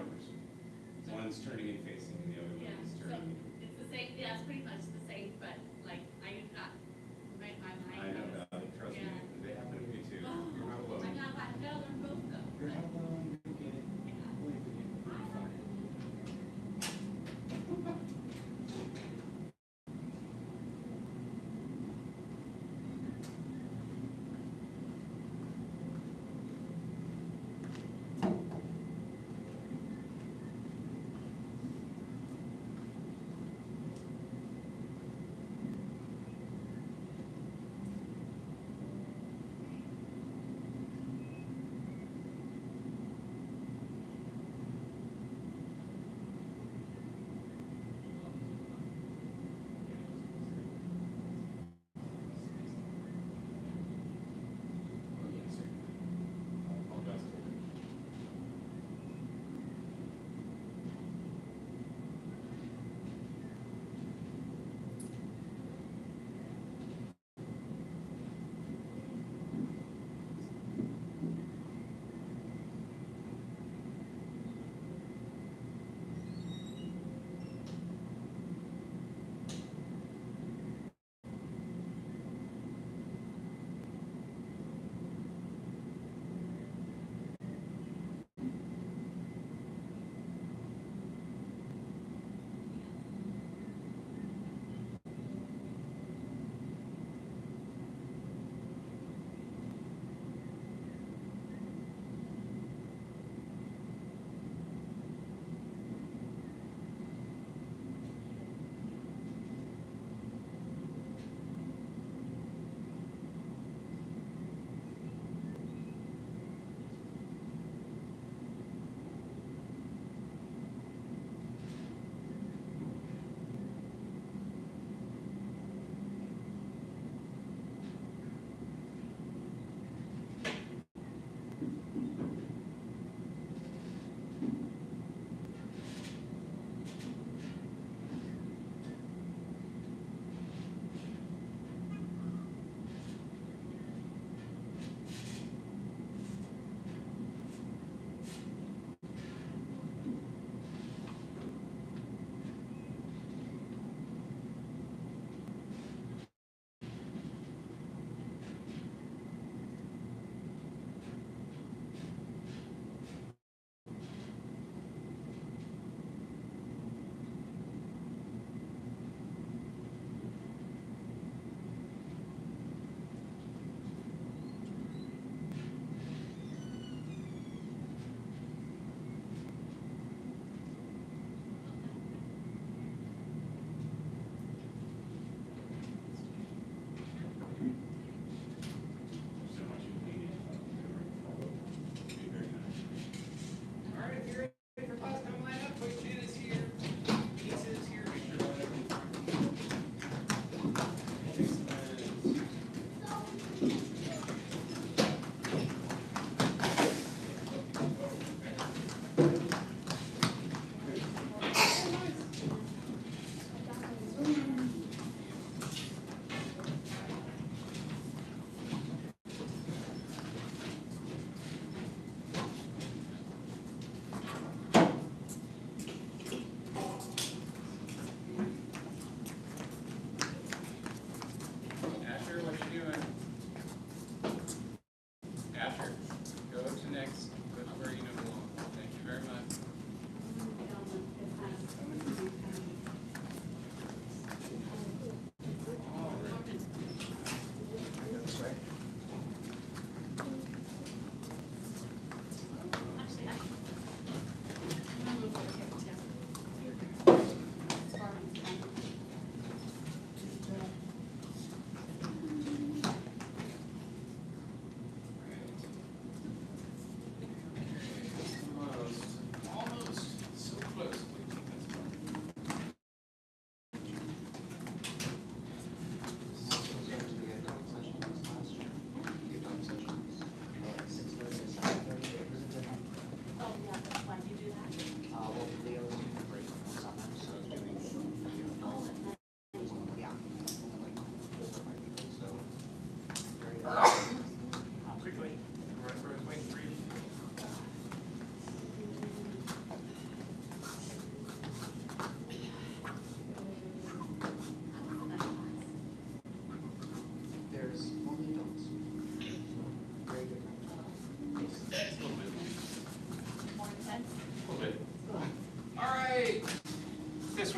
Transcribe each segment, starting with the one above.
numbers. One's turning and facing, and the other Yeah, one is so turning. it's the same, yeah, it's pretty much the same, but like, I did not, my mind. I know, trust me, Yeah. they happen to me too. Oh, You're not alone. I gotta learn both though. You're not alone, you get it. Yeah. Believe in you. You're fine.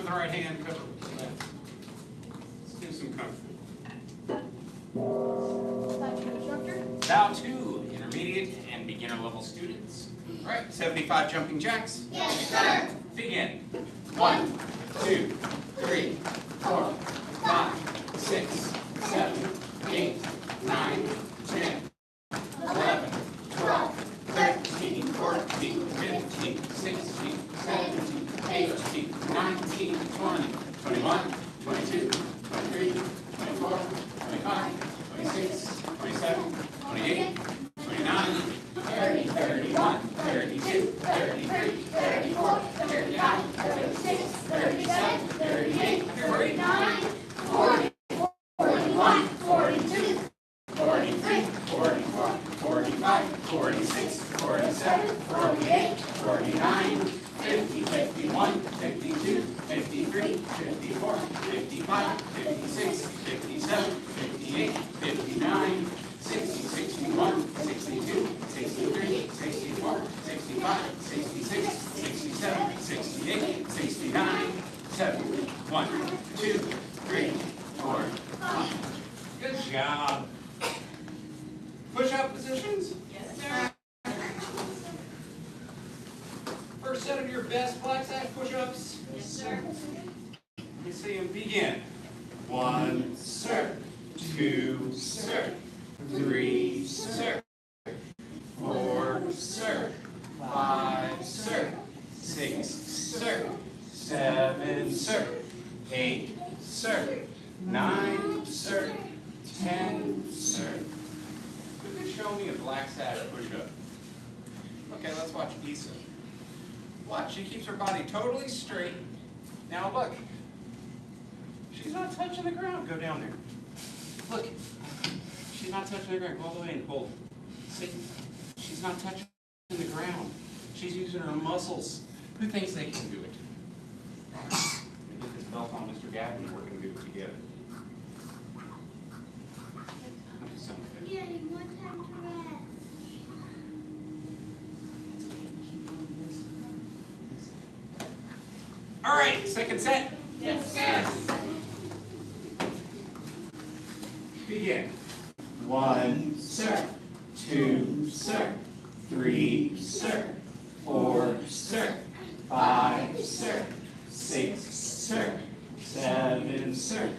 with the right hand, cover with the left. Let's do some kung fu. Bow to intermediate and beginner level students. All right, 75 jumping jacks. Yes, sir. Begin. 1, 2, 3, 4, 5, 6, 7, 8, 9, 10, 11, 12, 13, 14, 15, 16, 17, 18, 19, 20, 21, 22, 23, 24, 25, 26, 27, 28, 29, 30, 31, 32, 33, 34, 39, 36, 37, 38, 39, 40, 41, 42, 43, 44, 45, 46, 47, 48, 49, 50, 51, 52, 53, 54, 55, 56, 57, 58, 59, 60, 61, 62, 63, 64, 65, 66, 67, 68, 69, 70. 1, 2, 3, 4, 5. Good job. Push-up positions. Yes, sir. First set of your best black sack push-ups. Yes, sir. Let me see them begin. 1, sir. 2, sir. 3, sir. 4, sir. 5, sir. 6, sir. 7, sir. 8, sir. 9, sir. 10, sir. Who could show me a black sack push-up? Okay, let's watch Issa. Watch, she keeps her body totally straight. Now look. She's not touching the ground. Go down there. Look. She's not touching the ground. Go all the way and hold. See? She's not touching the ground. She's using her muscles. Who thinks they can do it? Get this belt on Mr. Gavin and we're going to do it together. Getting one time to rest. All right, second set. Yes, sir. Begin. 1, sir. 2, sir. 3, sir. 4, sir. 5, sir. 6, sir. 7, sir.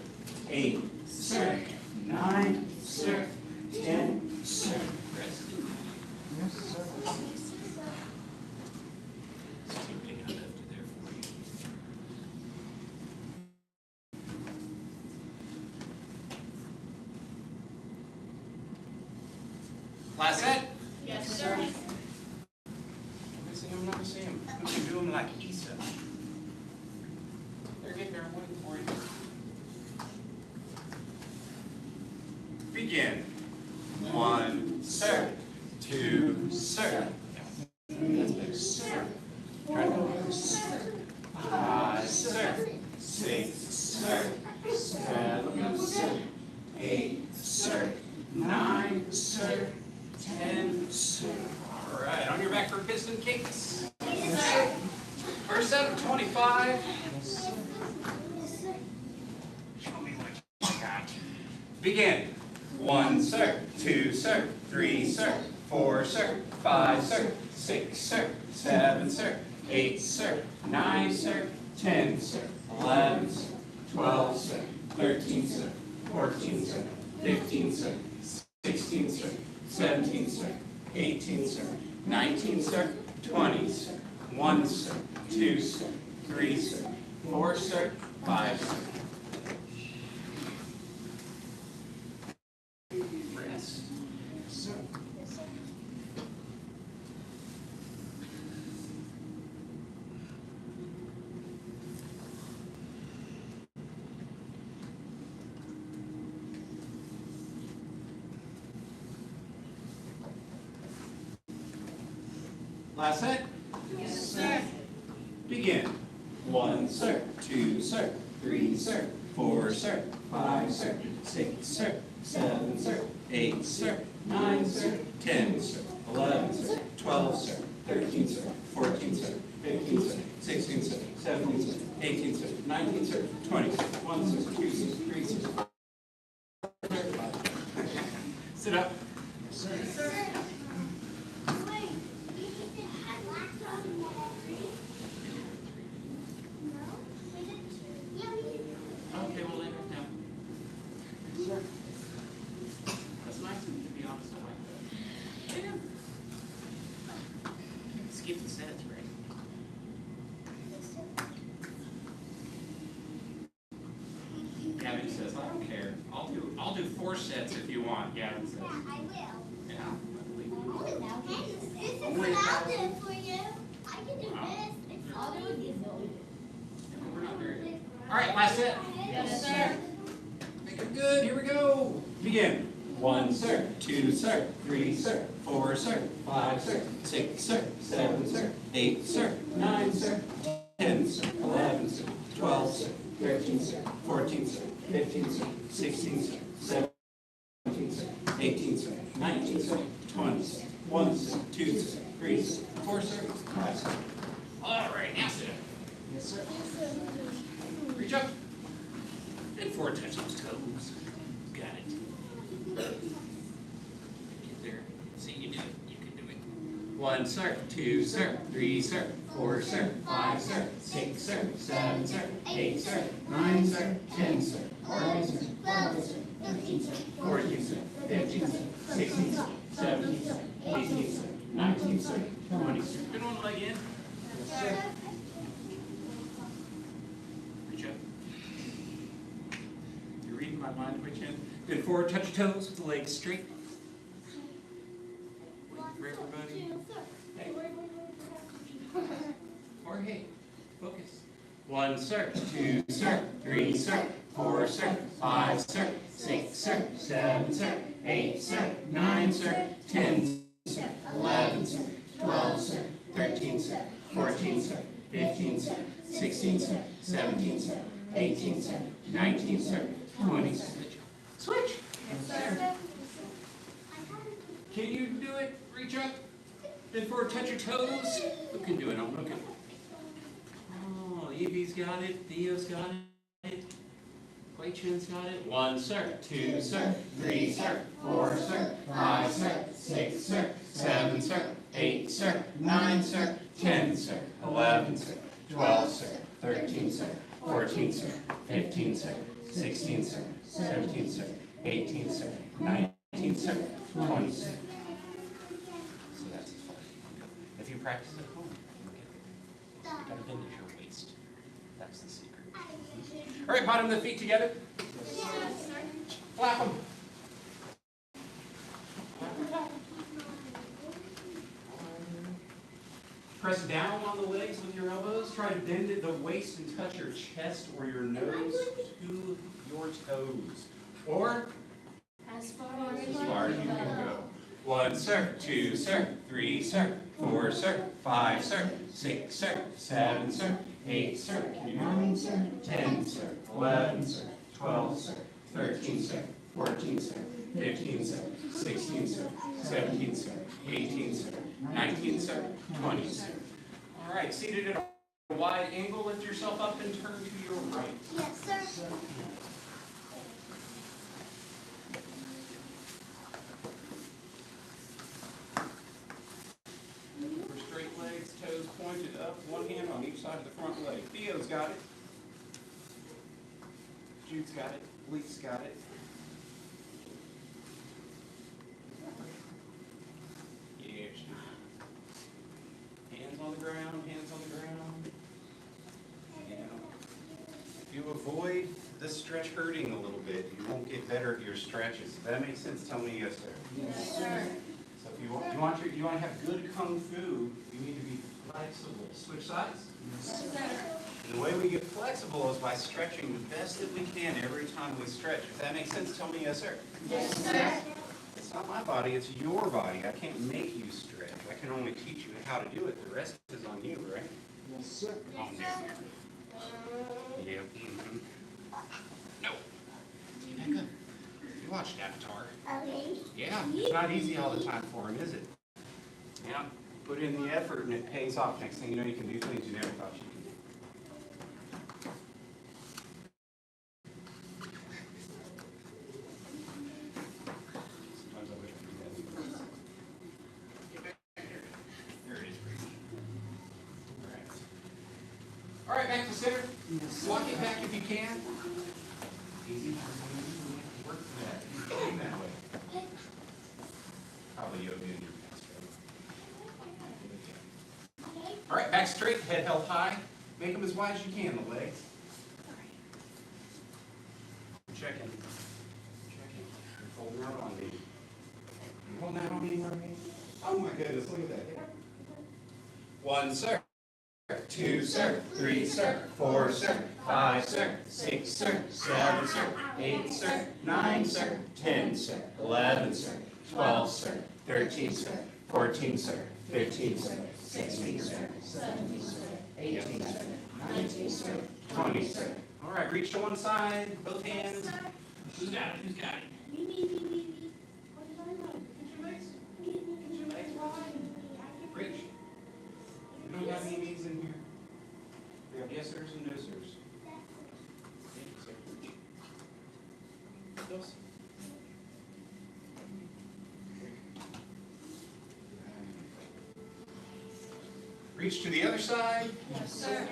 8, sir. 9, sir. 10, sir. Rest. Yes, sir. Last set? Yes, sir. Let me see him, let me see him. I'm gonna do him like Issa. There, get there, I'm waiting for you. Begin. 1, sir. 2, sir. That's better, sir. Try to go there, sir. 5, sir. 6, sir. 7, sir. 8, sir. 9, sir. 10, sir. All right, on your back for piston kicks. Yes, sir. First set of 25. Show me what you got. Begin. 1, sir. 2, sir. 3, sir. 4, sir. 5, sir. 6, sir. 7, sir. 8, sir. 9, sir. 10, sir. 11, sir. 12, sir. 13, sir. 14, sir. 15, sir. 16, sir. 17, sir. 18, sir. 19, sir. 20, sir. 1, sir. 2, sir. 3, sir. 4, sir. 5, sir. Rest. Sir. Last set? Yes, sir. Begin. 1, sir. 2, sir. 3, sir. 4, sir. 5, sir. 6, sir. 7, sir. 8, sir. 9, sir. 10, sir. 11, sir. 12, sir. 13, sir. 14, sir. 15, sir. 16, sir. 17, sir. 18, sir, 19, sir, 20, sir, 1, sir, 2, sir, 3, sir, 4, sir, 5. Sit up. Okay, we'll lay it down. Sure. That's nice of you to be honest. I like that. Yeah. Skip the sets, right? Gavin says, I don't care. I'll do 4 sets if you want, Gavin says. Yeah, I will. Yeah, I believe you. Hey, this is what I'll do for you. I can do Wow. this. It's all easy. We're not very good. All right, last set. Yes, sir. Make it good. Here we go. Begin. 1, sir. 2, sir. 3, sir. 4, sir. 5, sir. 6, sir. 7, sir. 8, sir. 9, sir. 10, sir. 11, sir. 12, sir. 13, sir. 14, sir. 15, sir. 16, sir. 17, sir. 18, sir. 19, sir. 20, sir. 1, sir. 2, sir. 3, sir. 4, sir. 5, sir. All right, now sit up. Yes, sir. Reach up. And 4 touch those toes. Got it. Get there. See, you do it. You can do it. 1, sir. 2, sir. 3, sir. 4, sir. 5, sir. 6, sir. 7, sir. 8, sir. 9, sir. 10, sir. 11, sir. 12, sir. 13, sir. 14, sir. 15, sir. 16, sir. 17, sir. 18, sir. 19, sir. 20, sir. Good one, leg in. Yes, sir. Reach up. You're reading my mind, my chin. Good, forward, touch your toes with the legs straight. Wait for everybody. Hey. Or hey, focus. 1, sir. 2, sir. 3, sir. 4, sir. 5, sir. 6, sir. 7, sir. 8, sir. 9, sir. 10, sir. 11, sir. 12, sir. 13, sir. 14, sir. 15, sir. 16, sir. 17, sir. 18, sir. 19, sir. 20, sir. Switch. Yes, sir. Can you do it? Reach up. Bend forward, touch your toes. Who can do it? I'm looking. Oh, Evie's got it. Theo's got it. Wei Chen's got it. 1, sir. 2, sir. 3, sir. 4, sir. 5, sir. 6, sir. 7, sir. 8, sir. 9, sir. 10, sir. 11, sir. 12, sir. 13, sir. 14, sir. 15, sir. 16, sir. 17, sir. 18, sir. 19, sir. 20, sir. So that's as far as you can go. If you practice at home, you'll get there. You gotta bend at your waist. That's the secret. All right, bottom of the feet together. Flap them. Press down on the legs with your elbows. Try to bend at the waist and touch your chest or your nose to your toes. Or As far as far as you can go. 1, sir. 2, sir. 3, sir. 4, sir. 5, sir. 6, sir. 7, sir. 8, sir. 9, sir. 10, sir. 11, sir. 12, sir. 13, sir. 14, sir. 15, sir. 16, sir. 17, sir. 18, sir. 19, sir. 20, sir. All right, seated at a wide angle, lift yourself up and turn to your right. Yes, sir. For straight legs, toes pointed up, one hand on each side of the front leg. Theo's got it. Jude's got it. Leaf's got it. Yes. Hands on the ground, hands on the ground. Yeah. If you avoid the stretch hurting a little bit, you won't get better at your stretches. If that makes sense, tell me yes, sir. Yes, sir. So if you want to have good kung fu, you need to be flexible. Switch sides. Yes, sir. And the way we get flexible is by stretching the best that we can every time we stretch. If that makes sense, tell me yes, sir. Yes, sir. It's not my body, it's your body. I can't make you stretch. I can only teach you how to do it. The rest is on you, right? Yes, sir. On there. Yep. Mm-hmm. No. Rebecca, you watched Avatar. Okay. Yeah, it's not easy all the time for him, is it? Yeah. Put in the effort and it pays off. Next thing you know, you can do things you never thought you could do. All right, back to center. Walk it back if you can. Easy. Work for that. Aim that way. Probably yoga in your past. All right, back straight, head held high. Make them as wide as you can, the legs. Checking. Checking. You're holding out on me. You're holding out on me, Marie? Oh my goodness, look at that. 1 sir. 2 sir. 3 sir. 4 sir. 5 sir. 6 sir. 7 sir. 8 sir. 9 sir. 10 sir. 11 sir. 12 sir. 13 sir. 14 sir. 15 sir. 16 sir. 17 sir. 18 sir. 19 sir. 20 sir. All right, reach to one side, both hands. Who's got it? Who's got it? Me. Get your legs wide. Reach. You don't have any knees in here. We have yes sirs and no sirs. Yes. Reach to the other side. Yes, sir.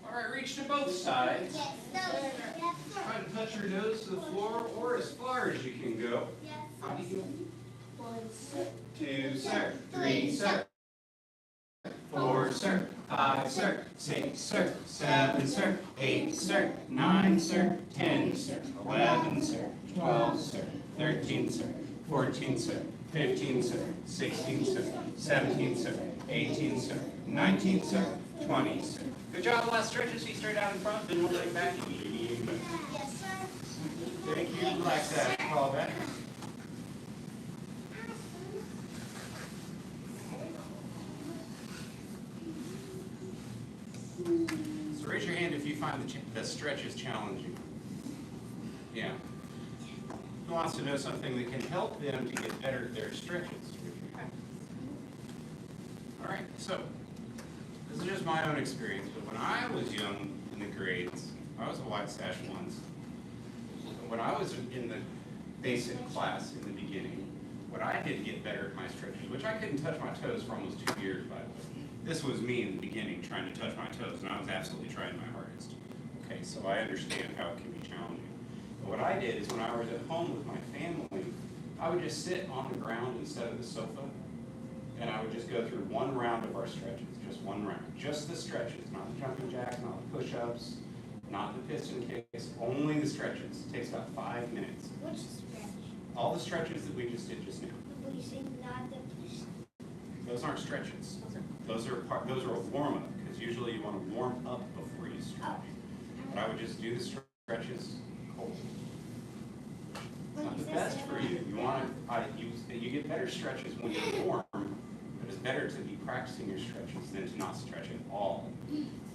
All right, reach to both sides. Yes, sir. Yes, sir. Try to touch your nose to the floor or as far as you can go. Yes, How do you 1 sir. 2 sir, 3 sir, 4 sir, 5 sir, 6 sir, 7 sir, 8 sir, 9 sir, 10 sir, 11 sir, 12 sir, 13 sir, 14 sir, 15 sir, 16 sir, 17 sir, 18 sir, 19 sir, 20 sir. Good job. Last stretches. Feet straight out in front. Bend one leg back. Yes, sir. Thank you. Relax that. Call back. So raise your hand if you find the stretches challenging. Yeah. Who wants to know something that can help them to get better at their stretches? All right. So this is just my own experience, but when I was young in the grades, I was a white sash once. When I was in the basic class in the beginning, what I did to get better at my stretches, which I couldn't touch my toes for almost 2 years, by the way. This was me in the beginning trying to touch my toes, and I was absolutely trying my hardest. Okay, so I understand how it can be challenging. But what I did is when I was at home with my family, I would just sit on the ground instead of the sofa, and I would just go through one round of our stretches, just one round. Just the stretches, not the jumping jacks, not the push-ups, not the piston kicks, only the stretches. It takes about 5 minutes. Which stretch? All the stretches that we just did just now. What do you say? Not the push. Those aren't stretches. Those are a warm-up, because usually you want to warm up before you stretch. But I would just do the stretches cold. It's not the best for you. You get better stretches when you're warm, but it's better to be practicing your stretches than to not stretch at all.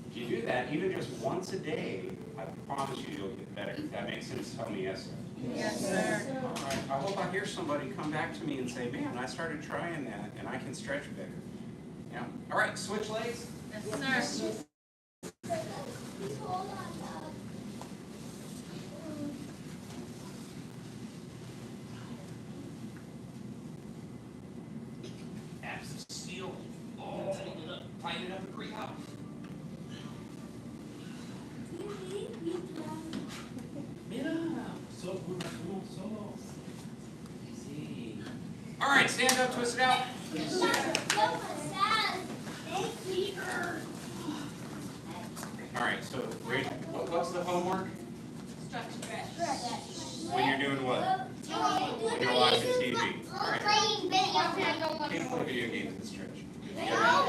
If you do that, even just once a day, I promise you you'll get better. If that makes sense, tell me yes, sir. Yes, sir. All right. I hope I hear somebody come back to me and say, man, I started trying that and I can stretch better. Yeah. All right, switch legs. Yes, sir. Hold on, Dad. Abs of steel. Oh, tighten it up and breathe out. All right, stand up, twist it out. All right, so what's the homework? Stretch. When you're doing what? When you're watching TV. All right. Can't play video games and stretch. All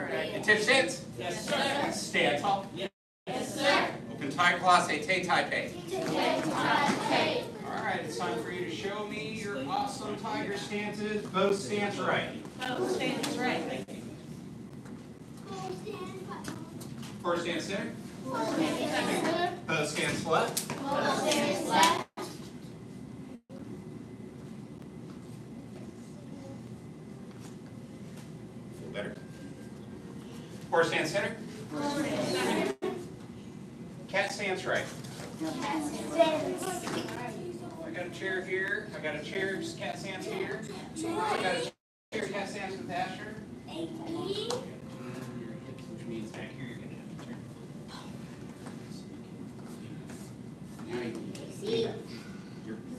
right. Attention stance. Yes, sir. Stand tall. Yes, sir. Open tight class, say tay tai pei. Hey. All right, it's time for you to show me your awesome tiger stances. Both stance right. Oh, stand right. Thank you. First stand center. Yes, Both stance left. sir. Feel better. Horse stand center. Cat stance right. chair here. I got a chair, cat stance here. I got a chair, cat stance with Asher. Which means back here you're gonna have to turn. Now you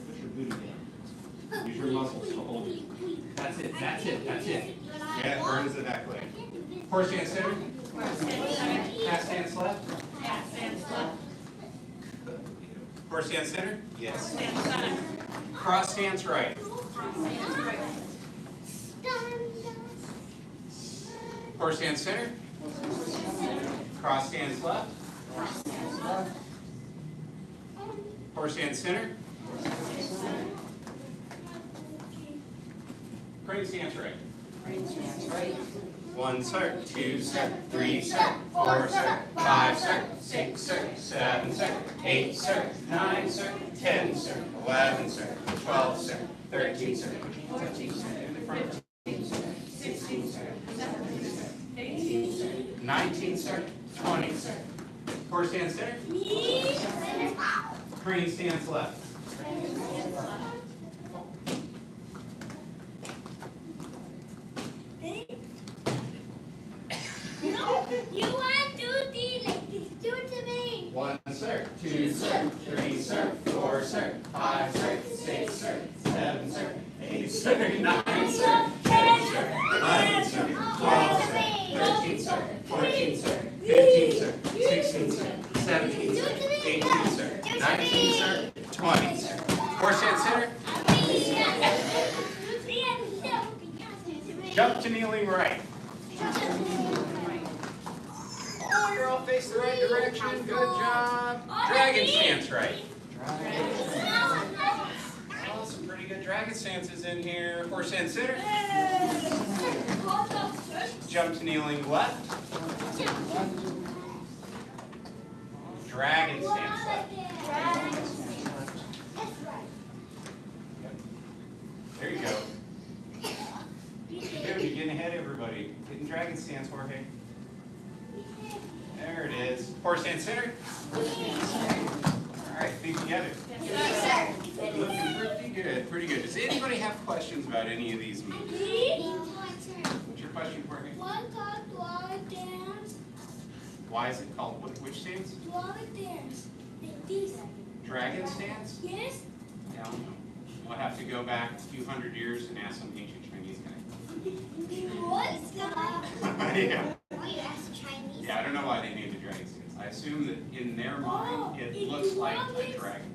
push your booty down. Use your muscles to hold it. That's it. That's it. That's it. Yeah, it burns the back leg. Horse stance center. Cat stance left. Cat stance left. Horse stance center. Yes. Stand center. Cross stance right. Stand right. Horse stance center. Cross stance left. Horse stance center. Crane stance right. One sir, two sir, three sir, four sir, five sir, six sir, seven sir, eight sir, nine sir, 10 sir, 11 sir, 12 sir, 13 sir, 14 sir, in the front, 16 sir, 17 sir, 18 sir, 19 sir, 20 sir. Horse stance center. Crane stance left. You want to do like this? Do it to me. One sir, two sir, three sir, four sir, five sir, six sir, seven sir, eight sir, 9 sir, 10 sir, 11 sir, 12 sir, 13 sir, 14 sir, 15 sir, 16 sir, 17 sir, 18 sir, 19 sir, 20 sir. Horse stance center. Jump to kneeling right. Oh, you're all facing the right direction. Good job. Dragon stance right. Oh, some pretty good dragon stances in here. Horse stance center. Jump to kneeling left. Dragon stance left. There you go. Good, you're getting ahead of everybody. Getting dragon stance, Jorge. There it is. Horse stance center. All right, feet together. Looking pretty good, pretty good. Does anybody have questions about any of these moves? What's your question, Jorge? Why is it called which stance? Dragon stance? Yes. I don't know. We'll have to go back a few hundred years and ask some ancient Chinese guy. What's that? Yeah. We asked Chinese. Yeah, I don't know why they named it dragon stance. I assume that in their mind it looks like a dragon.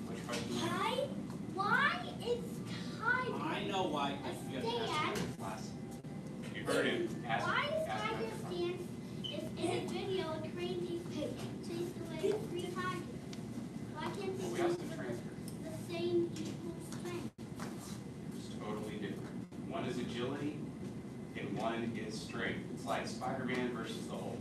Which question? Why is tiger? I know why. You have to ask your class. You heard him. Ask, Why is ask tiger him. stance in a video a crazy pig chased away 3 tigers? Why can't they We do asked the transfer. the same equal strength? It's totally different. One is agility and one is strength. It's like Spider-Man versus the Hulk.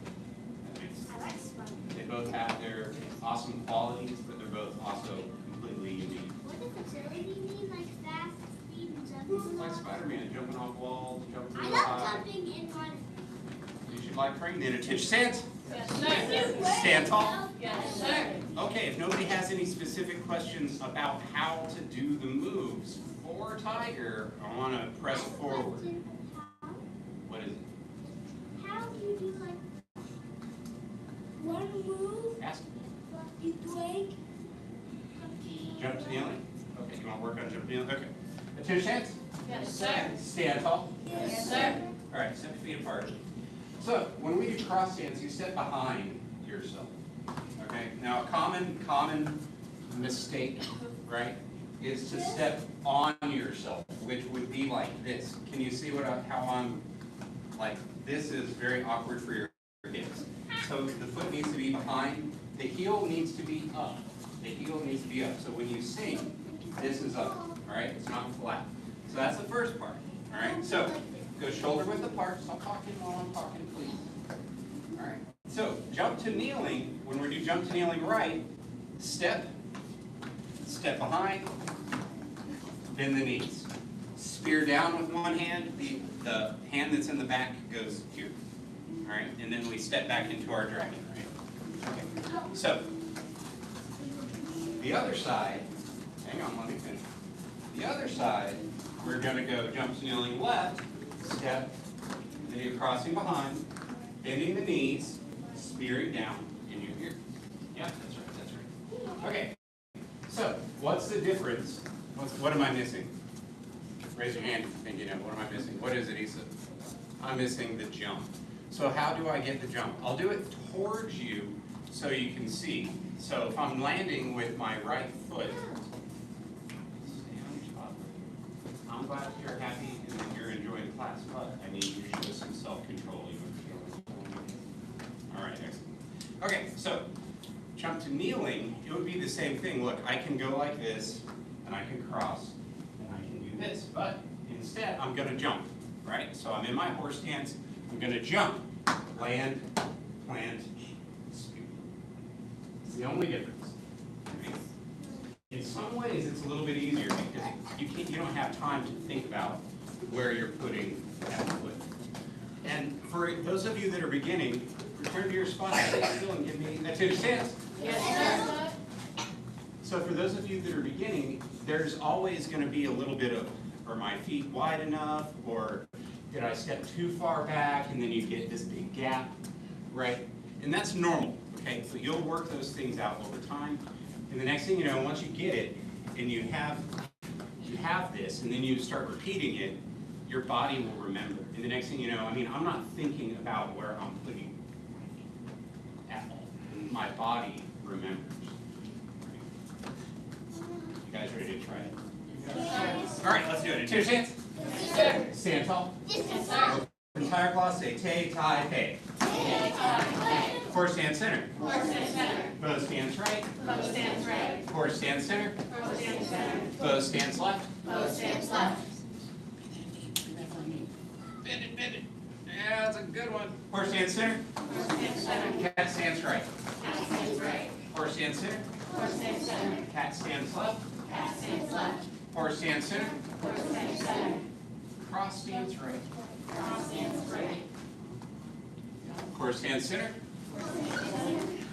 That makes sense. I like Spider. They both have their awesome qualities, but they're both also completely unique. What does agility mean? Like fast, speed, and jumping? Like Spider-Man, jumping off walls, jumping I really love high. jumping in water. You should like training. Then attention stance. Yes, sir. Stand tall. Yes, sir. Okay, if nobody has any specific questions about how to do the moves for Tiger, I want to press forward. What is it? How do you do like one move? Ask. You blink. Jump to kneeling. Okay, you want to work on jump to kneeling? Okay. Attention stance. Yes, sir. Stand tall. Yes, sir. All right, step your feet apart. So when we do cross stance, you step behind yourself. Okay. Now a common mistake, right, is to step on yourself, which would be like this. Can you see how I'm like this is very awkward for your hips. So the foot needs to be behind. The heel needs to be up. The heel needs to be up. So when you sing, this is up. All right. It's not flat. So that's the first part. All right. So go shoulder width apart. Stop talking while I'm talking, please. All right. So jump to kneeling. When we do jump to kneeling right, step behind, bend the knees. Spear down with one hand. The hand that's in the back goes here. All right. And then we step back into our dragon. Right. Okay. So the other side, hang on, let me finish. The other side, we're going to go jumps kneeling left, step, then you're crossing behind, bending the knees, spearing down, and you're here. Yeah, that's right, that's right. Okay, so what's the difference? What am I missing? Raise your hand if you think you know. What am I missing? What is it, Issa? I'm missing the jump. So how do I get the jump? I'll do it towards you so you can see. So if I'm landing with my right foot, stay on your spot. I'm glad you're happy and that you're enjoying class, but I need you to show some self-control. All right, excellent. Okay, so jump to kneeling, it would be the same thing. Look, I can go like this, and I can cross, and I can do this, but instead I'm going to jump, right? So I'm in my horse stance, I'm going to jump, land, plant, scoot. It's the only difference. Right? In some ways, it's a little bit easier because you don't have time to think about where you're putting that foot. And for those of you that are beginning, return to your spot, stay still, and give me a 2 stance. Yes, sir. So for those of you that are beginning, there's always going to be a little bit of, are my feet wide enough, or did I step too far back, and then you get this big gap, right? And that's normal, okay? So you'll work those things out over time, and the next thing you know, once you get it, and you have this, and then you start repeating it, your body will remember. And the next thing you know, I mean, I'm not thinking about where I'm putting at all. My body remembers. You guys ready to try it? Yes. All right, let's do it. 2 stance. Yes, sir. Stand tall. Yes, sir. Entire class say tay, tie, pay. Horse stand center. Horse stand center. Bow stands right. Bow stands right. Horse stand center. Bow stands center. Bow stands left. Bow stands left. Bend it, bend it. Yeah, that's a good one. Horse stand center. Horse stands center. Cat stands right. Cat stands right. Horse stand center. Horse stands center. Cat stands left. Cat stands left. Horse stand center. Horse stands center. Cross stands right. Cross stands right. Horse stands center.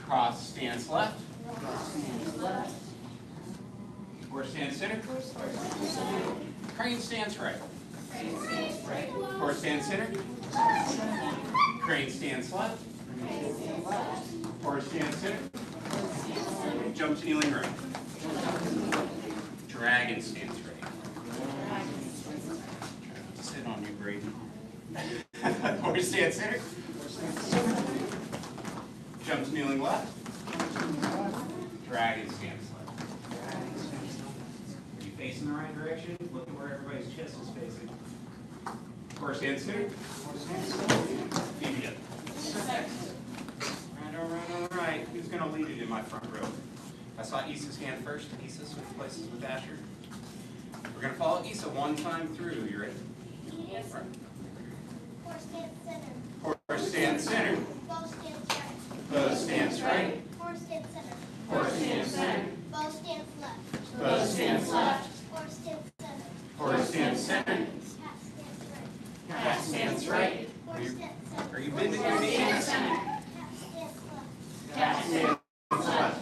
Cross stands left. Cross stands left. Horse stands center. Crane stands right. Crane stands right. Horse stands center. Crane stands left. Crane stands left. Horse stands center. Jump to kneeling right. Dragon stands right. Sit on you, Brady. Horse stands center. Jump to kneeling left. Dragon stands left. Are you facing the right direction? Look at where everybody's chest is facing. Horse stands center. Feet together. All right. Who's going to lead it in my front row? I saw Issa's hand first. Issa switch places with Asher. We're going to follow Issa one time through. You ready? Yes, sir. Horse stand center. Horse stands center. Bow stands right. Bow stands right. Horse stand center. Horse stands center. Bow stands left. Bow stands left. Horse stands center. Horse stands center. Cat stands right. Cat stands right. Horse stands center. Are you bending your knees? Cat stands left. Cat stands left.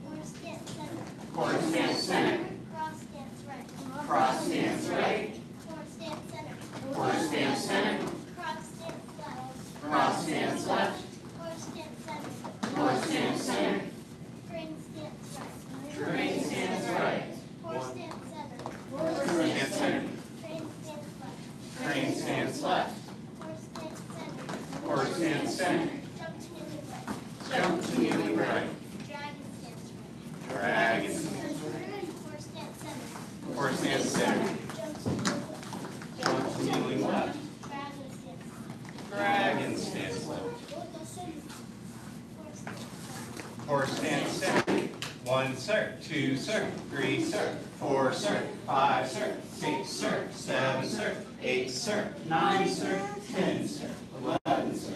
Horse stands center. Horse stands center. Cross stands right. Cross stands right. Horse stands center. Horse stands center. Cross stands left. Cross stands left. Horse stands center. Horse stands center. Crane stands right. Crane stands right. Horse stands center. Horse stands center. Crane stands left. Crane stands left. Horse stands center. Horse stands center. Jump to kneeling right. Jump to kneeling right. Dragon stands right. Dragon stands right. Horse stands center. Horse stands center. Jump to kneeling left. Jump to kneeling left. Dragon stands left. Dragon stands left. Horse stands center. 1 sir, 2 sir, 3 sir, 4 sir, 5 sir, 6 sir, 7 sir, 8 sir, 9 sir, 10 sir, 11 sir,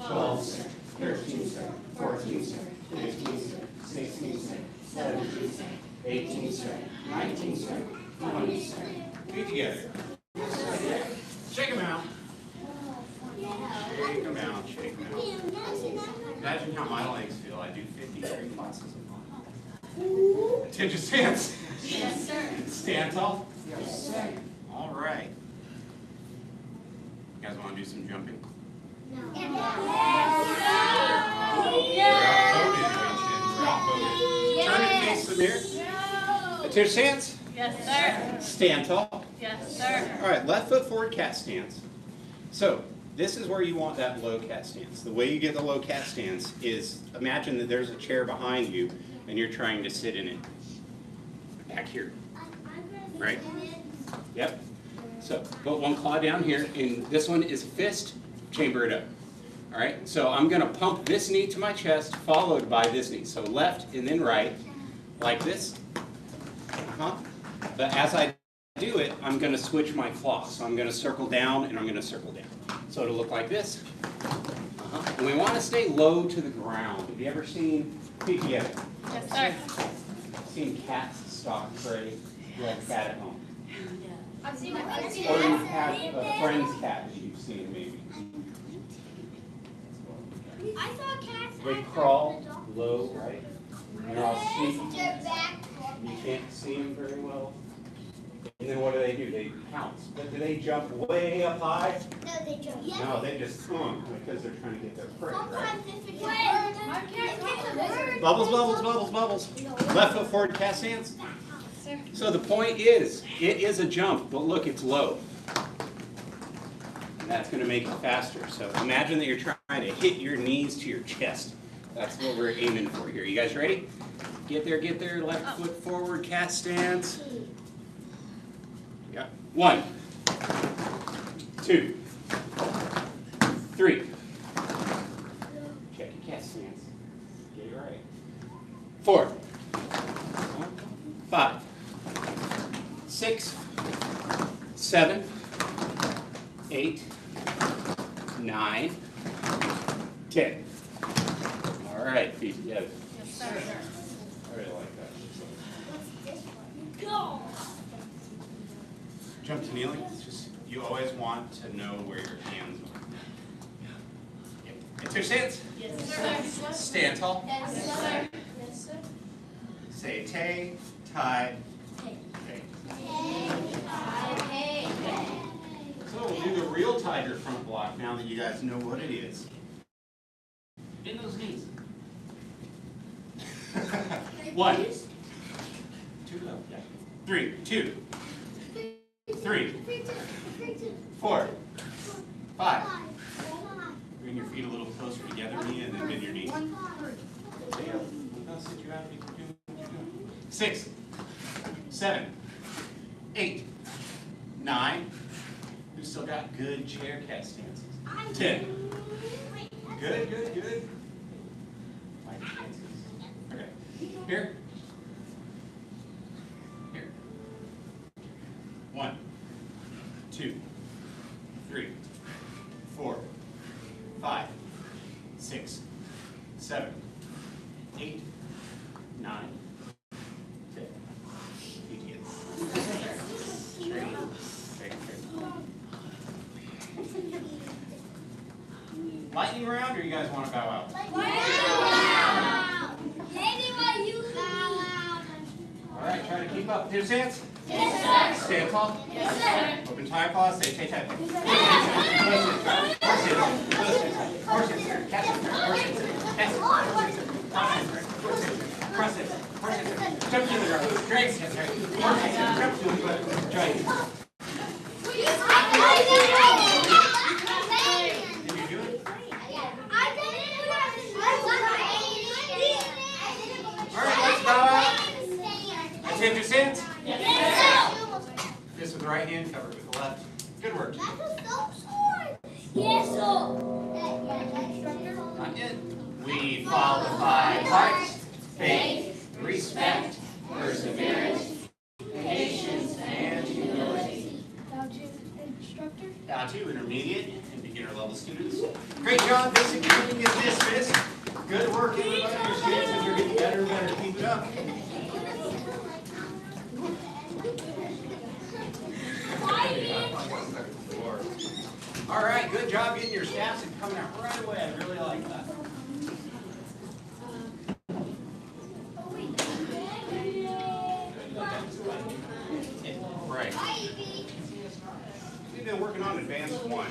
12 sir, 13 sir, 14 sir, 15 sir, 16 sir, 17 sir, 18 sir, 19 sir, 20 sir. Feet together. Shake them out. Shake them out, shake them out. Imagine how my legs feel. I do 53 classes a month. Attention stance. Yes, sir. Stand tall. Yes, sir. All right. You guys want to do some jumping? No. We're outvoted, we're outvoted. Turn and face the mirror. That's your stance. Yes, sir. Stand tall. Yes, sir. All right, left foot forward cat stance. So this is where you want that low cat stance. The way you get the low cat stance is imagine that there's a chair behind you and you're trying to sit in it. Back here. Right? Yep. So put one claw down here, and this one is fist, chamber it up. All right, so I'm going to pump this knee to my chest, followed by this knee. So left and then right, like this. But as I do it, I'm going to switch my claw. So I'm going to circle down, and I'm going to circle down. So it'll look like this. And we want to stay low to the ground. Have you ever seen, feet together, Yes, sir. seen cats stalk prey? You have a cat at home. I've seen Or you've had a friend's cat that you've seen maybe. I saw cats. They crawl low, right? And they're all sleepy. Their back. You can't see them very well. And then what do? They pounce. But do they jump way up high? No, they jump. No, they just because they're trying to get their prey, right? Sometimes if it's a bird, Bubbles, bubbles, bubbles, bubbles. Left foot forward, cast stance. So the point is, it is a jump, but look, it's low. And that's going to make it faster. So imagine that you're trying to hit your knees to your chest. That's what we're aiming for here. You guys ready? Get there, left foot forward, cast stance. Yeah. 1, 2, 3. Check your cast stance. Get it right. 4, 5, 6, 7, 8, 9, 10. All right, feet together. Yes, sir. I really like that. what's this one? Go. Jump to kneeling. It's just you always want to know where your hands are. Okay. Into your stance. Yes, sir. Stand tall. Yes, sir. Yes, sir. Say tay, tie, Hey. tay. Hey. So we'll do the real tiger front block now that you guys know what it is. In those knees. 1, 2, 3, 2, 3, 4, 5. Bring your feet a little closer together, Mia, and then bend your knees. 6, 7, 8, 9. Who's still got good chair cast stances? 10. Good, good, good. Okay. Here. Here. 1, 2, 3, 4, 5, 6, 7, 8, 9, 10. Feet together. Straight. Straight, straight. Lightning round, or you guys want to bow out? Wow. Maybe while you bow out. All right, try to keep up. Do your stance. Yes, sir. Stand tall. Yes, sir. Open tie claw. Say tay tay. Jump to the ground. Drag. Jump to the ground. Join. Did you do it? All right, let's bow out. Attempt your stance. This with the right hand, cover it with the left. Good work. Yes, sir. Not yet. We follow 5 hearts, faith, respect, perseverance, patience, and humility. Bow to intermediate and beginner level students. Great job. Basic training is dismissed. Good work, everybody. Your students, you're getting better and better. Keep it up. All right, good job getting your staffs and coming out right away. I really like that. Good. right. Baby. We've been working on advanced 1.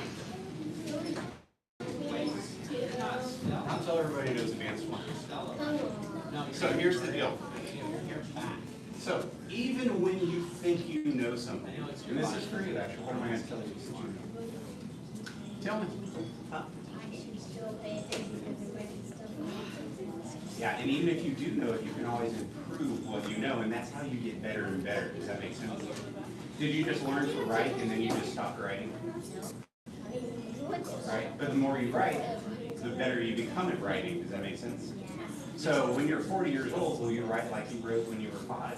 I'll tell everybody knows advanced 1. So here's the deal. So even when you think you know something, and this is for you actually, what am I going to tell you? Tell me. Huh? Yeah, and even if you do know it, you can always improve what you know, and that's how you get better and better. Does that make sense? Did you just learn to write and then you just stopped writing? Right? But the more you write, the better you become at writing. Does that make sense? So when you're 40 years old, will you write like you wrote when you were 5?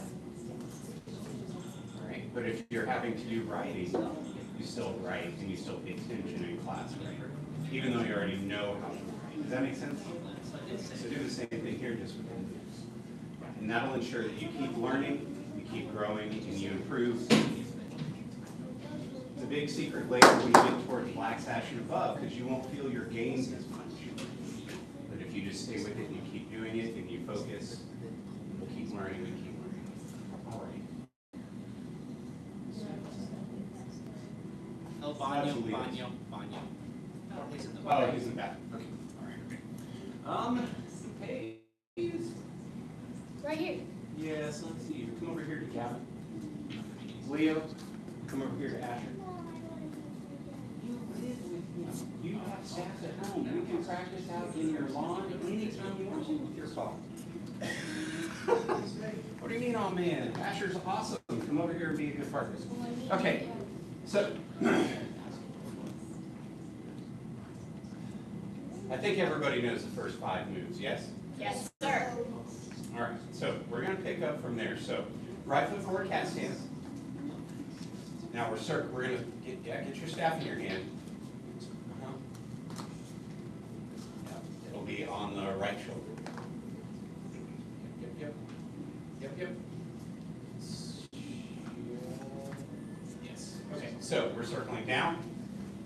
Right? But if you're having to do writing, you still write and you still pay attention in class, right? Even though you already know how to write. Does that make sense? So do the same thing here, just with English. And that'll ensure that you keep learning, you keep growing, and you improve. It's a big secret later when you get towards black sash and above, because you won't feel your gains as much. But if you just stay with it and you keep doing it and you focus, you'll keep learning and keep learning. All right. Oh, Banyo, Banyo, Banyo. Oh, he's in the Oh, back. he's in the back. Okay. All right. Hey. Right here. Yes, let's see. Come over here to Gavin. Leo, come over here to Asher. You live with me. You have staff at home. You can practice out in your lawn anytime you want to with your phone. What do you mean, oh man? Asher's awesome. Come over here and be a good partner. Okay, so I think everybody knows the first 5 moves, yes? Yes, sir. All right, so we're going to pick up from there. So right foot forward, cat stance. Now we're going to get your staff in your hand. It'll be on the right shoulder. Yep. Yes. Okay, so we're circling down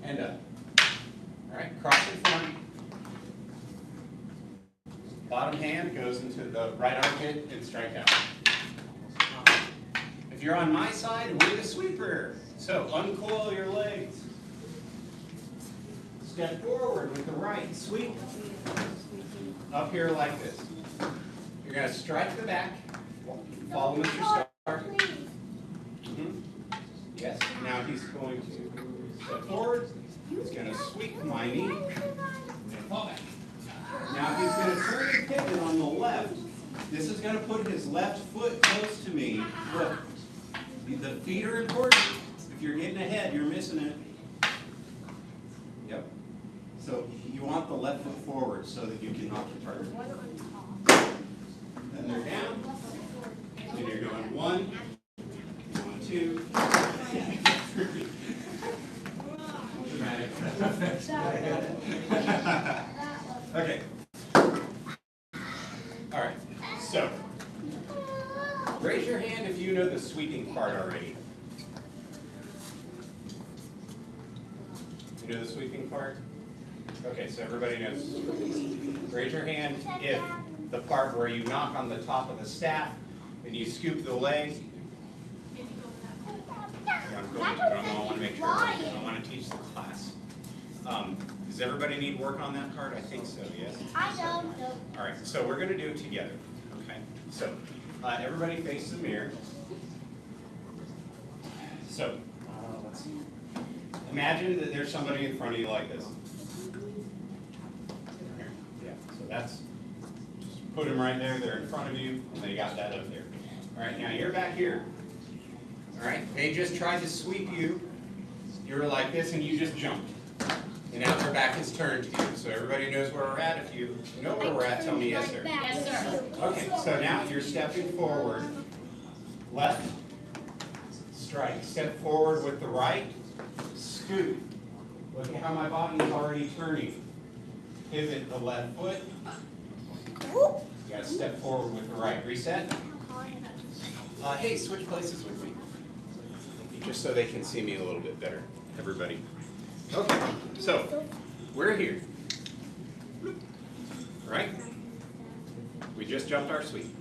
and up. All right, cross in front. Bottom hand goes into the right armpit and strike out. If you're on my side, we're the sweeper. So uncoil your legs. Step forward with the right, sweep. Up here like this. You're going to strike the back. Follow Mr. Stark. Yes, now he's going to step forward. He's going to sweep my knee and fall back. Now he's going to turn the pivot on the left. This is going to put his left foot close to me. Look, the feet are important. If you're getting ahead, you're missing it. Yep. So you want the left foot forward so that you can knock your target. Then they're down. Then you're going 1, 2, 3. Dramatic effects. Okay. All right. So, raise your hand if you know the sweeping part already. You know the sweeping part? Okay, so everybody knows. Raise your hand if the part where you knock on the top of the staff and you scoop the leg. I want to make sure. I want to teach the class. Does everybody need work on that part? I think so, yes? I don't. All right, so we're going to do it together, okay? So, everybody face the mirror. So, let's see. Imagine that there's somebody in front of you like this. Yeah, so that's, just put them right there, they're in front of you, and they got that up there. All right, now you're back here. All right, they just tried to sweep you. You were like this, and you just jumped. And now their back is turned to you. So everybody knows where we're at. If you know where we're at, tell me yes, sir. Yes, sir. Okay, so now you're stepping forward. Left, strike. Step forward with the right, scoop. Look at how my body is already turning. Pivot the left foot. You got to step forward with the right. Reset. Hey, switch places with me. Just so they can see me a little bit better, everybody. Okay, so we're here, right? We just jumped our sweep.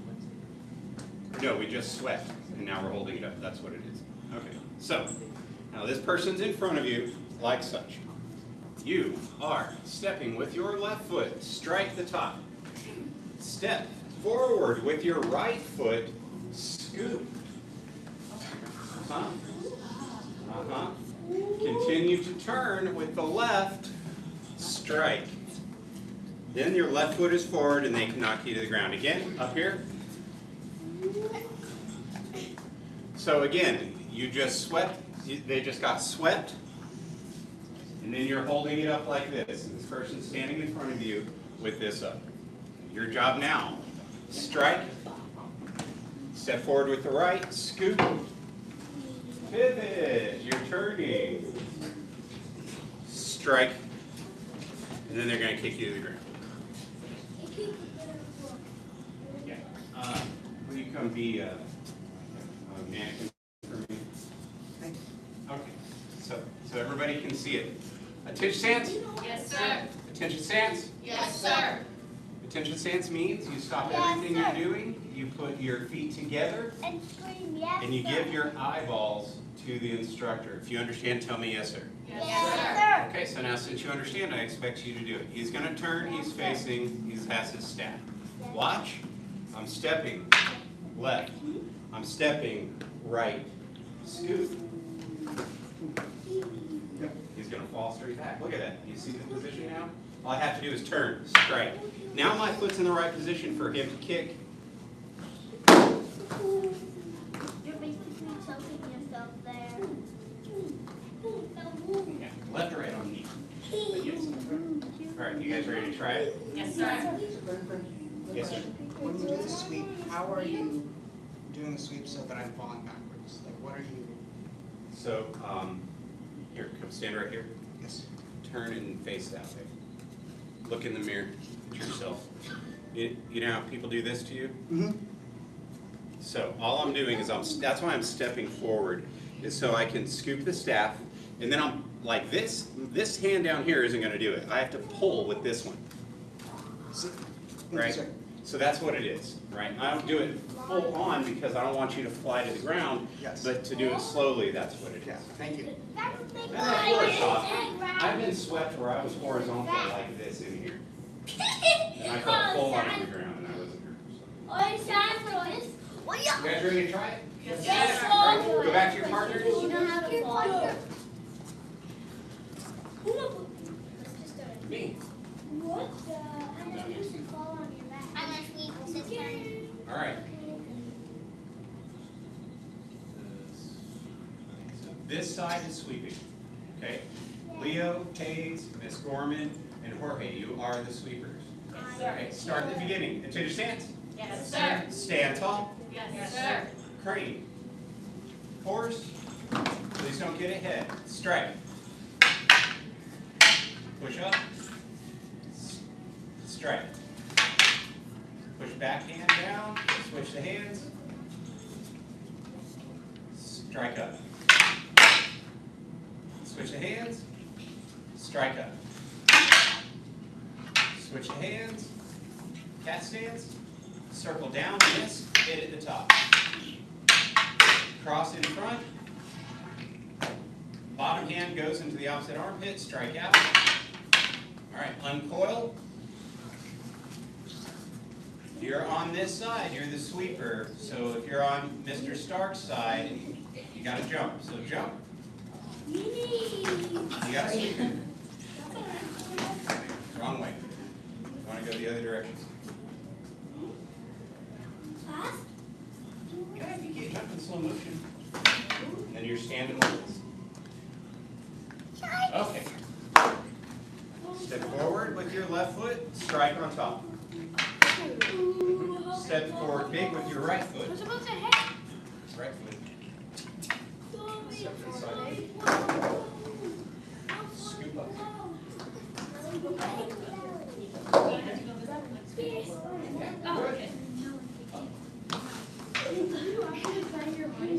No, we just swept. and now we're holding it up. That's what it is. Okay, so now this person's in front of you like such. You are stepping with your left foot, strike the top. Step forward with your right foot, scoop. Continue to turn with the left, strike. Then your left foot is forward and they can knock you to the ground. Again, up here. So again, you just swept, they just got swept, and then you're holding it up like this. And this person's standing in front of you with this up. Your job now, strike, step forward with the right, scoop, pivot, you're turning, strike, and then they're going to kick you to the ground. Yeah. Will you come be a mannequin for me? Okay. So everybody can see it. Attention stance? Yes, sir. Attention stance? Yes, sir. Attention stance means you stop Yes, everything sir. you're doing, you put your feet together, And scream, yes, and you sir. give your eyeballs to the instructor. If you understand, tell me yes, sir. Yes, sir. Okay, so now since you understand, I expect you to do it. He's going to turn, he's facing, he has his staff. Watch. I'm stepping left. I'm stepping right. Scoop. He's going to fall straight back. Look at that. You see the position now? All I have to do is turn, strike. Now my foot's in the right position for him to kick. You're basically choking yourself there. Yeah, left or right on knee. But yes. All right, you guys ready to try it? Yes, sir. Yes, sir. When you do the sweep, how are you doing the sweep so that I'm falling backwards? Like, what are you? So, here, come stand right here. Yes. Turn and face that way. Look in the mirror at yourself. You know how people do this to you? Mm-hmm. So all I'm doing is that's why I'm stepping forward, is so I can scoop the staff, and then I'm like this. This hand down here isn't going to do it. I have to pull with this one, right? So that's what it is, right? I don't do it full on because I don't want you to fly to the ground, Yes. but to do it slowly, that's what it is. Yeah. Thank you. And that floor is soft. I've been swept where I was horizontal like this in here. And I felt full on the ground and I wasn't here. You guys ready to try it? Yes, sir. All right, go back to your partners. You know how to fall. Me. What the? I know you should fall on your back. I'm a sweep. All right. So this side is sweeping, okay? Leo, Hayes, Miss Gorman, and Jorge, you are the sweepers. Okay, start at the beginning. Attention stance. Yes, sir. Stand tall. Yes, sir. Crane. Horse. Please don't get ahead. Strike. Push up. Strike. Push back hand down. Switch the hands. Strike up. Switch the hands. Strike up. Switch the hands. Cat stance. Circle down, miss, hit at the top. Cross in front. Bottom hand goes into the opposite armpit, strike out. All right, uncoil. You're on this side, you're the sweeper. So if you're on Mr. Stark's side, you gotta jump. So jump. You gotta sweep it. Wrong way. You wanna go the other direction. Yeah, if you can't jump in slow motion, then you're standing like this. Okay. Step forward with your left foot, strike on top. Step forward big with your right foot. Right foot. Step to the side. Scoop up. Oh, okay.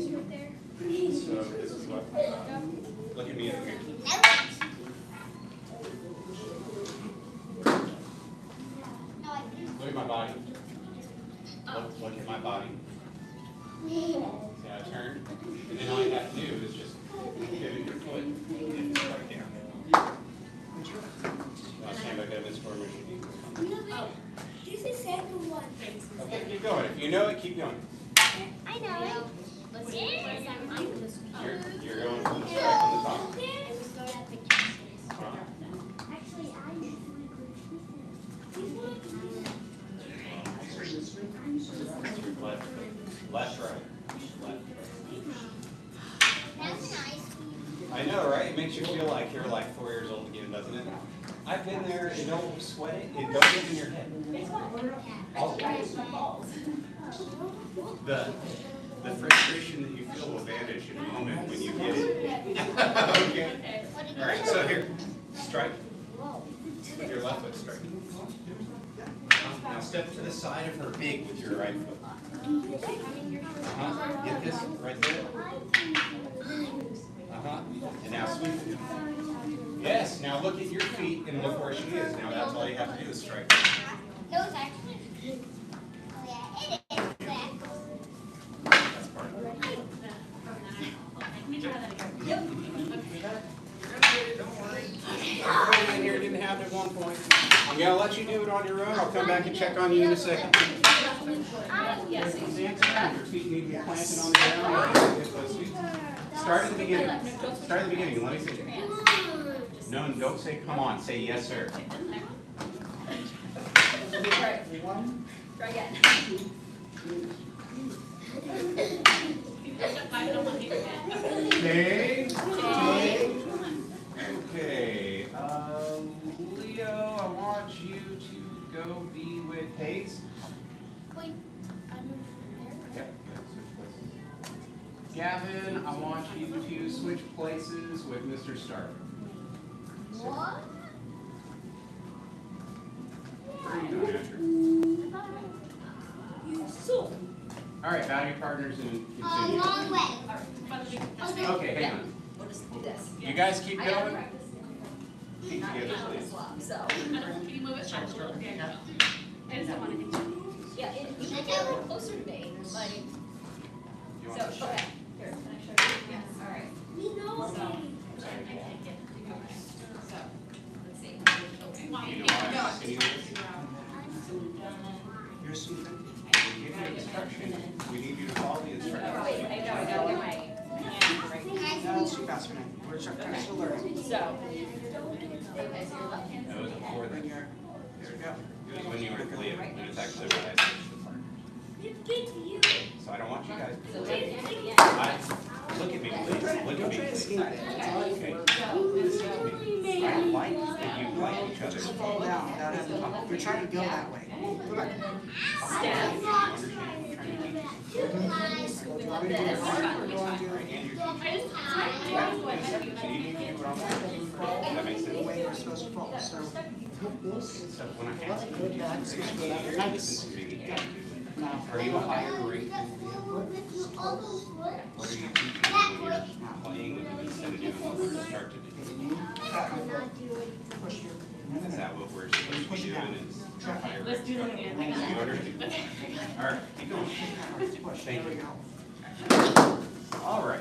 So this is what, look at me in the mirror. Look at my body. Look at my body. See how You know it, keep going. I know it. Let's see. I'm gonna sweep. You're going from the strike on the top. Actually, I Left, left, right. Left. That's nice. I know, right? It makes you feel like you're like 4 years old again, doesn't it? I've been there. It don't sweat it. It don't get in your head. The frustration that you feel will vanish in a moment when you get it. Okay. All right. So here, strike. With your left foot, strike. Now step to the side of her big with your right foot. Get this right there. And now sweep it. Yes. Now look at your feet and look where she is. Now that's all you have to do is strike. No, it's actually. Oh yeah, it is. That's part of it. Let me try that again. Don't worry. Everybody in here didn't have it at one point. I'm gonna let you do it on your own. I'll come back and check on you in a second. Yes. Your feet need to be planted on the ground. Start at the beginning. Start at the beginning. Let me see. No, don't say come on. Say yes, sir. Try again. Okay. Okay. Leo, I want you to go be with Hayes. Wait, Yep. Switch places. Gavin, I want you to switch places with Mr. Stark. what? Where are you going, Asher? All right, bow your partners and continue. Wrong way. Okay, hang on. We'll just do this. You guys keep I gotta going. practice. Keep together, please. So. Can you move it back a little bit? I just don't want to continue. Yeah, you should get a little closer to me, like, You want so, to show? okay. Here, can I show you? Yes, all right. No. So, I can't get, okay, so, let's see. Okay. You know why I'm sitting here? You're sweeping. Give you instruction. We need you to follow the instructions. Oh, wait, I know, I gotta get my hand right. No, it's too fast for now. We're still learning. So, okay, so your left hand. That was before When that. you're, there we go. It was when you were with Leo. It was actually when I switched the part. So I don't want you guys. So left hand again. Look at me, please. Look at me, Don't try to please. escape it. That's all you Okay. can. I like that you like each other. Fall down without having to. You're trying to go that way. Go back. Step. You understand? I'm trying to teach you. Do you want me to do it hard or do you want to do All right, it and you're. I just want to So you need to do it on that. Does that make the sense? way we're supposed to fall? So So when I ask you to do that, you're listening to me. now, Are you a higher rate than Leo? What are you teaching when you're playing with them instead of doing what we're instructed to do? push your. Is that what we're supposed to be doing is higher Let's do that again. You understand? All right, keep going. Push. Thank There we you. go. All right.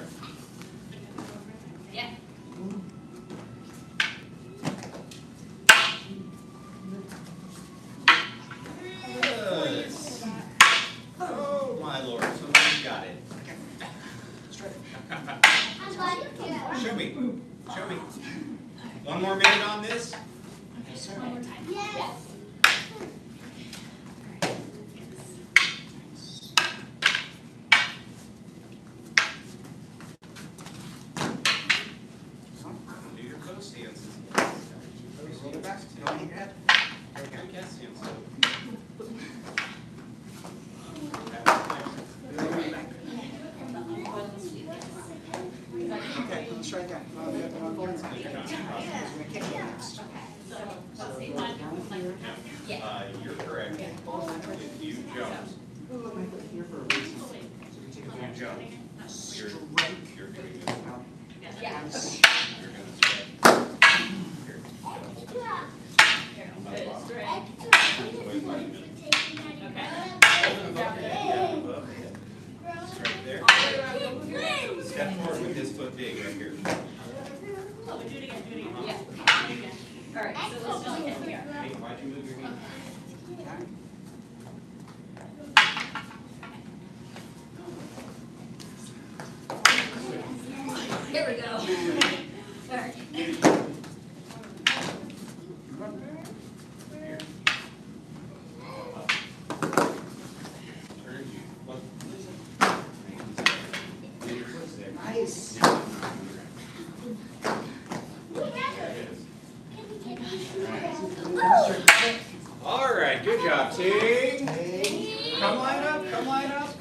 Yeah. Good. Oh, my Lord, somebody's got it. Straight. Show me. Show me. One more minute on this. Yes, sir. One more time. Yes. Do your post stances. Roll it back. Don't hit your head. There we go. Good guess, Stance. Okay, let's try again. We're going to kick it next. You're correct. If you jumped, We'll look like here for a reason. So we take if it back. you jumped, you're doing this. Now, Yeah. I'm s- You're gonna spread. Here. Above the hip. Straight there. Step forward with this foot big right here. Oh, do it again, do it again. Yeah. All right, so let's just hit here. Hey, why'd you move your knee? Here we go. All right. Here. Turn you. Look. Your foot's there. Nice. Now, there it is. All right, good job, team. Come line up, come line up.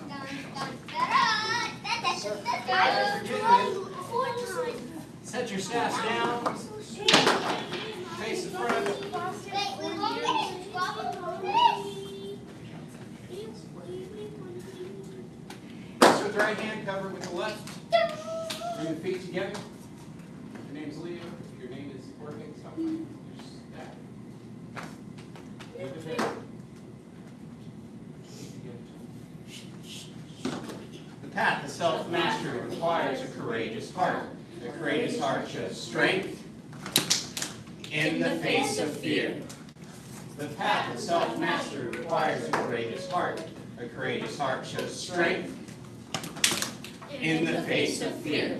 Set your staffs down. Face the front. Press with the right hand, cover with the left. Bring the feet together. Your name's Leo. Your name is Gohring. So there's that. Look at that. The path to self-mastery requires a courageous heart. A courageous heart shows strength in the face of fear. The path to self-mastery requires a courageous heart. A courageous heart shows strength in the face of fear.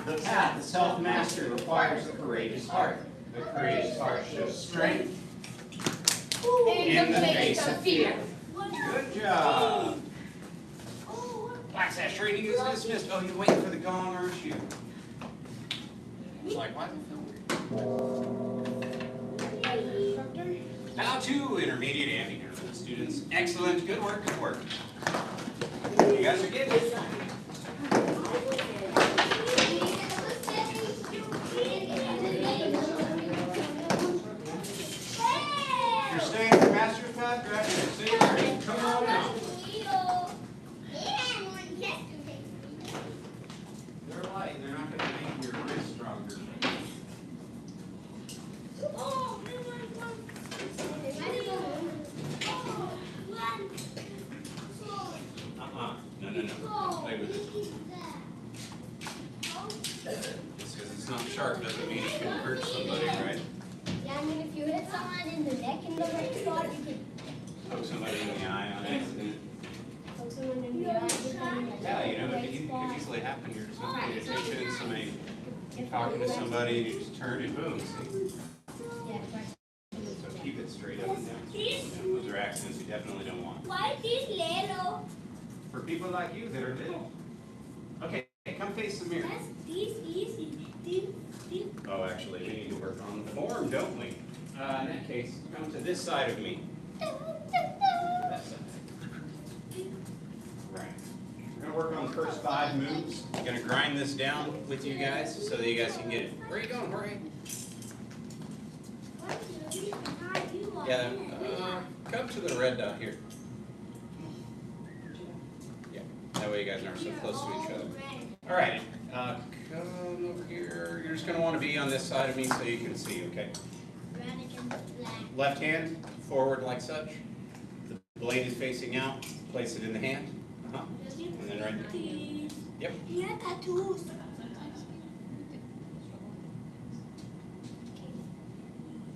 The path to self-mastery requires a courageous heart. A courageous heart shows strength in the face of fear. Good job. Black sash training is dismissed. Oh, you're waiting for the gong, aren't you? It's like, what? Now to intermediate anti-nerval students. Excellent. Good work, good work. You guys are getting it. If you're staying for master's class, grab your seat. Come on out. They're light. They're not going to make your wrist stronger. No. Play with it. Just because it's not sharp doesn't mean it can hurt somebody, right? Yeah, I mean, if you hit someone in the neck in the right spot, you can Poke somebody in the eye on accident. poke someone in the eye, hit them in the Yeah, you know, right it could spot. easily happen. You're just not paying attention. Somebody talking to somebody, and you just turn and boom. See? Yeah, right. So keep it straight up and down. Those are accidents you definitely don't want. Why is little? For people like you that are little. Okay, come face the mirror. That's this easy. This. Oh, actually, we need to work on the form, don't we? In that case, come to this side of me. That side. Right. We're going to work on the first 5 moves. I'm going to grind this down with you guys so that you guys can get it. Where are you going, Jorge? Yeah, come to the red dot here. Yeah, that way you guys aren't so close to each other. All right, come over here. You're just going to want to be on this side of me so you can see, okay? Left hand, forward like such. The blade is facing out. Place it in the hand. And then right there. Yep. Yeah, tattoos.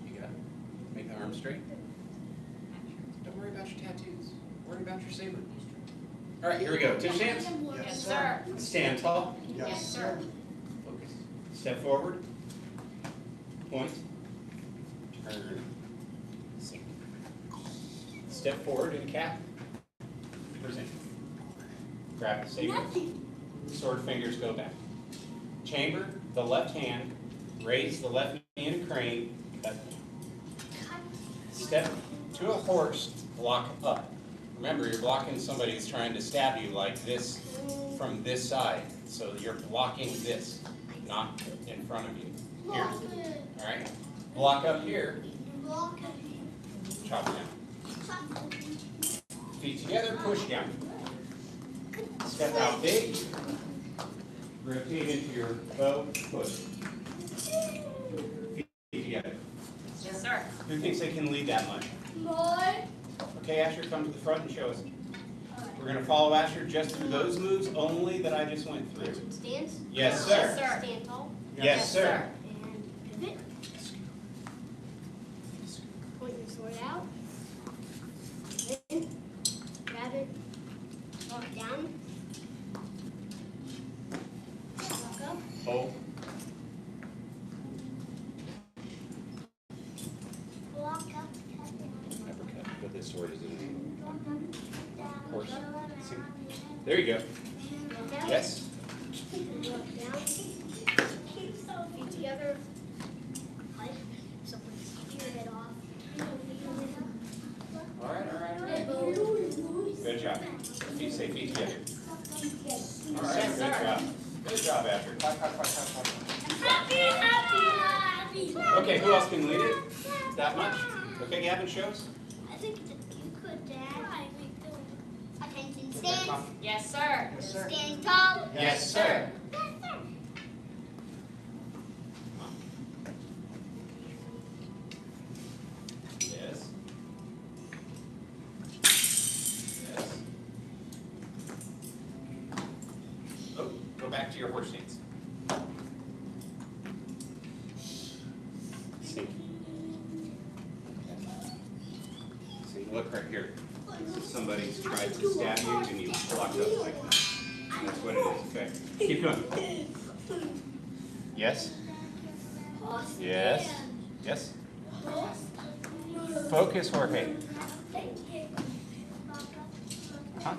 You got it. Make the arm straight. Don't worry about your tattoos. Worry about your saber. All right, here we go. Tish hands. Yes, sir. Stand tall. Yes, sir. Focus. Step forward. Point. Turn. Sink. Step forward and cap. Present. Grab the saber. Sword fingers go back. Chamber the left hand. Raise the left knee in a crane. Cut. Step to a horse. Block up. Remember, you're blocking somebody who's trying to stab you like this from this side. So you're blocking this, not in front of you. Here. All right? Block up here. Chop down. Feet together, push down. Step out big. Rotate into your bow, push. Feet together. Yes, sir. Who thinks they can lead that much? Okay, Asher, come to the front and show us. We're going to follow Asher just through those moves only that I just went through. Stance. Yes, sir. Yes, sir. Stand tall. Yes, sir. And pivot. Point your sword out. Then grab it. Walk down. Walk up. There you go. Yes. Feet together. Like someone's ear head off. All right. Good job. Feet, say feet together. All right, good job. Good job, Asher. Clap. Okay, who else can lead it? That much? Okay, Gavin, shows? I think you could, Dad. Attention, Okay, stand. come. Yes, sir. Yes, sir. Stand tall. Yes, sir. Yes, sir. Yes. Yes. Oh, go back to your horse stance. See. See, look right here. Somebody's tried to stab you and you blocked up like that. That's what it is, okay? Keep going. Yes. Yes. Yes. Focus, Jorge. Huh?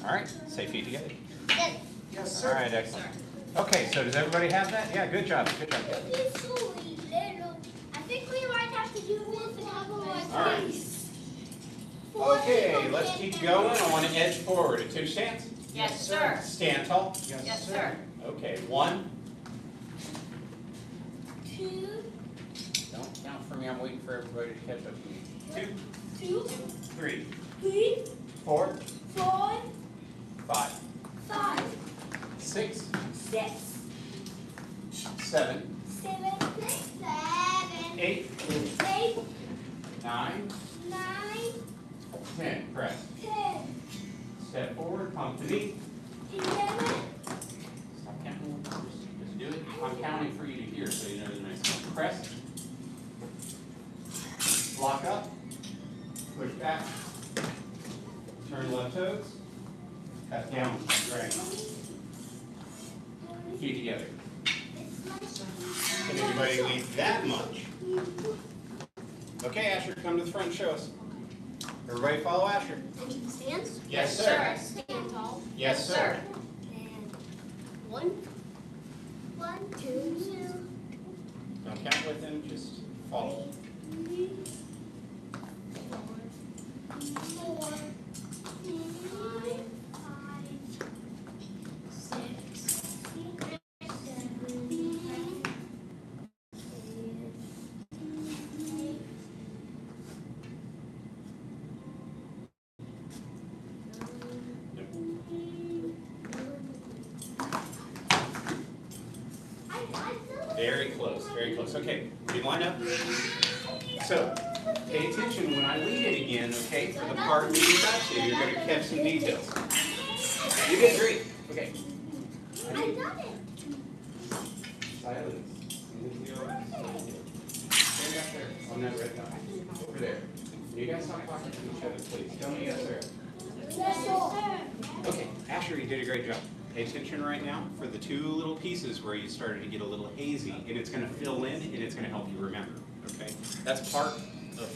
All right, say feet together. Yes, All sir. right, excellent. Okay, so does everybody have that? Yeah, good job. Good job. It's so little. I think we might have to do this a couple more All right. times. Okay, let's keep going. I want to edge forward. Attention stance. Yes, sir. Stand tall. Yes, sir. Okay, 1. Two, Don't count for me. I'm waiting for everybody to catch up to me. 2, 3, 3, 4, 4, 5, 5, 6, 6, 7, 7, 8, 8, 9, 9, 10. Press. 10, Step forward. Pump to knee. 11, Stop counting. Just do it. I'm counting for you to hear so you know the next one. Press. Lock up. Push back. Turn left toes. Cut down. Drag. Feet together. Can anybody lead that much? Okay, Asher, come to the front and show us. Everybody follow Asher. attention stance. Yes, sir. Stand tall. Yes, sir. And 1, 2, Don't count with him, just follow. 3, 4, 5, 6, 7, 8, Very close, very close. Okay, you line up. So, pay attention when I lead it again, okay? For the part where you got to, you're going to catch some details. You did great. Okay. I got it. Silence. Stand back there on that red dot. Over there. You guys stop talking to each other, please. Tell me yes, sir. Yes, sir. Okay, Asher, you did a great job. Pay attention right now for the 2 little pieces where you started to get a little hazy, and it's going to fill in, and it's going to help you remember, okay? That's part of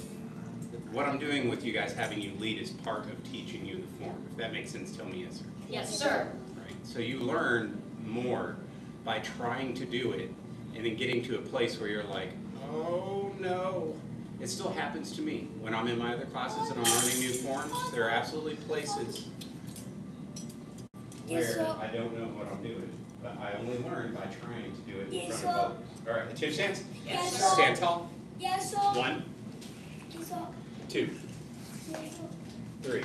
what I'm doing with you guys, having you lead is part of teaching you the form. If that makes sense, tell me yes, sir. Yes, sir. Right? So you learn more by trying to do it, and then getting to a place where you're like, oh no. It still happens to me. When I'm in my other classes and I'm learning new forms, there are absolutely places where I don't know what I'm doing, but I only learn by trying to do it in front of others. All right, attention stance. Yes, sir. Stand tall. Yes, sir. 1, Yes, sir. 2, 3,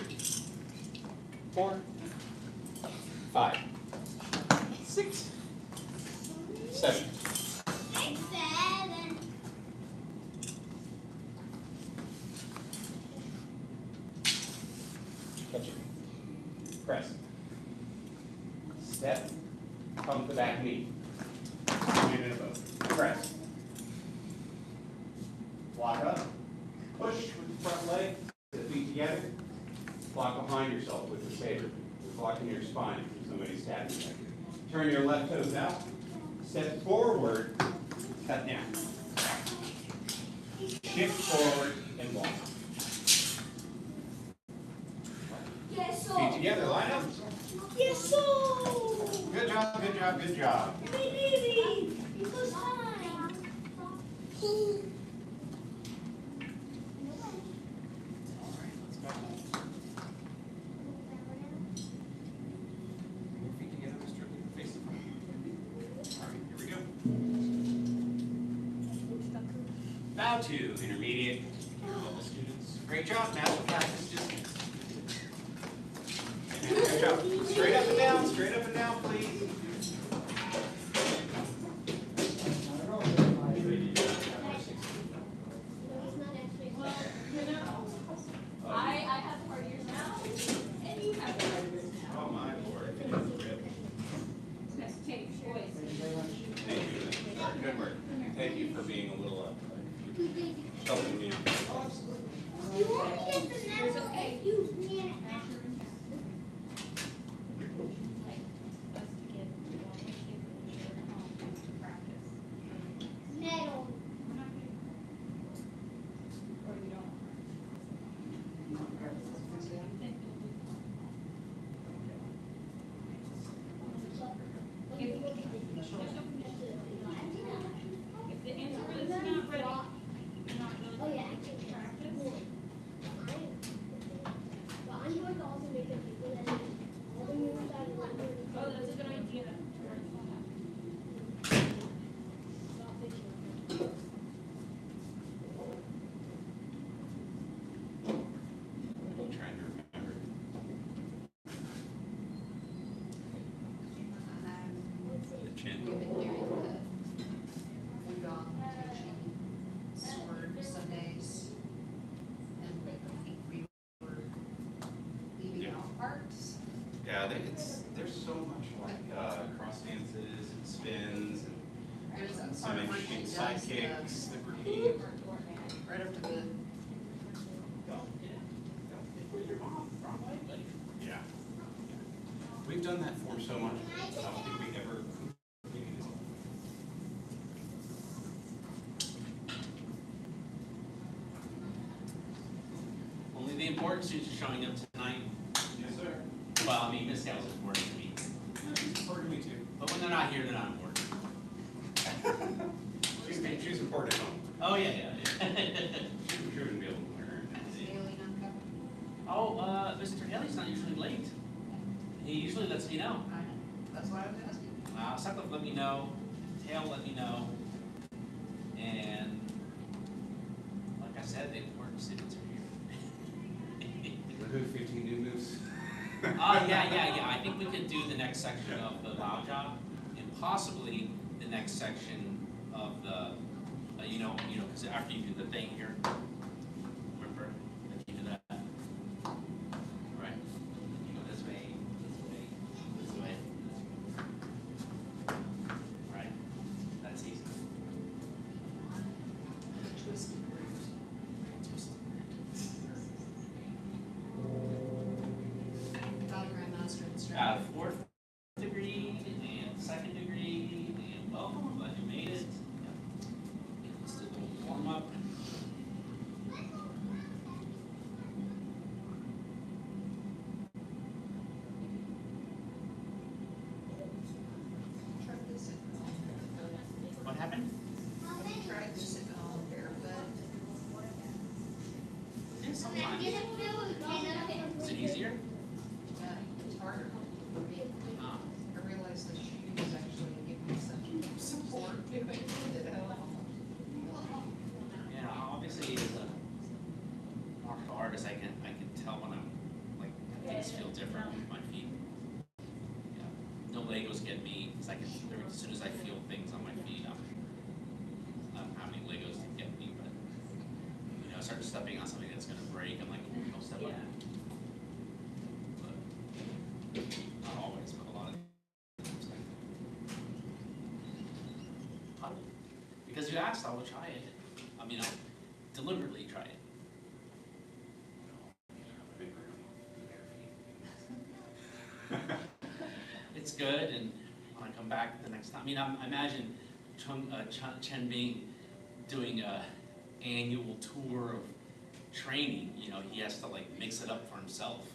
4, 5, 6, 7. 7. Catch it. Press. Step. Pump the back knee. Hand in a bow. Press. Lock up. Push with the front leg. The feet together. Block behind yourself with the saber. You're blocking your spine if somebody's stabbing you. Turn your left toes out. Step forward. Cut down. Shift forward and block. Yes, sir. Feet together. Line up. job, good job, good job. You're so shy. Your feet together, Mr. Face the front. All right, here we go. Bow to intermediate level students. Great job, now we'll practice distance. Good job. Straight up and down, please. I have hard ears now, and you have hard ears now. Oh my lord. Let's change voice. Thank you. Good work. Thank you for being a little helping me out. You want to get the nettle if you can. Nettle. If the answer is not ready, you're not really Oh, yeah. practice. But I'm going to also make a video that is all the moves that are under the Oh, that's a good idea. I'm trying to remember. The chin. We've been doing the Udon teaching sword Sundays, and I think we were leaving Yeah. out parts. Yeah, there's so much like cross dances and spins and There's that some part where she interesting does side the, kicks, the routine. right up to the, Yeah. We've done that for so much, but I don't think we ever completed it. Only the important students are showing up tonight. Yes, sir. Well, I mean, Miss Gals is important to me. She's important to me too. But when they're not here, they're not important. She's important at home. Oh, yeah, yeah, yeah. She wouldn't be able to learn. sailing uncovered. Oh, Mr. Haley's not usually late. He usually lets me know. That's why I was asking. Sutcliffe let me know, Tail let me know, and like I said, the important students are here. We're doing 15 new moves. Yeah. I think we could do the next section of the loud job, and possibly the next section of the, because after you do the thing here, remember, that you do that, right? You go this way, this way, right? That's easy. The twisted Got a grandmaster instructor. Fourth degree and second degree, and welcome, I'm glad you made it. Yep. Let's do a little warm up. Tried this at home. What happened? Tried this at home barefoot. Yeah, sometimes. Is it easier? Yeah, it's harder for me. Ah. I realized the shoes actually give me some support doing it at home. Yeah, obviously as a martial artist, I can tell when I'm like things feel different with my feet. Yeah. No Legos get me because as soon as I feel things on my feet, I don't have any Legos to get me. But I start stepping on something that's gonna break. I'm like, oh, don't step on that. But not always, but a lot of times. Because you asked, I will try it. I mean, I'll deliberately try it. It's good, and when I come back the next time, I imagine Chen Bing doing a annual tour of training. He has to like mix it up for himself.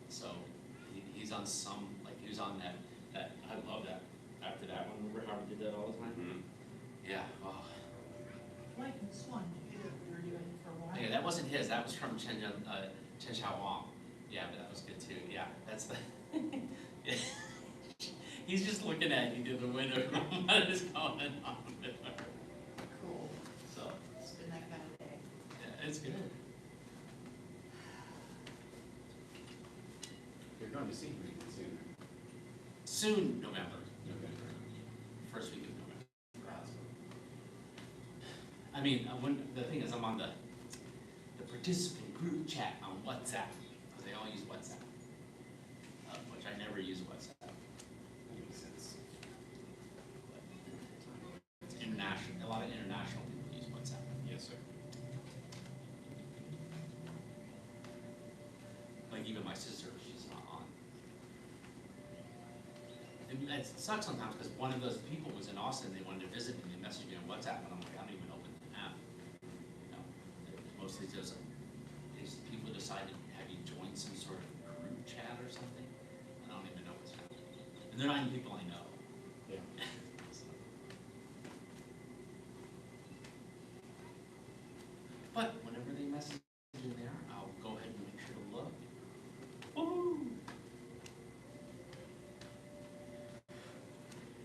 So he's on he was on that that all the time. Mhm. Yeah, oh. Like this one, too, that we were doing for a while. Yeah, that wasn't his, that was from Chen Xiao Wang. Yeah, but that was good too, yeah, that's the. He's just looking at you through the window, what is going on with her? Cool. So, It's been that kind of day. yeah, it's good. You're going to see me soon. Soon, November, November. first week of November. I mean, the thing is, I'm on the participant group chat on WhatsApp, because they all use WhatsApp, which I never use WhatsApp. That makes sense. It's international, a lot of international people use WhatsApp. Yes, sir. Like even my sister, she's not on. And it sucks sometimes, because one of those people was in Austin, they wanted to visit me, they messaged me on WhatsApp, and I'm like, I don't even open the app. You know, mostly just, people decide to have you join some sort of group chat or something. I don't even know what's happening. And they're not even people I know. Yeah. So. But whenever they message in there, I'll go ahead and make sure to look. Woo!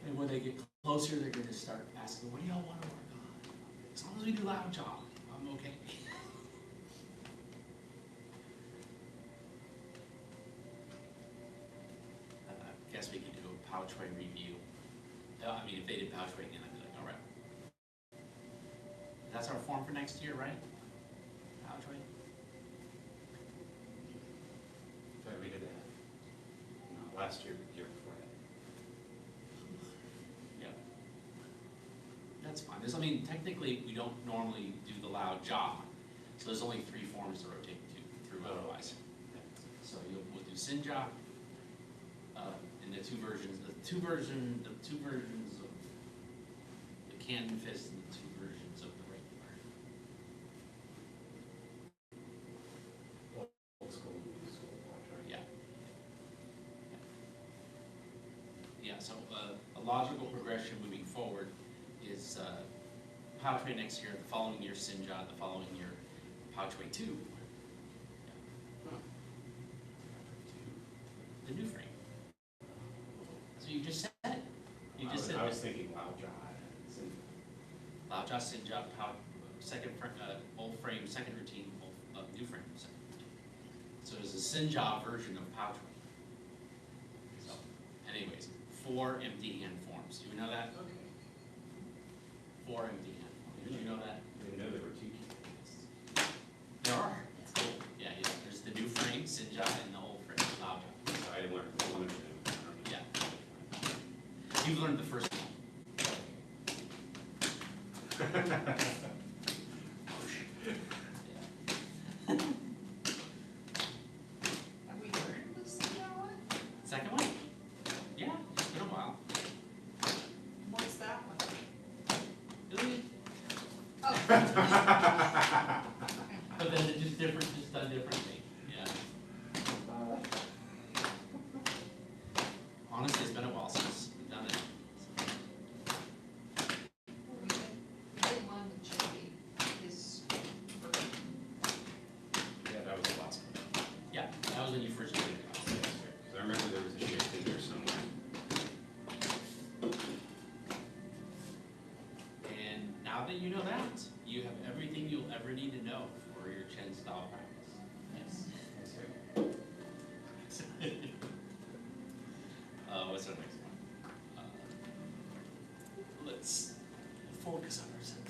And when they get closer, they're gonna start asking, what do y'all wanna work on? As long as we do loud job, I'm okay. I guess we could do a Pouchway review. I mean, if they did Pouchway again, I'd be like, all right. That's our form for next year, right? Pouchway? Thought we did that. No, last year, the year before that. Yeah. That's fine. I mean, technically, we don't normally do the loud job, so there's only 3 forms to rotate through otherwise. So we'll do Sinja, and the two versions of the Canton Fist and the 2 versions of the regular. Old school, new school, right? Yeah. Yeah, so a logical progression moving forward is Pouchway next year, the following year Sinja, the following year Pouchway 2. Huh. The new frame. So you just said it. You just said I was it. thinking Loudjaw. Laoja, Sinja, old frame, second routine, new frame, second routine. So it's a Sinja version of Pouchway. So, anyways, 4 empty hand forms. Do you know that? Okay. 4 empty hand forms. Did you know that? I didn't know there were 2 kids. There are. It's cool. Yeah, yeah. There's the new frame, Sinja, and the old frame, Laoja. I didn't learn one of them. Yeah. You've learned the first one. Have we learned this one? Second one? Yeah, it's been a while. What's that one? Really? Oh. But then it's just different, just done differently. Yeah. Honestly, it's been a while since we've done it. We did one with Jody, his version. Yeah, that was the last one. Yeah, that was when you first did it. Because I remember there was a shift in there somewhere. And now that you know that, you have everything you'll ever need to know for your Chen style practice. Yes. What's our next one? Let's focus on our center.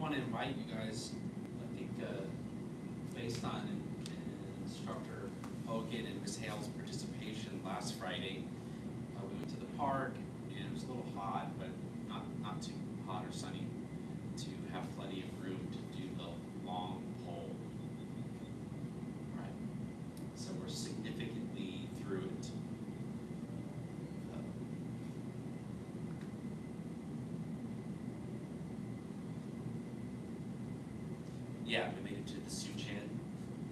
want to invite you guys, I think, based on Instructor Hogan and Ms. Hale's participation last Friday, we went to the park, and it was a little hot, but not too hot or sunny, to have plenty of room to do the long pole. Right. So we're significantly through it. Yeah, we made it to the Suchan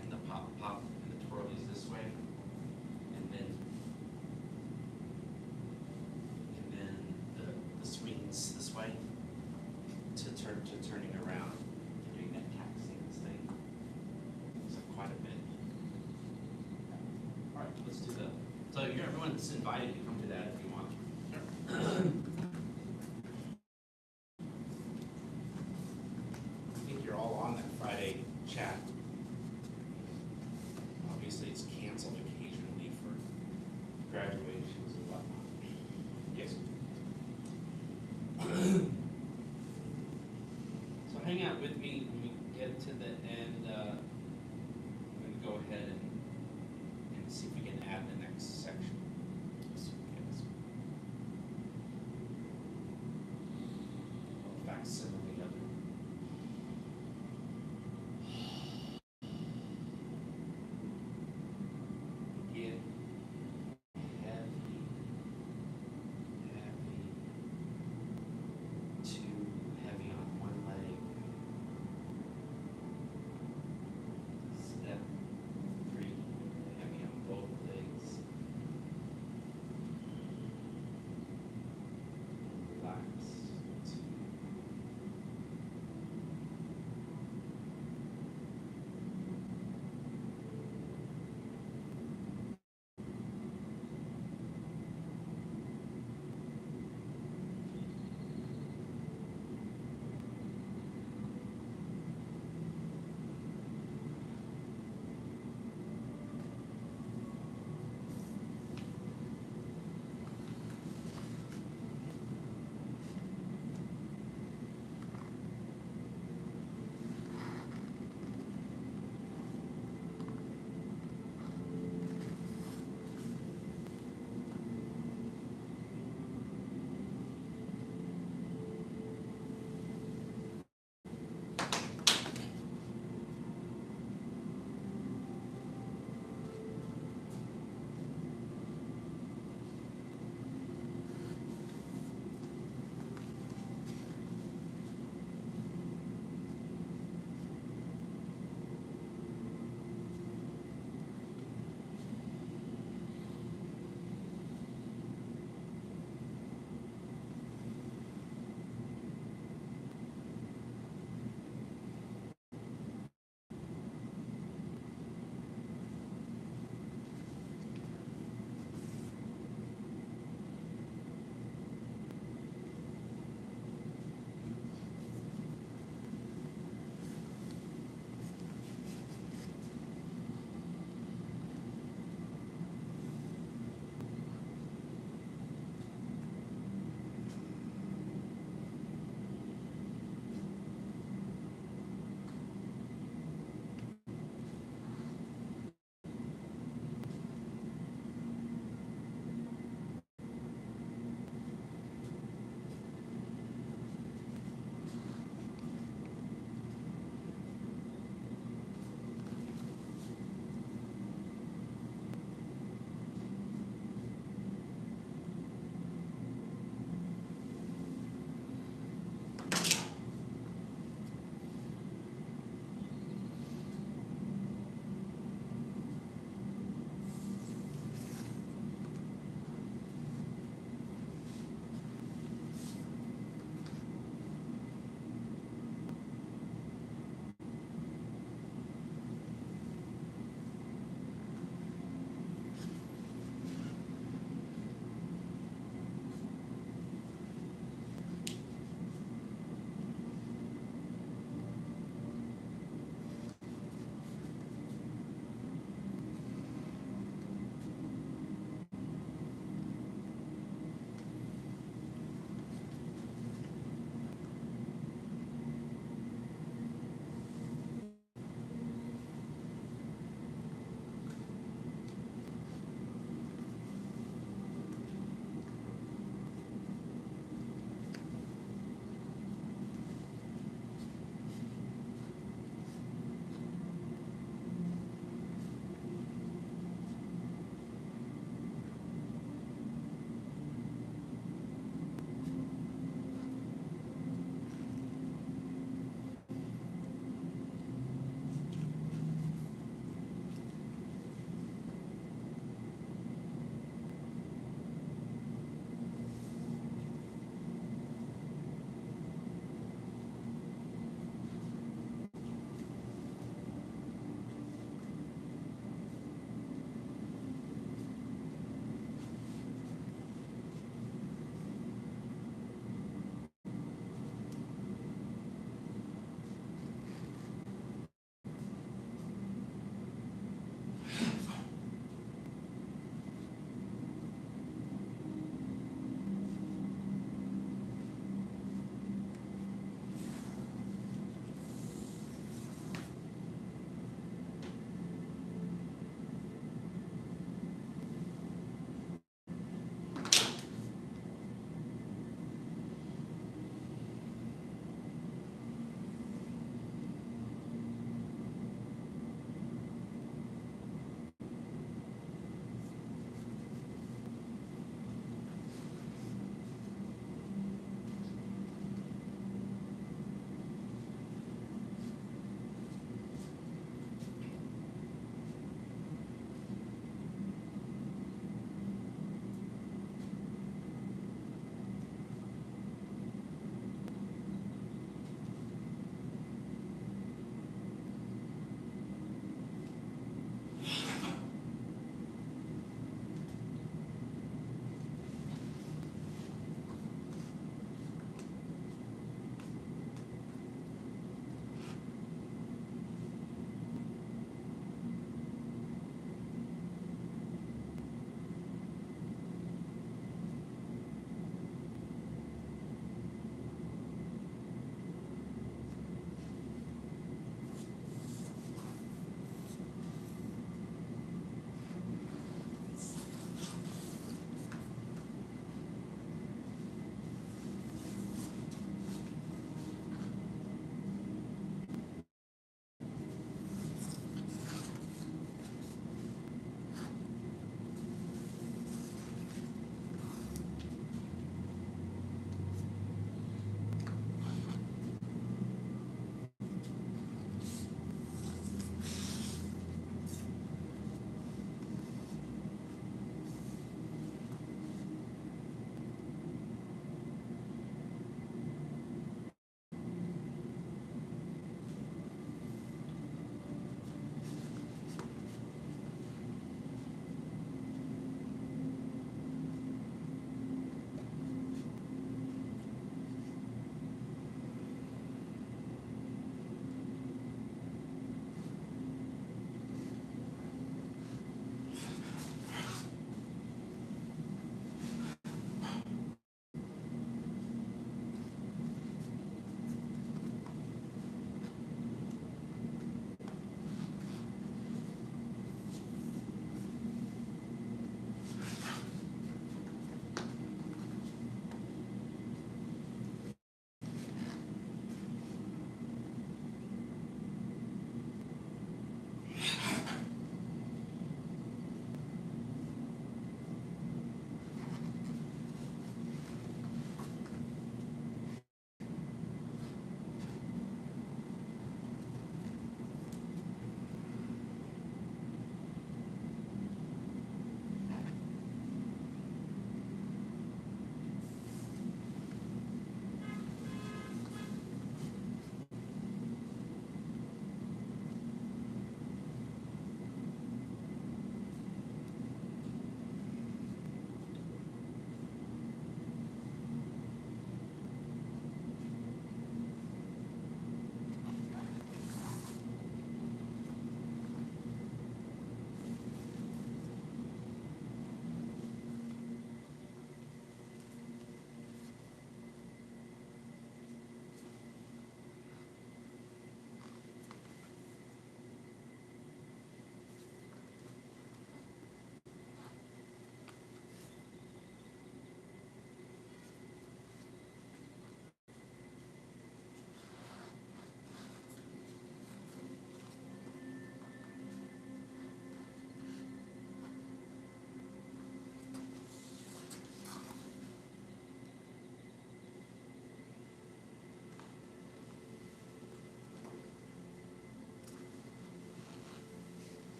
and the pop and the twirlies this way, and then the swings this way to turning around and doing that taxing thing. So quite a bit. All right, let's do so everyone's invited to come to that if you want. I think you're all on that Friday chat. Obviously, it's canceled occasionally for graduations and whatnot. Yes. So hang out with me when we get to the end. I'm going to go ahead and see if we can add the next section. Yes.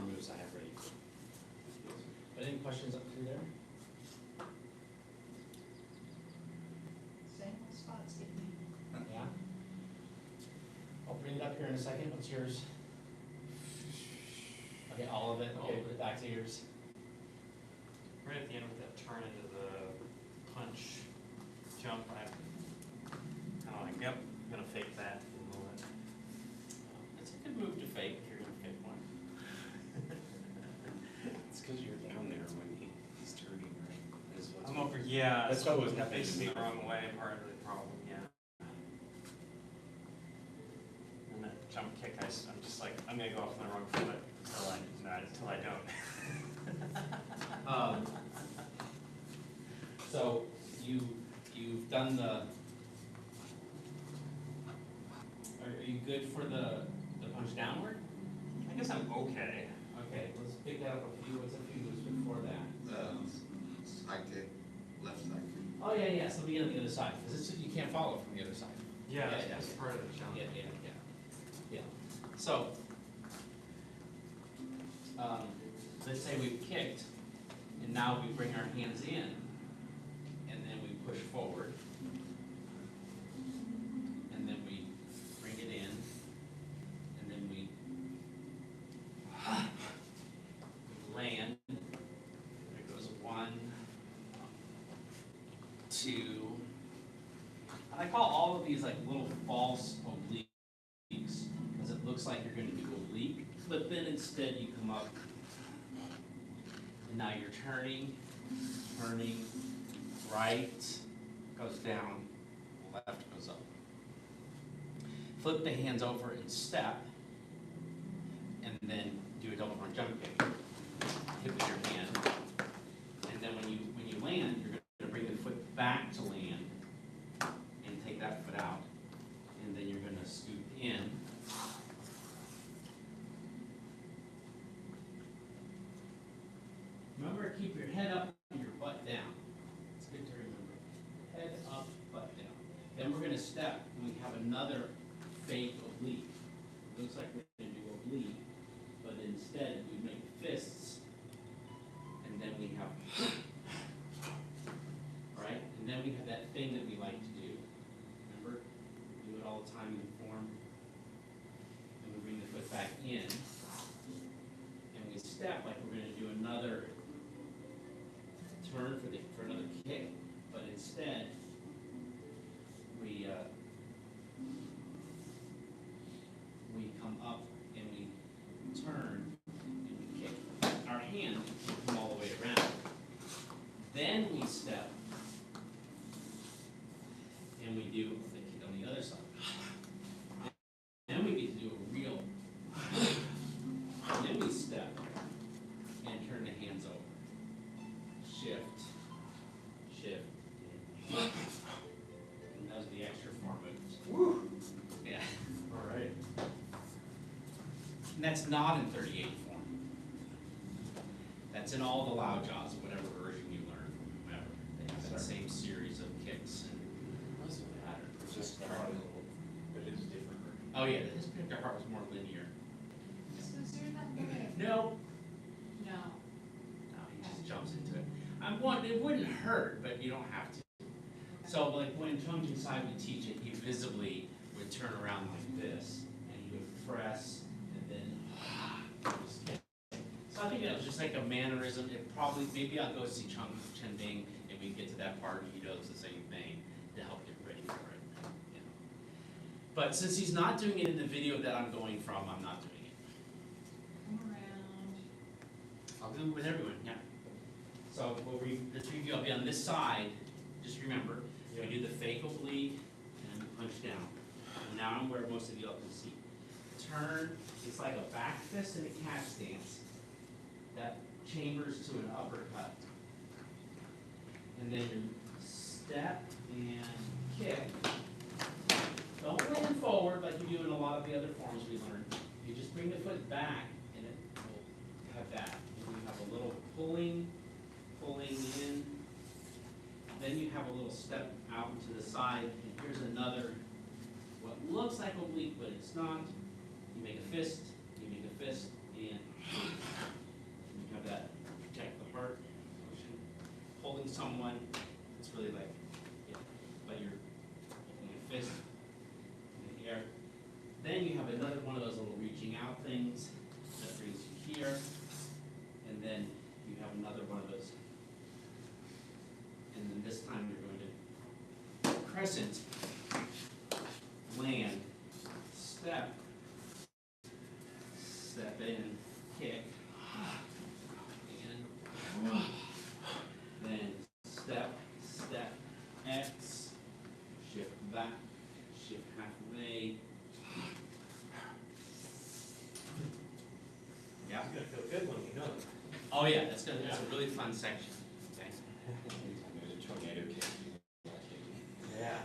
more moves I have ready. But any questions up through there? Same old spots getting me. Yeah? I'll bring it up here in a second. What's yours? Okay, all of it. Okay, put it back to yours. Right at the end with that turn into the punch jump, I kind of like, yep, I'm gonna fake that in a moment. It's a good move to fake if you're gonna fake one. It's because you're down there when he's turning, right? Is what's- I'm over, yeah. That's what was happening. Facing the wrong way, part of the problem, yeah. And that jump kick, I'm just like, I'm gonna go off on the wrong foot until I don't. So you've done the, are you good for the punch downward? I guess I'm okay. Okay, let's pick that up a few, what's a few moves before that? Side kick, left side kick. Oh, yeah, so begin on the other side, because it's, you can't follow from the other side. Yeah, Yeah, that's yeah. part of the challenge. Yeah. So, let's say we've kicked, and now we bring our hands in, and then we push forward, and then we bring it in, and then we land. There goes 1, 2. And I call all of these like little false obliques, because it looks like you're going to do oblique, but then instead you come up, and now you're turning, right goes down, left goes up. Flip the hands over and step, and then do a double front jump kick. Hit with your hand, and then when you land, you're going to bring the foot back to land, and take that foot out, and then you're going to scoop in. Remember, keep your head up and your butt down. It's good to remember. Head up, butt down. Then we're going to step, and we have another fake oblique. Looks like we're going to do oblique, but instead we make fists, and then we have, right? And then we have that thing that we like to do. Remember? We do it all the time in form. And we bring the foot back in, and we step like we're going to do another turn for another kick, but instead we come up and we turn and we kick. Our hand will come all the way around. Then we step and we do the kick on the other side. Then we get to do a real, and then we step and turn the hands over. Shift, and those are the extra 4 moves. Woo! Yeah. All right. And that's not in 38 form. That's in all the Lao Jaws, whatever version you learn from whomever. They have that same series of kicks and patterns. It's just hard, but it's different. Oh yeah, his particular part was more linear. So is there nothing? No, No. he just jumps into it. It wouldn't hurt, but you don't have to. So like when Chung Ching Sai would teach it, he visibly would turn around like this, and he would press, and then just kick. So I think that was just like a mannerism. It probably, maybe I'll go see Chung Chen Bing, and we get to that part, and he does the same thing to help get ready for it. You know. But since he's not doing it in the video that I'm going from, I'm not doing it. Come around. I'll do it with everyone, yeah. So the 3 of you, I'll be on this side. Just remember, we do the fake oblique and we punch down. And now I'm where most of you all can see. Turn, it's like a back fist in a cat stance that chambers to an uppercut. And then you step and kick. Don't land forward like you do in a lot of the other forms we learned. You just bring the foot back and it will have that. And you have a little pulling in. Then you have a little step out to the side, and here's another, what looks like oblique, but it's not. You make a fist, and You have that protect the heart motion. Holding someone, it's really like, yeah, but you're holding a fist in the air. Then you have another one of those little reaching out things that brings you here. And then you have another one of those. And then this time you're going to crescent, land, step, step in, kick, and then step, step, X, shift back, shift halfway. Yeah. It's gonna feel good when we know it. Oh yeah, that's a really fun section. Okay. Anytime there's a tornado kick. Yeah.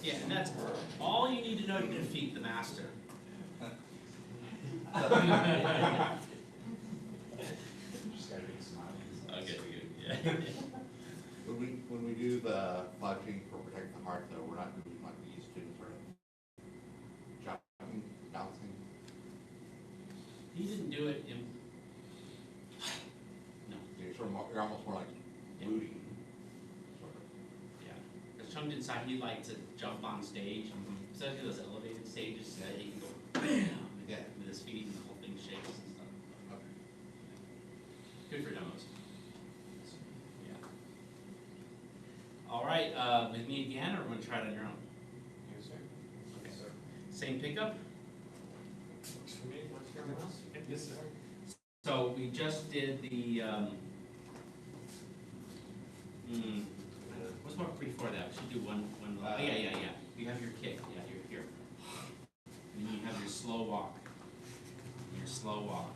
Yeah, and that's all you need to know to defeat the master. Just got a big smile. Okay, good, yeah. When we do the fletching for protect the heart, though, we're not doing like we used to, sort of jumping, bouncing. He didn't do it in. No, You're sort of more, you're almost more like looting, sort of. yeah. Because Chung inside, he liked to jump on stage, especially those elevated stages, so that he can go bam with his feet and the whole thing shakes and stuff. Okay. Good for demos. Yeah. All right, with me again, or want to try it on your own? Yes, sir. Okay. Same pickup? Works for me, works for everyone else. Yes, sir. So we just did the, what's more before that? We should do one, oh, yeah. You have your kick, yeah, you're here. And then you have your slow walk. Your slow walk.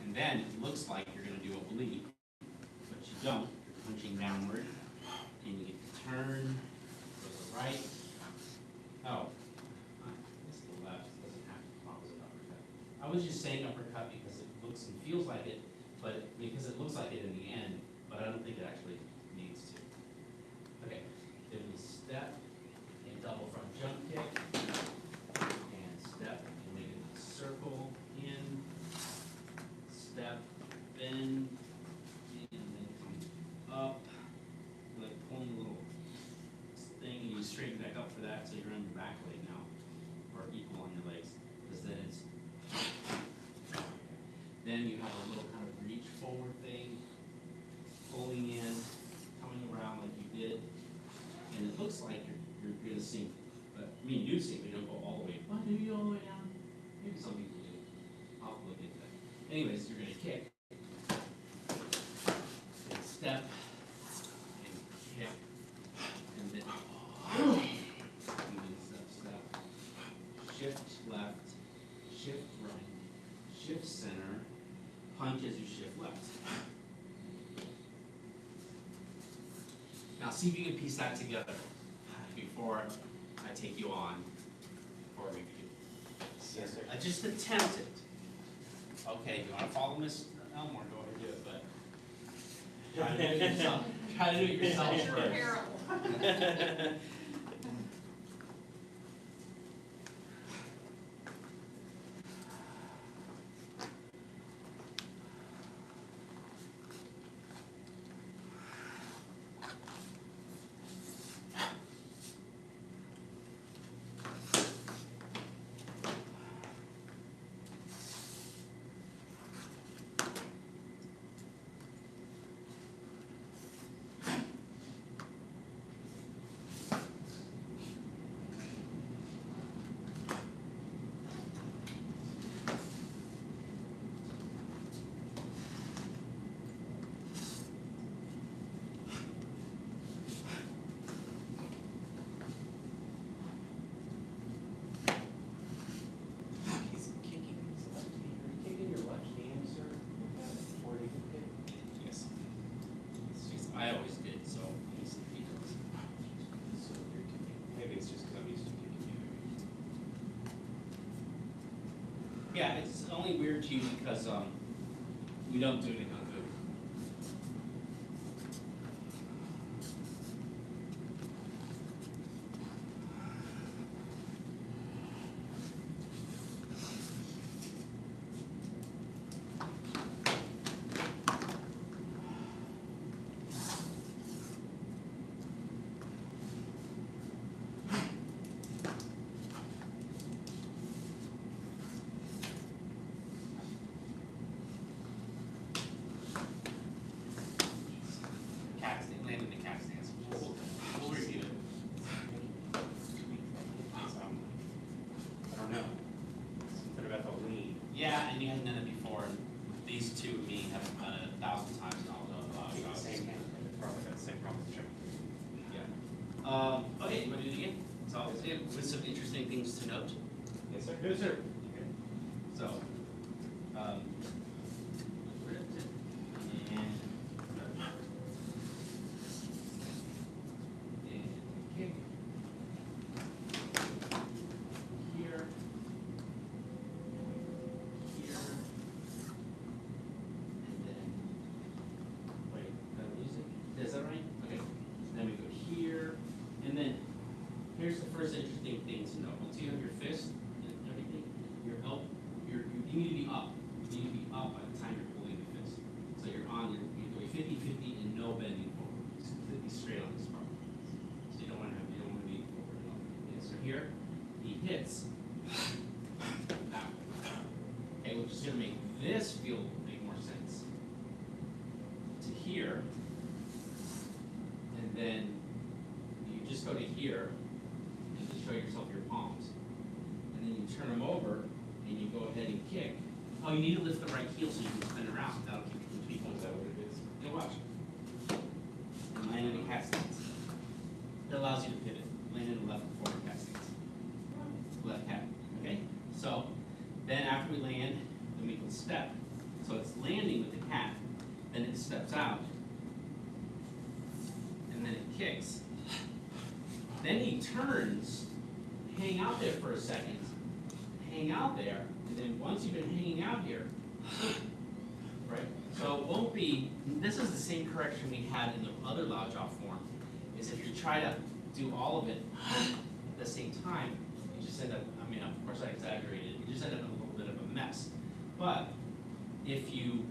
And then it looks like you're gonna do oblique, but you don't. You're punching downward, and you get to turn, go to the right. Oh, it's the left, doesn't have to opposite uppercut. I was just saying uppercut because it looks and feels like it, but because it looks like it in the end, but I don't think it actually needs to. Okay, then we step and double front jump kick, and step and make it a circle in, step, bend, and then come up, like pulling a little thing, and you straighten back up for that, so you're on your back leg now, or equal on your legs, because then it's. Then you have a little kind of reach forward thing, pulling in, coming around like you did, and it looks like you're gonna sink, but, I mean, you sink, but you don't go all the way, what, do you all the way down? Maybe some people do, I'll look into that. Anyways, you're gonna kick, and step, and kick, and then, step, shift left, shift right, shift center, punch as you shift left. Now see if you can piece that together before I take you on for a review. Yes, sir. Just attempt it. Okay, if you want to follow Miss Elmore, go ahead and do it, but try to do it yourself. Try to do it yourself first. Terrible. He's kicking his left knee. Are you kicking your left hand, sir? Or you can kick? Yes. I always did, so he's he does. So you're kicking. Maybe it's just because I'm used to kicking you. Yeah, it's only weird to you because we don't do it in Kung Fu. Okay, you wanna do it again? So, yeah, with some interesting things to note. Yes, sir. Yes, sir. So, and kick. Here. Here. And then, wait, music, is that right? Okay, then we go here, and then, here's the first interesting thing to know. Once you have your fist and everything, you need to be up. You need to be up by the time you're holding the fist. So you're doing 50-50 and no bending forward. It's completely straight on this part. So you don't want to be forward at all. Okay, so here, he hits that way. Okay, which is gonna make this make more sense. To here, and then you just go to here, and just show yourself your palms. And then you turn them over, and you go ahead and kick. Oh, you need to lift the right heel so you can spin around. That'll keep you from tweaking. Is that what it is? Yeah, watch. And land in a cat stance. It allows you to pivot. Land in the left forward cat stance. Left cat. Okay? So, then after we land, then we can step. So it's landing with the cat, then it steps out, and then it kicks. Then he turns, hang out there for a second, hang out there, and then once you've been hanging out here, right? So it won't be, this is the same correction we had in the other loud jaw form, is if you try to do all of it at the same time, you just end up, I mean, of course I exaggerated, you just end up in a little bit of a mess. But if you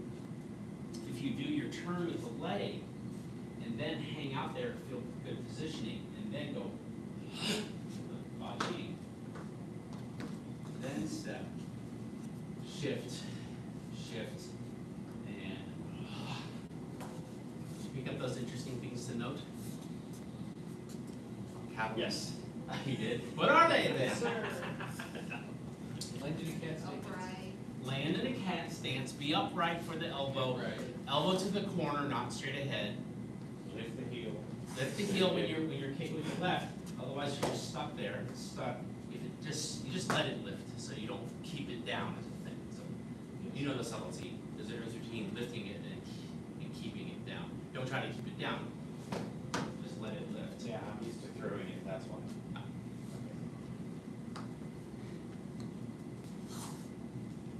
do your turn with the leg, and then hang out there, feel good positioning, and then go body, then step, shift, and did you pick up those interesting things to note? Yes. You did. What are they then? Land in a cat stance. Upright. Land in a cat stance, be upright for the elbow, elbow to the corner, not straight ahead. Lift the heel. Lift the heel when you're kicking with the left, otherwise you're just stuck there. It's stuck. If it you just let it lift, so you don't keep it down as a thing. So you know the subtlety. There's a difference between lifting it and keeping it down. Don't try to keep it down. Just let it lift. Yeah, I'm used to throwing it, that's why.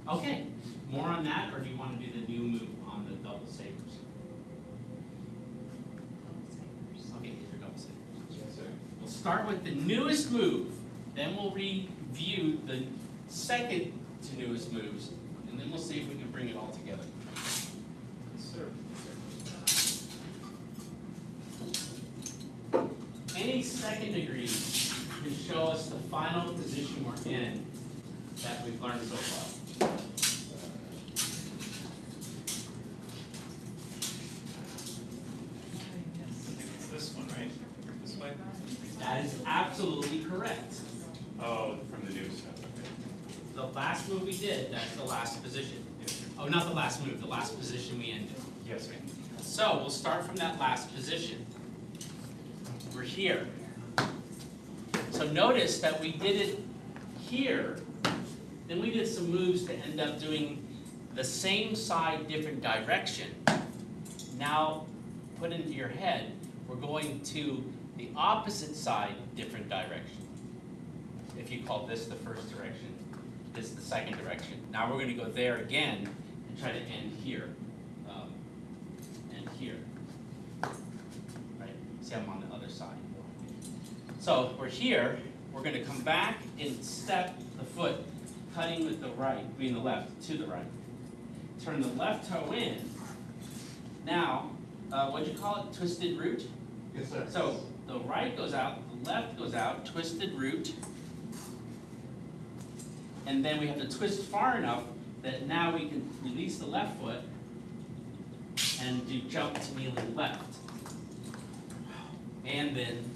Okay, more on that, or do you want to do the new move on the double sabers? Okay, here's your double sabers. Yes, sir. We'll start with the newest move, then we'll review the second to newest moves, and then we'll see if we can bring it all together. Yes, sir. Any second degree can show us the final position we're in that we've learned so far. It's this one, right? This way? That is absolutely correct. Oh, from the new stuff. Okay. The last move we did, that's the last position. Oh, not the last move, the last position we ended. Yes, sir. So we'll start from that last position. We're here. So notice that we did it here, then we did some moves to end up doing the same side, different direction. Now, put into your head, we're going to the opposite side, different direction. If you call this the first direction, this the second direction. Now we're going to go there again and try to end here, and here. Right? See, I'm on the other side. So we're here. We're going to come back and step the foot, cutting with the right, the left to the right. Turn the left toe in. Now, what'd you call it? Twisted root? Yes, sir. So the right goes out, the left goes out, twisted root. And then we have to twist far enough that now we can release the left foot and do jump to kneeling left. And then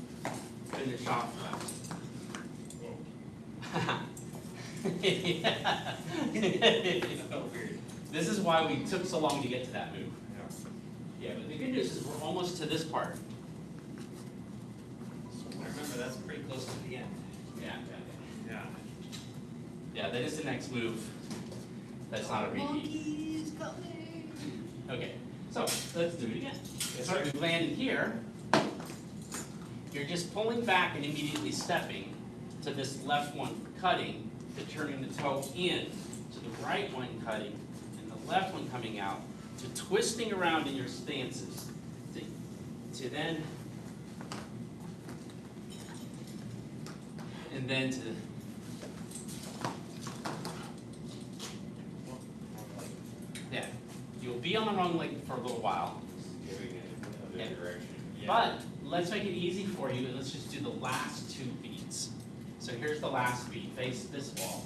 finish off left. Yeah. This is why we took so long to get to that move. Yeah, but the good news is we're almost to this part. I remember that's pretty close to the end. Yeah, Yeah. yeah, that is the next move. That's not a repeat. Monkey's coming. Okay, so let's do it again. So we landed here. You're just pulling back and immediately stepping to this left one cutting, to turning the toe in, to the right one cutting, and the left one coming out, to twisting around in your stances, to then, and then to, yeah, you'll be on the wrong leg for a little while. Giving it a Yeah. bit direction. But let's make it easy for you, and let's just do the last two beats. So here's the last beat, face this wall.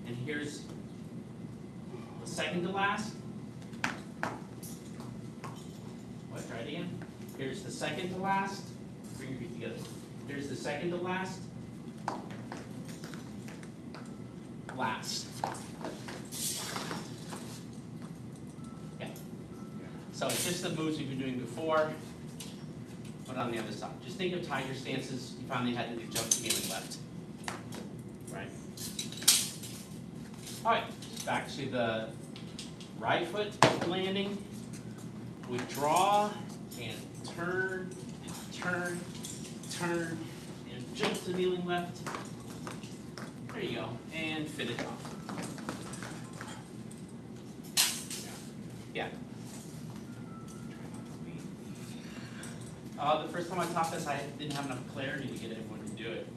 And here's the second to last. What, try it again? Here's the second to last. Bring your feet together. Here's the second to last. Last. Okay. So it's just the moves we've been doing before, but on the other side. Just think of tiger stances. You finally had to do jump to and left. Right? All right, back to the right foot landing. We draw and turn, and jump to kneeling left. There you go, and finish off. Yeah. The first time I taught this, I didn't have enough clarity to get everyone to do it.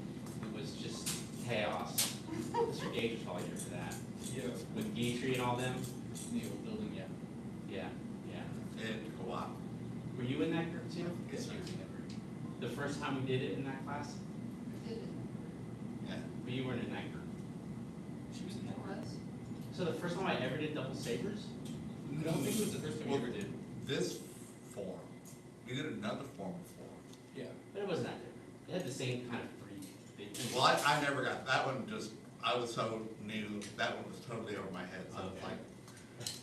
It was just chaos. Mr. Gage was probably here for that. Yeah. With Gatry and all them. The old building, yeah. Yeah, yeah. It took a while. Were you in that group too? Yes, sir. The first time we did it in that class? Yeah. But you weren't in that group. She was in that one. So the first time I ever did double sabers? No, I think it was the first time we ever did. This form, we did another form before. Yeah. But it wasn't that different. It had the same kind of three things. Well, I never got, that one just, I was so new, that one was totally over my head, so it's Okay. like,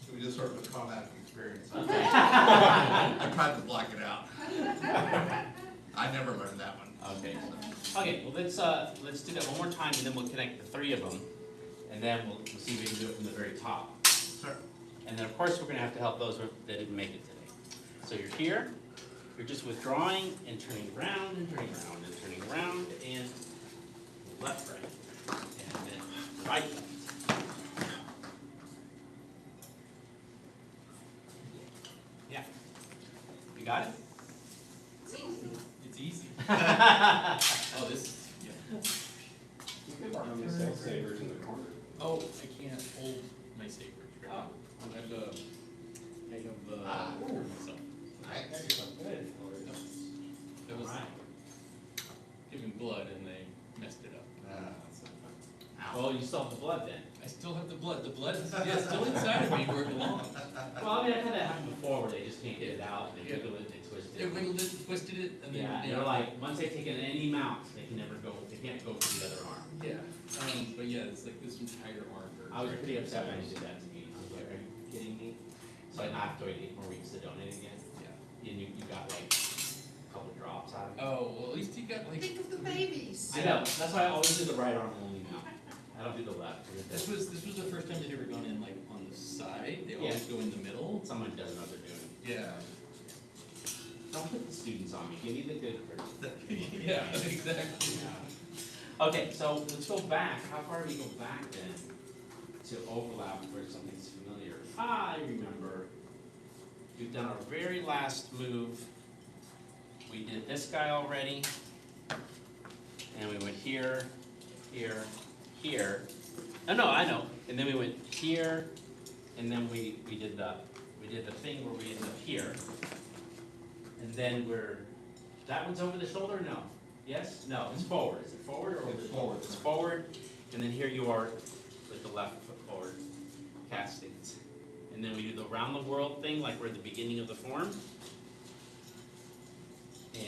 it was just sort of a traumatic experience. Okay. I tried to block it out. I never learned that one. Okay. Okay, well, let's do that one more time, and then we'll connect the three of them, and then we'll see if we can do it from the very top. Sure. And then, of course, we're gonna have to help those that didn't make it today. So you're here, you're just withdrawing and turning around and turning around and turning around and left, right, and then right, left. Yeah. You got it? It's easy. Oh, Oh, this, yeah. You could run the sabers in the corner. Oh, I can't hold my sabers. Right now. I have the, myself. Nice. Good. It was Alright. giving blood and they messed it up. Well, you still have the blood then. I still have the blood. The blood is yeah, still inside of me where it belongs. Well, I mean, I've had that happen before where they just can't get it out, they wiggle it, they twist They it. wiggled it, twisted it, and then Yeah, and they're like, once they've taken any amount, they can never go, they can't go for the other arm. yeah. But yeah, it's like this entire arm hurts. I was pretty upset when they did that to me. I was like, are you kidding me? So I have to wait 8 more weeks to donate again. Yeah. And you got like a couple drops out of it. Oh, well, at least you got like. Think of the babies. I know, that's why I always do the right arm only now. I don't do the left. This was the first time they'd ever gone in like on the side. They always go in the middle. Someone doesn't know what they're doing. Yeah. Don't put the students on me, give me the good person. Yeah, exactly. Okay, so let's go back. How far do we go back then to overlap where something's familiar? I remember. We've done our very last move. We did this guy already. And we went here, here, here. No, I know. And then we went here, and then we did the thing where we ended up here. And then that one's over the shoulder, no? Yes? No, it's forward. Is it forward or over the shoulder? It's forward, and then here you are with the left foot forward, castings. And then we do the round the world thing like we're at the beginning of the form.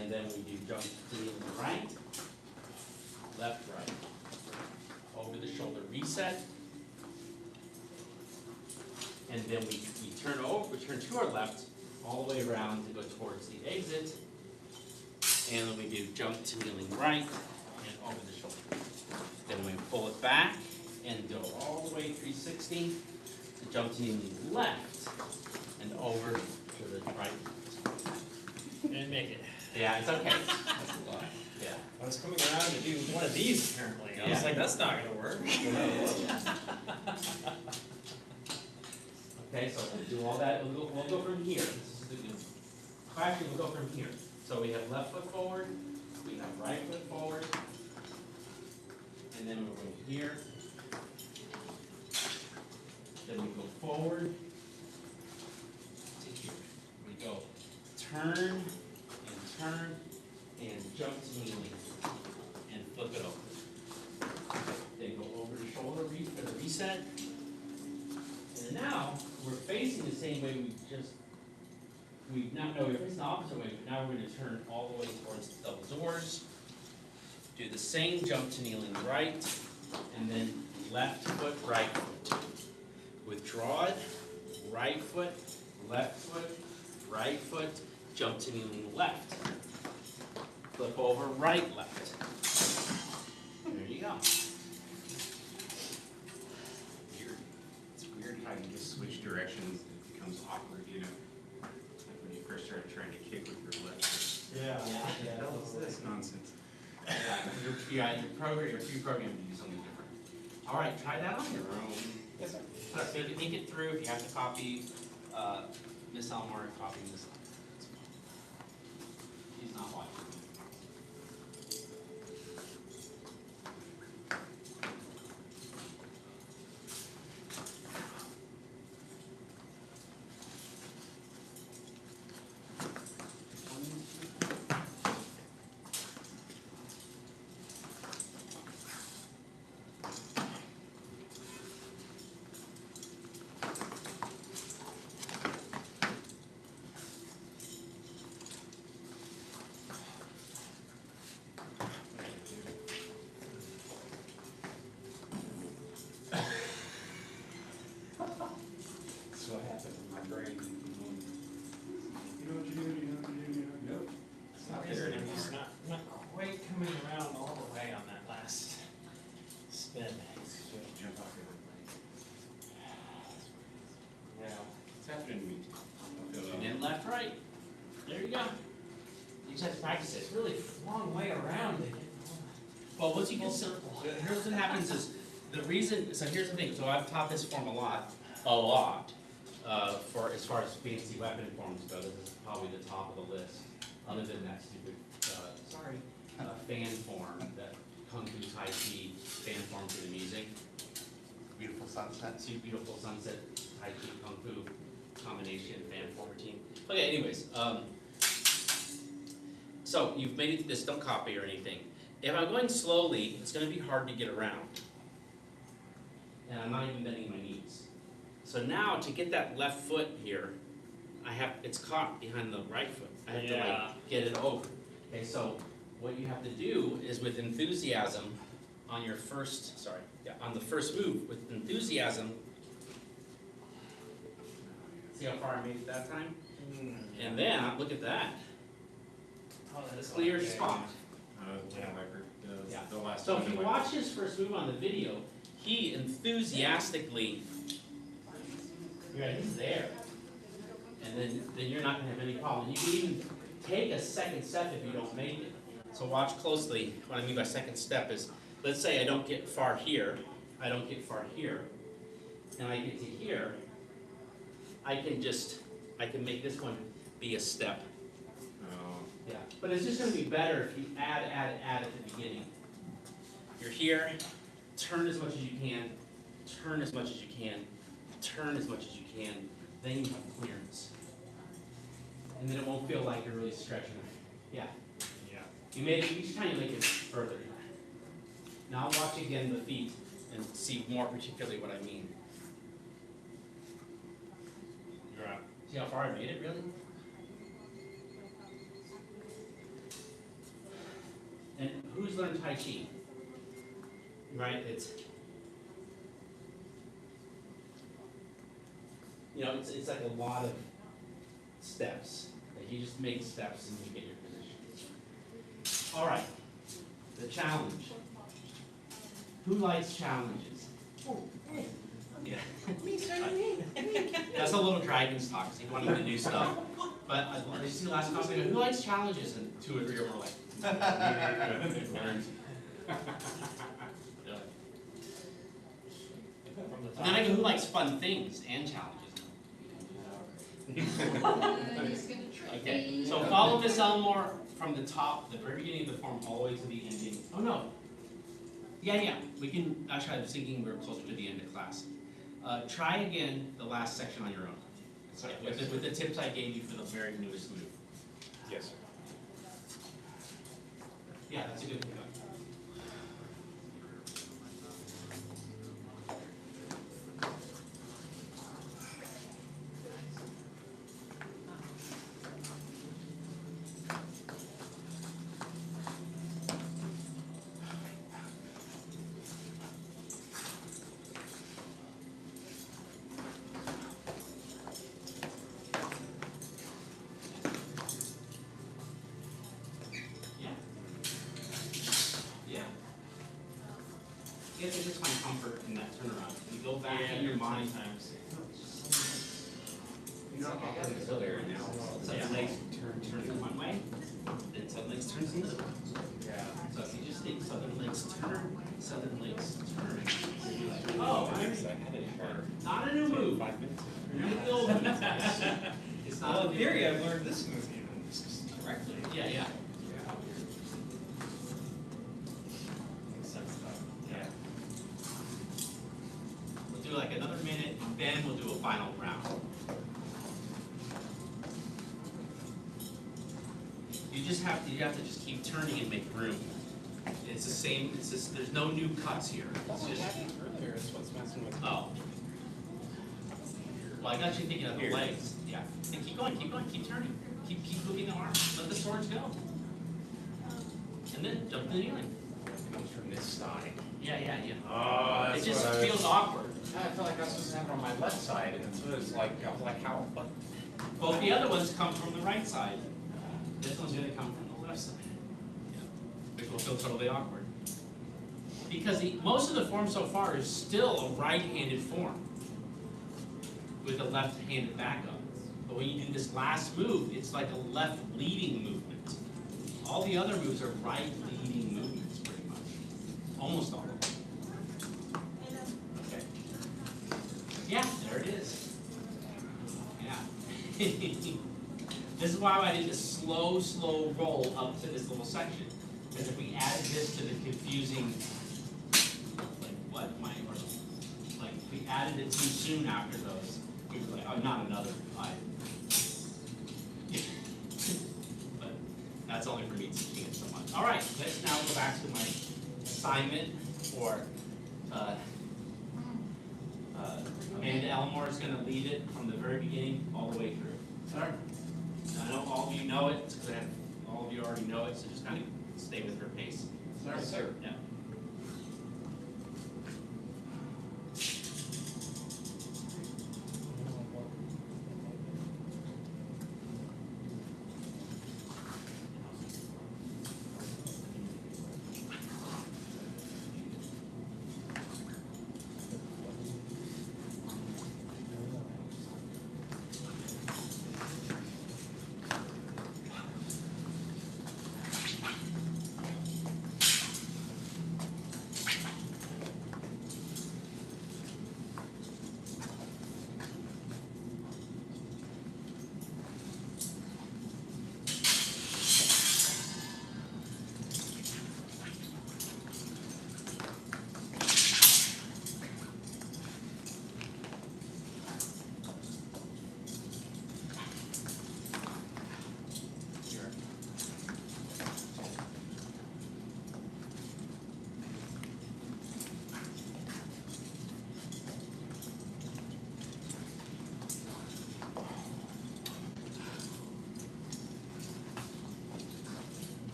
And then we do jump to the right, left, right, over the shoulder reset. And then we turn to our left, all the way around to go towards the exit. And then we do jump to kneeling right and over the shoulder. Then we pull it back and go all the way 360 to jump to kneeling left and over to the right. Didn't make it. Yeah, it's okay. That's a lot. Yeah. I was coming around to do one of these apparently. I was Yeah. like, that's not gonna work. Okay, so we'll do all that, we'll go from here. This is the good. Actually, we'll go from here. So we have left foot forward, we have right foot forward, and then we'll go here. Then we go forward to here. We go turn and jump to kneeling and flip it over. Then go over the shoulder for the reset. And now we're facing the same way we're facing the opposite way, but now we're going to turn all the way towards the double doors. Do the same jump to kneeling right, and then left foot, right foot. Withdraw it, right foot, left foot, right foot, jump to kneeling left. Flip over, right, left. There you go. It's weird how you just switch directions, it becomes awkward, you know? Like when you first started trying to kick with your left foot. Yeah. What the hell is this nonsense? Your pre-programmed to do something different. All right, try that on your own. Yes, sir. Think it through. If you have to copy Miss Elmore, copy Miss Elmore. She's not watching. That's what happened in my brain. You know what you're doing, you know what you're doing, nope. It's not there anymore. It's not quite coming around all the way on that last spin. Jump off your leg. Yeah. It's happening to me. And then left, right. There you go. You just have to practice it. It's really a long way around to get Well, once you get full some, circle. here's what happens is, the reason, so here's the thing, so I've taught this form a lot, for, as far as fancy weapon forms go, this is probably the top of the list, other than that stupid, fan form, that Kung Fu Tai Chi fan form for the music. Beautiful sunset. See beautiful sunset, Tai Chi, Kung Fu combination, fan form routine. Okay, anyways, so you've made it to this, don't copy or anything. If I'm going slowly, it's gonna be hard to get around. And I'm not even bending my knees. So now, to get that left foot here, it's caught behind the right foot. I have to Yeah. get it over. Okay, so what you have to do is with enthusiasm on your first, on the first move, with enthusiasm, see how far I made it that time? And then, look at that, Oh, that is clear okay. spot. Yeah, Viper, Yeah. the last So one. if you watch his first move on the video, he enthusiastically, he's there. And then you're not gonna have any problem. You can even take a second step if you don't make it. So watch closely. What I mean by second step is, let's say I don't get far here, and I get to here, I can make this one be a step. Oh, Yeah, but it's just gonna be better if you add at the beginning. You're here, turn as much as you can, turn as much as you can, turn as much as you can, then you have clearance. And then it won't feel like you're really stretching. Yeah, Yeah. you made it, each time you make it further. Now watch again the feet and see more particularly what I mean. Yeah. See how far I made it, really? And who's learned Tai Chi? Right, it's like a lot of steps. Like you just make steps and you get your position. All right, the challenge. Who likes challenges? Yeah. That's a little Dragons talk, so you want to do stuff. But did you see the last comment? Who likes challenges? And 2 or 3 of them were like, and then I go, who likes fun things and challenges? Okay, so follow Miss Elmore from the top, the very beginning of the form, all the way to the ending. Oh no. Yeah, we can, actually I was thinking we were closer to the end of class. Try again the last section on your own. Yeah, with the tips I gave you for the very newest move. Yes, sir. Yeah, that's a good thing. You have to just find comfort in that turnaround. You go back in your mind. Sometimes. Still there now. Sudden legs turn in one way, then sudden legs turns the other way. Yeah. So if you just think southern legs turn, southern legs turn. So you're like, oh, I had it for not a new move. 5 minutes. Remember the old move. It's not Well, a in new theory, move. I've learned this move even correctly. Yeah. Makes sense though. Yeah. We'll do like another minute, and then we'll do a final round. You have to just keep turning and make room. It's the same, it's just, there's no new cuts here. It's just, Earlier is what's messing with me. oh. Well, I got you thinking of the legs, yeah. And keep going, keep turning. Keep moving the arms, let the swords go. And then jump to the kneeling. It comes from this side. Yeah. Oh, It just feels awkward. I felt like I was supposed to have it on my left side, and so it's like, I was like, how? But Both the other ones come from the right side. This one's gonna come from the left side. Yeah. Which will feel totally awkward. Because most of the form so far is still a right-handed form with a left-handed backup. But when you do this last move, it's like a left leading movement. All the other moves are right leading movements, pretty much. Almost all of them. Okay. Yeah, there it is. Yeah. This is why I did a slow roll up to this little section. Because if we added this to the confusing, like what am I, or like if we added it too soon after those, we were like, oh, not another 5. But that's only for me teaching it so much. All right, let's now go back to my assignment for Amanda Elmore is going to lead it from the very beginning all the way through. Sir. I know all of you know it, because all of you already know it, so just kind of stay with her pace. Yes, sir. Yeah.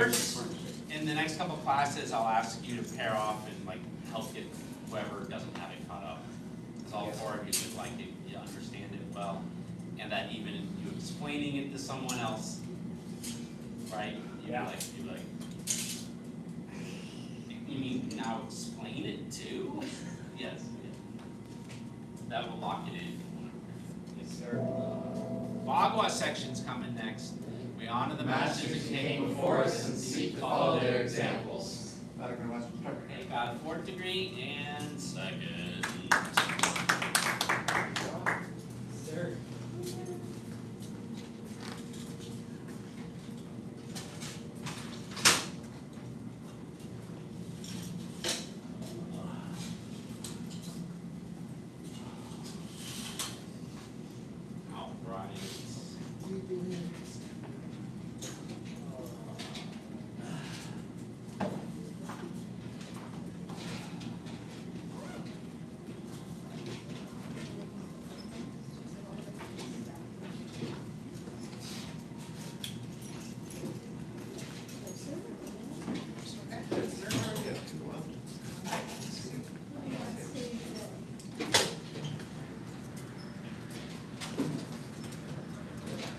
yours, in the next couple classes, I'll ask you to pair off and like help get whoever doesn't have it caught up. Because all four of you would like it, you understand it well, and that even you explaining it to someone else, right? You'd be like, you mean now explain it too? Yes. That will lock it in. Yes, sir. Bagua section's coming next. We honor the masters who came before us and seek to follow their examples. Okay, got a fourth degree and second. Sir. All right.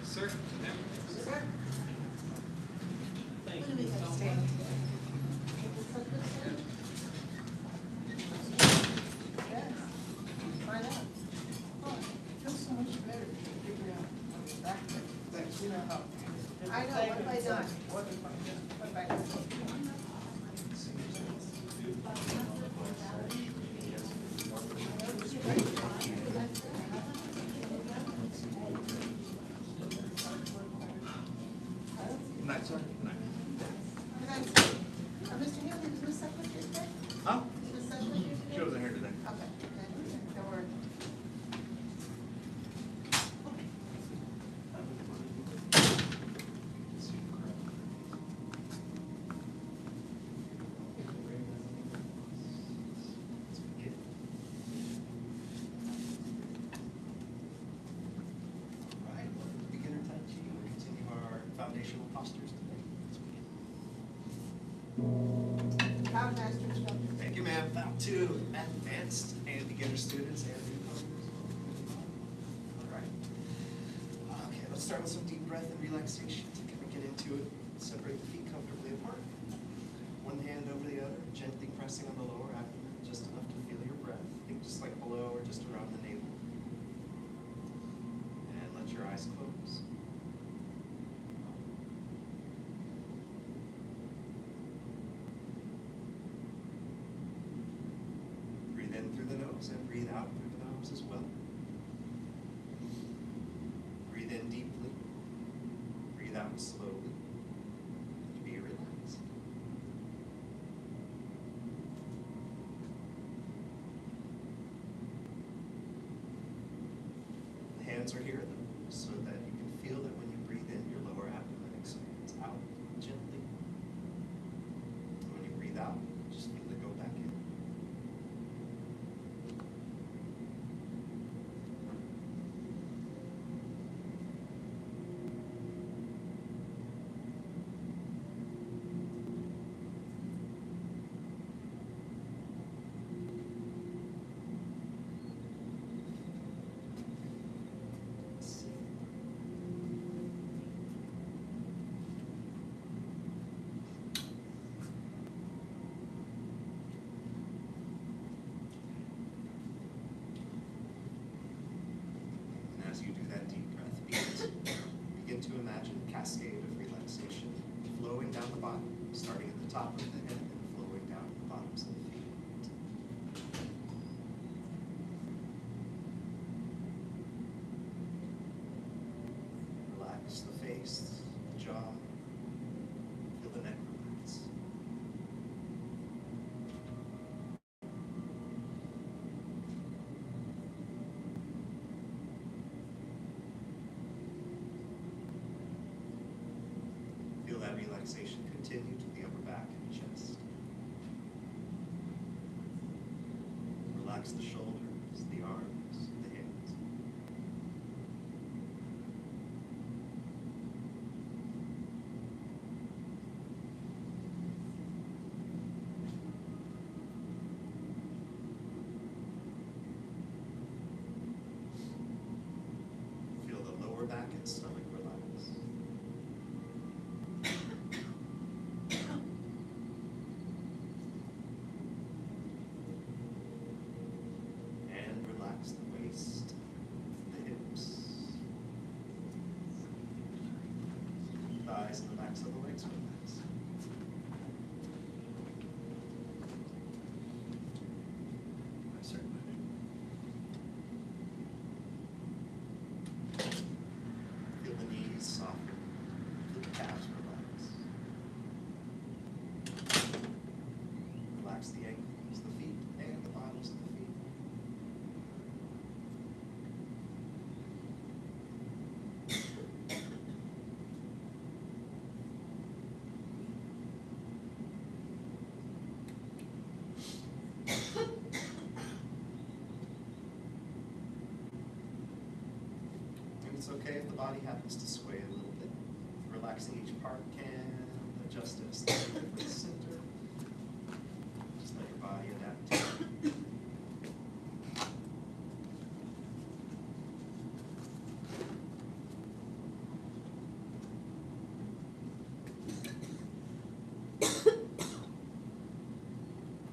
Sir. Thank you so much. Find out. Oh, it feels so much better to figure out what's back there. Thanks. You know how. I know, what have I done? What if I just put back? Night, sir. Night. Mr. Hill, is Miss Secretary today? Huh? Is Miss Secretary today? She wasn't here today. Okay, don't worry. All right, well, beginner Tai Chi, we'll continue our foundational postures today. How master instructor? Thank you, ma'am. Bow to advanced and beginner students and newcomers. All right. Okay, let's start with some deep breath and relaxation. Can we get into it? Separate the feet comfortably apart. One hand over the other, gently pressing on the lower abdomen, just enough to feel your breath. Think just like below or just around the navel. And let your eyes close. Breathe in through the nose and breathe out through the nose as well. Breathe in deeply. Breathe out slowly. Be relaxed. The hands are here though, so that you can feel that when you breathe in, your lower abdomen expands out gently. And when you breathe out, just feel it go back in. And as you do that deep breath, begin to imagine a cascade of relaxation flowing down the body, starting at the top of the head and flowing down the bottoms of the feet. Relax the face, the jaw, feel the neck relax. Feel that relaxation continue to the upper back and chest. Relax the shoulders, the arms, the hands. thighs and the backs of the legs relax. Start moving. Feel the knees soften. Feel the calves relax. Relax the ankles, the feet, and the bottoms of the feet. And it's okay if the body happens to sway a little bit. Relaxing each part can adjust it slightly for the center. Just let your body adapt to it.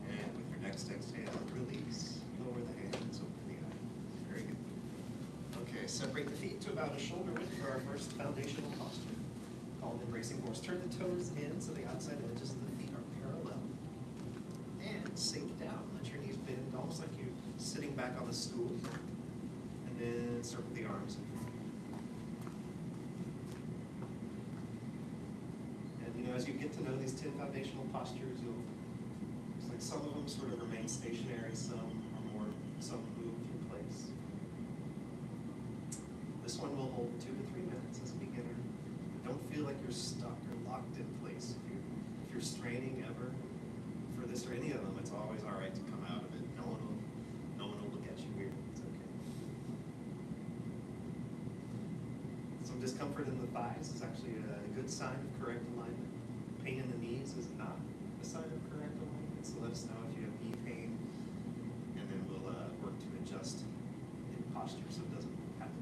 And with your next exhale, release. Lower the hands, open the eyes. Very good. Okay, separate the feet to about a shoulder width for our first foundational posture, called embracing horse. Turn the toes in so the outside edges of the feet are parallel. And sink down. Let your knees bend, almost like you're sitting back on a stool. And then circle the arms. And you know, as you get to know these 10 foundational postures, it's like some of them sort of remain stationary, some move in place. This one will hold 2 to 3 minutes as a beginner. Don't feel like you're stuck or locked in place. If you're straining ever for this or any of them, it's always all right to come out of it. No one will look at you weird. It's okay. Some discomfort in the thighs is actually a good sign of correct alignment. Pain in the knees is not a sign of correct alignment. So let us know if you have knee pain, and then we'll work to adjust in posture so it doesn't happen.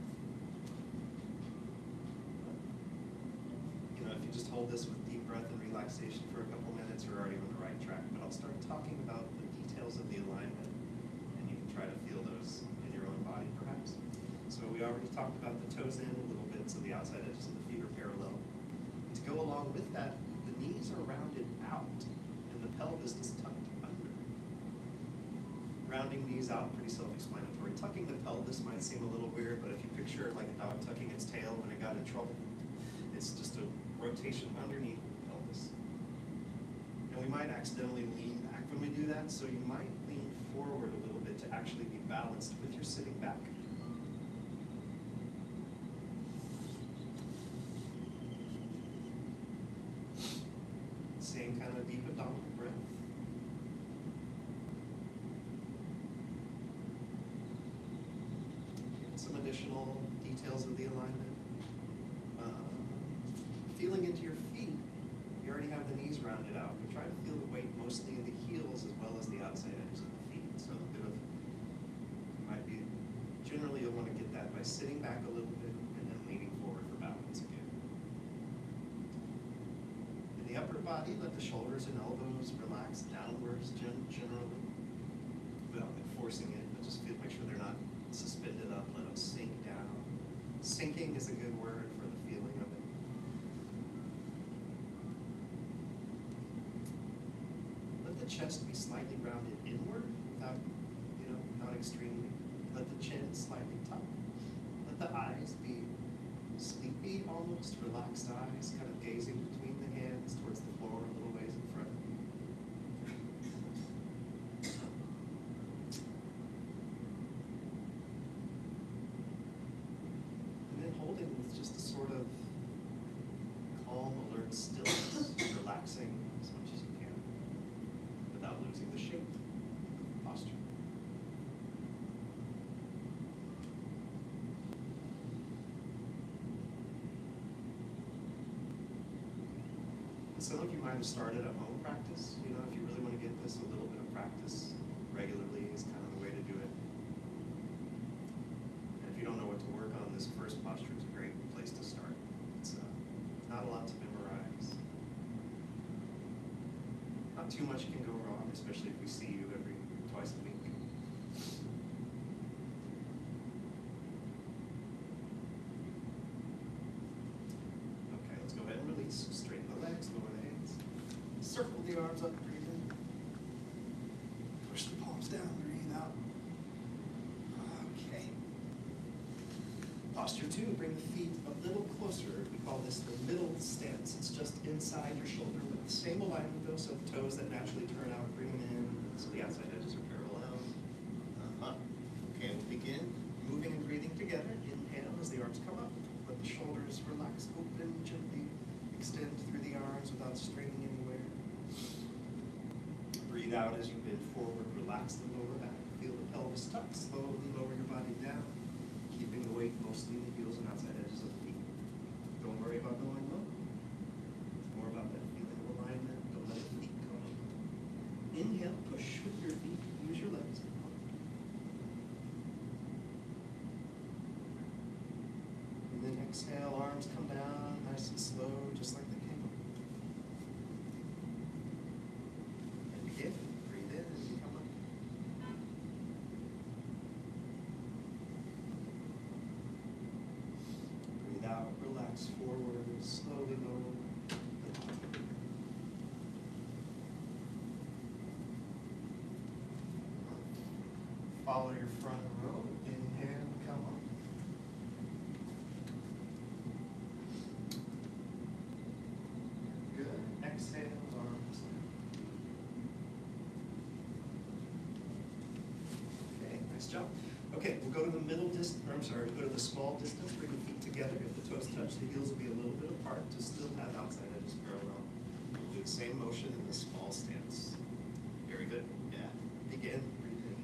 You know, if you just hold this with deep breath and relaxation for a couple minutes, you're already on the right track. But I'll start talking about the details of the alignment, and you can try to feel those in your own body, perhaps. So we already talked about the toes in a little bit, so the outside edges of the feet are parallel. And to go along with that, the knees are rounded out, and the pelvis is tucked under. Rounding knees out, pretty self-explanatory. Tucking the pelvis might seem a little weird, but if you picture it like a dog tucking its tail when it got in trouble, it's just a rotation underneath the pelvis. And we might accidentally lean back when we do that, so you might lean forward a little bit to actually be balanced with your sitting back. Same kind of deep abdominal breath. Some additional details of the alignment. Feeling into your feet, you already have the knees rounded out. You try to feel the weight mostly in the heels as well as the outside edges of the feet. So a bit of, generally you'll want to get that by sitting back a little bit and then leaning forward for balance again. In the upper body, let the shoulders and elbows relax downwards generally, without forcing it, but just make sure they're not suspended up. Let them sink down. Sinking is a good word for the feeling of it. Let the chest be slightly rounded inward without, not extremely. Let the chin slightly tuck. Let the eyes be sleepy, almost relaxed eyes, kind of gazing between the hands towards the floor a little ways in front. And then holding with just a sort of calm, alert stillness, relaxing as much as you can, without losing the shape of the posture. Some of you might have started a home practice. If you really want to get this, a little bit of practice regularly is kind of the way to do it. And if you don't know what to work on, this first posture is a great place to start. It's not a lot to memorize. Not too much can go wrong, especially if we see you twice a week. Okay, let's go ahead and release. the arms up, breathe in. Push the palms down, breathe out. Okay. Posture 2, bring the feet a little closer. We call this the middle stance. It's just inside your shoulder with the same alignment though, so the toes that naturally turn out, bring them in, so the outside edges are parallel. Okay, we'll begin moving and breathing together. Inhale as the arms come up. Let the shoulders relax, open, gently extend through the arms without straining anywhere. Breathe out as you bend forward, relax the lower back. Feel the pelvis tuck, slowly lower your body down, keeping the weight mostly in the heels and outside edges of the feet. Don't worry about going low. It's more about that feeling of alignment. Don't let the feet come up. Inhale, push with your feet, use your legs. And then exhale, arms come down, nice and slow, just like they came up. And begin. Breathe in as you come up. Breathe out, relax forward, slowly lower the body. Follow your front row. Inhale, come up. Good. Exhale, arms down. Okay, nice job. Okay, we'll go to the middle distance, go to the small distance, bring the feet together. If the toes touch, the heels will be a little bit apart to still have outside edges parallel. We'll do the same motion in the small stance. Very good. Yeah. Begin. Breathe in.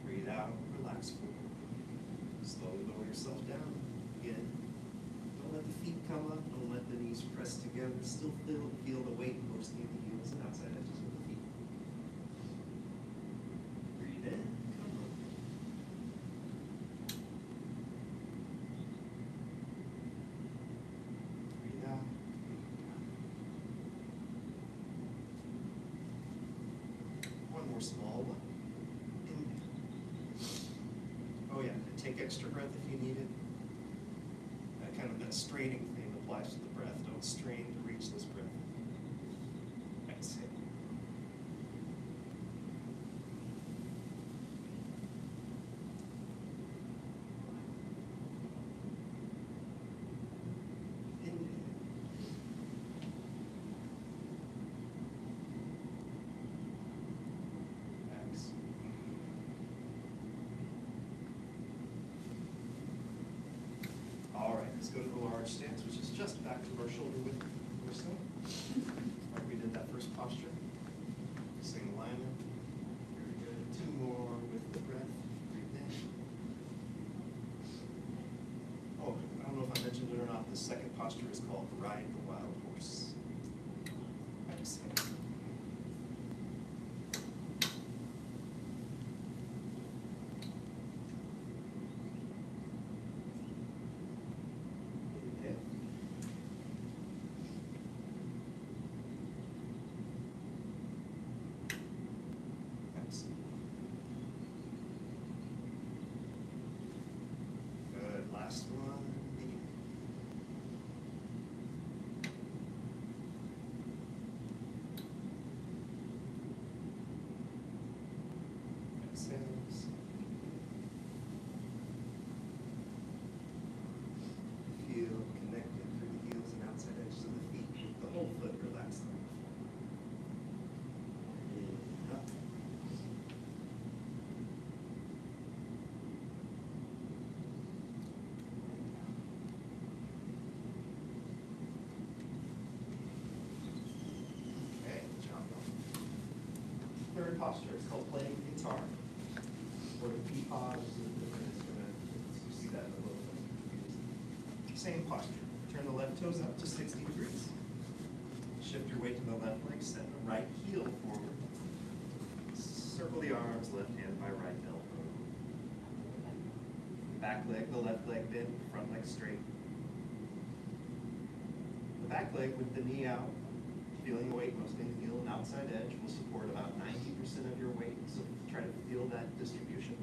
Breathe out. Relax forward. Slowly lower yourself down. Again. Don't let the feet come up. Don't let the knees press together. Still feel the weight mostly in the heels and outside edges of the feet. Breathe in. Come up. Breathe out. One more small one. Oh yeah, and take extra breath if you need it. That straining thing applies to the breath. Don't strain to reach this breath. Exhale. Inhale. Exhale. All right, let's go to the large stance, which is just back to our shoulder width or so. Like we did that first posture. Same alignment. Very good. Two more with the breath. Breathe in. Oh, I don't know if I mentioned it or not. The second posture is called Ride the Wild Horse. Exhale. Good. Last one. Begin. Exhales. Feel connected through the heels and outside edges of the feet. Keep the whole foot relaxed on the floor. In, up. Okay, good job. Third posture is called playing guitar, or the peapod is a different instrument. You see that in a little bit. Same posture. Turn the left toes up to 60 degrees. Shift your weight to the left leg, set the right heel forward. Circle the arms, left hand by right elbow. Back leg, the left leg bent, front leg straight. The back leg with the knee out, feeling the weight mostly in the heel and outside edge will support about 90% of your weight, so try to feel that distribution.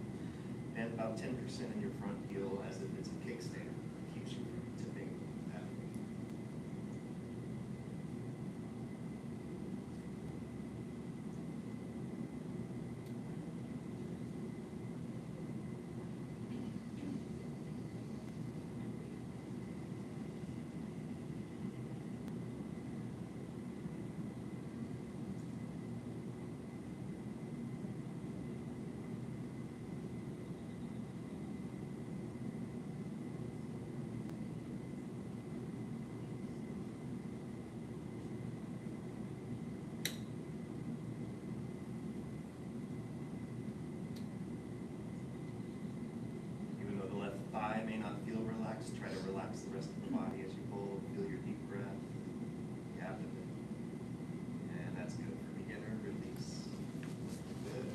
And about 10% in your front heel as if it's a kickstand. Keeps you from tipping that. Even though the left thigh may not feel relaxed, try to relax the rest of the body as you pull. Feel your deep breath, the abdomen. And that's good for beginner release. Good.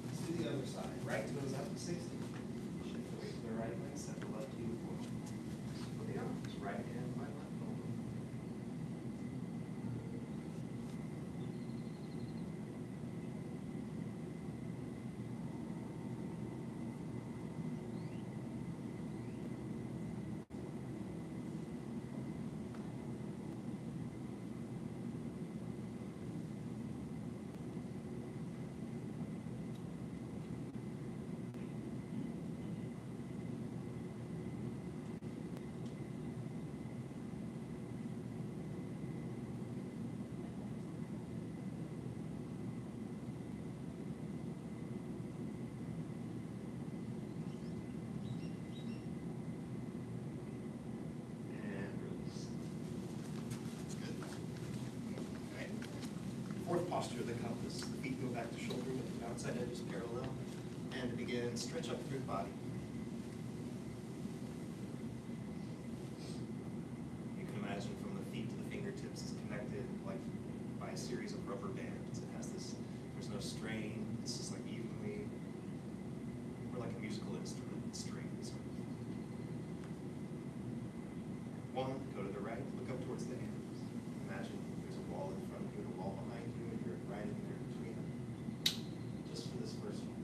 Let's do the other side. Right goes up to 60. Shift the weight to the right leg, set the left heel forward. For the arms, right hand by left elbow. And release. Good. Okay. Fourth posture of the compass. The feet go back to shoulder width, the outside edges parallel. And to begin, stretch up through the body. You can imagine from the feet to the fingertips is connected like by a series of rubber bands. It has this, there's no strain. It's just like evenly, or like a musical instrument, strings. One, go to the right, look up towards the hands. Imagine there's a wall in front of you and a wall behind you, and you're right in there between them. Just for this first one.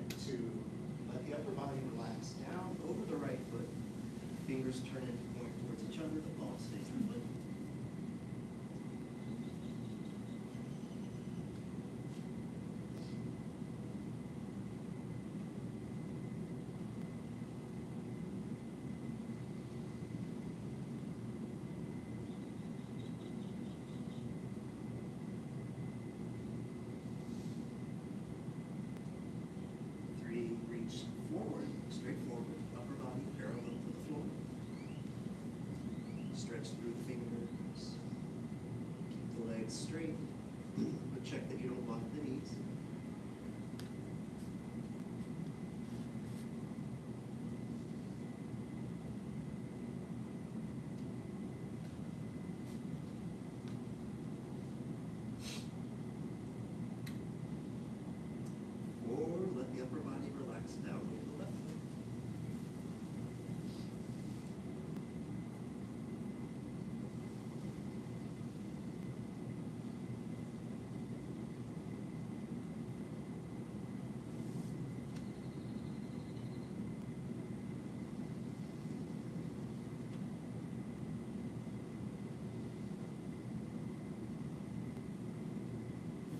And two, let the upper body relax down over the right foot. Fingers turn and point towards each other, the ball stays in the foot. Three, reach forward, straight forward, upper body parallel to the floor. Stretch through the fingers. Keep the legs straight, but check that you don't lock the knees. Or let the upper body relax down over the left foot.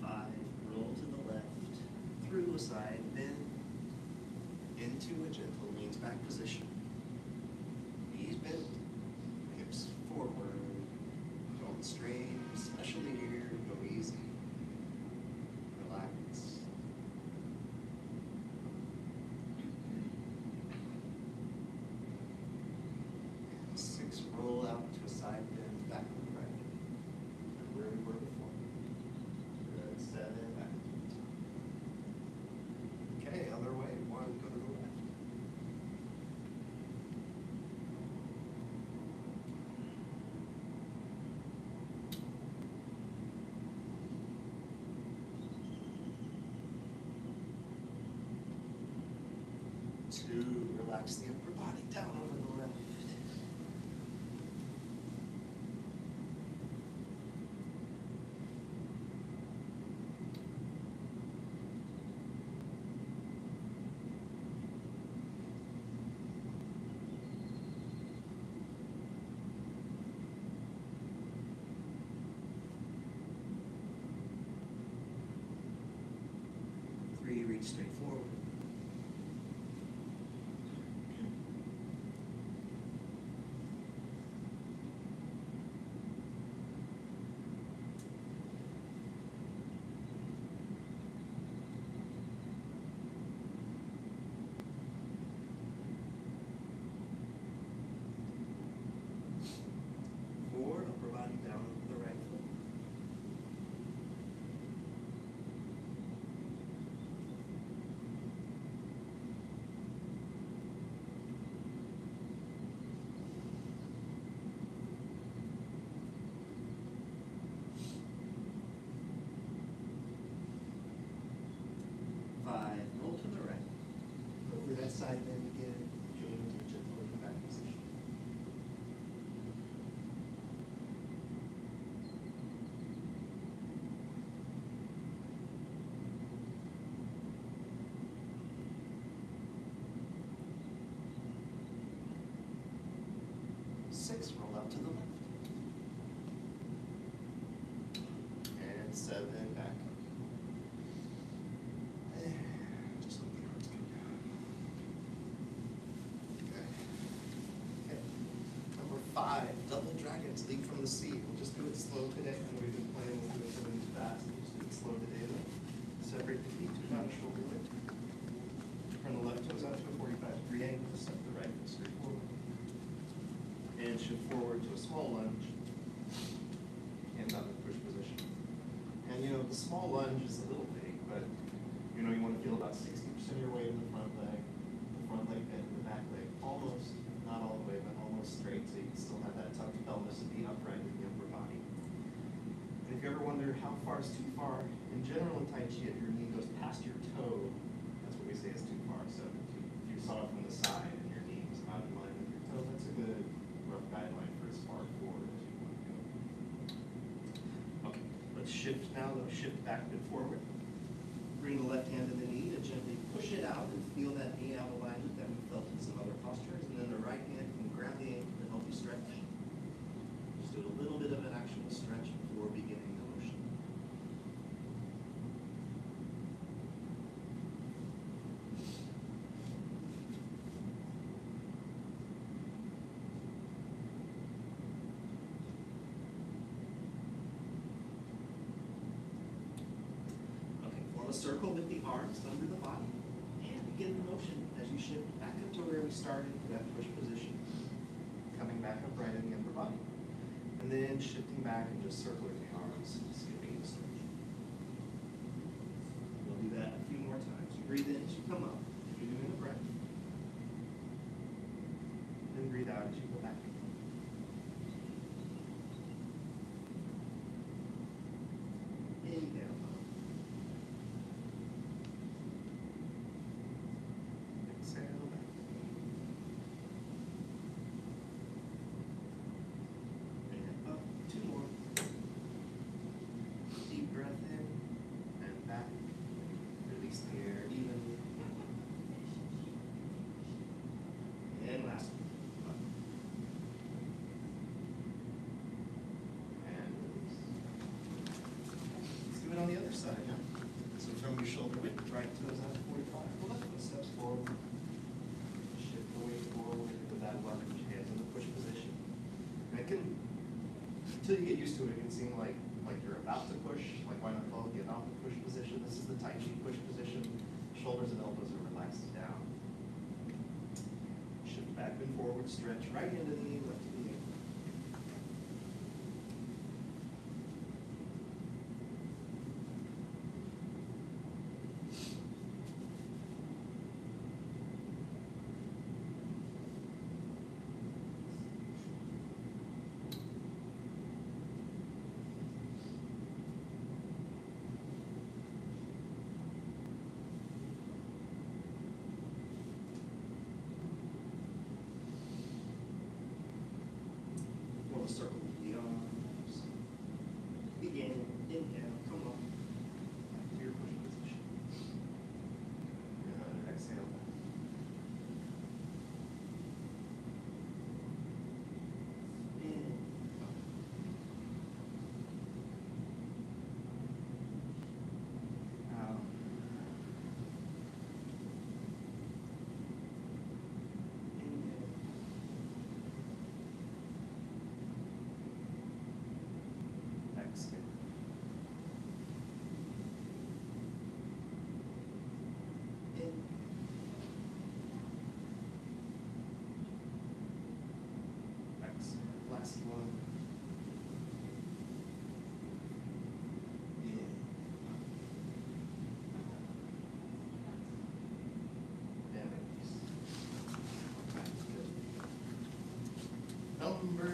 Five, roll to the left, through a side bend, into a gentle leans back position. Knees bent, hips forward. Don't strain, especially here, go easy. Relax. And six, roll out to a side bend, back to the right. And where we were before. Good, seven, back. Okay, other way, one, go to the left. Two, relax the upper body down over the left. reach straight forward. Forward, upper body down with the right foot. Five, roll to the right. Go through that side bend again, join into gentle back position. Six, roll out to the left. And seven, back. Just let the arms come down. Okay. Number five, double dragons leap from the sea. We'll just do it slow today. I know we've been playing with doing something fast. We'll just do it slow today. Separate the feet to about a shoulder width. Turn the left toes out to a 45-degree angle. Step the right foot straight forward. And shift forward to a small lunge. Hands out in the push position. And you know, the small lunge is a little big, but you know, you want to feel about 60% of your weight in the front leg bent, and the back leg almost, not all the way, but almost straight, so you can still have that tucked pelvis and be upright with the upper body. And if you ever wonder how far is too far, in general in Tai Chi, if your knee goes past your toe, that's what we say is too far. So if you saw it from the side and your knee was not in line with your toe, that's a good rough guideline for as far forward as you want to go. Okay, let's shift now, though. Shift back and forward. Bring the left hand to the knee to gently push it out and feel that knee out of alignment that we felt in some other postures. And then the right hand can grab the ankle to help you stretch. Just do a little bit of an actual stretch before beginning the motion. Okay, form a circle with the arms under the body and begin the motion as you shift back up to where we started to that push position. Coming back upright in the upper body. And then shifting back and just circling the arms, skipping the stretch. We'll do that a few more times. You breathe in as you come up, if you're doing a breath. Then breathe out as you go back. Inhale. Exhale back. And up, two more. Deep breath in and back. Release the air evenly. And last one. Up. And release. Let's do it on the other side now. So from your shoulder width, right toes out to 45. The left foot steps forward. Shift the weight forward with that lunge, hands in the push position. And it can, until you get used to it, it can seem like you're about to push, like why not call it the about to push position? This is the Tai Chi push position. Shoulders and elbows are relaxed down. Shift back and forward, stretch right hand to the knee, left to the ankle.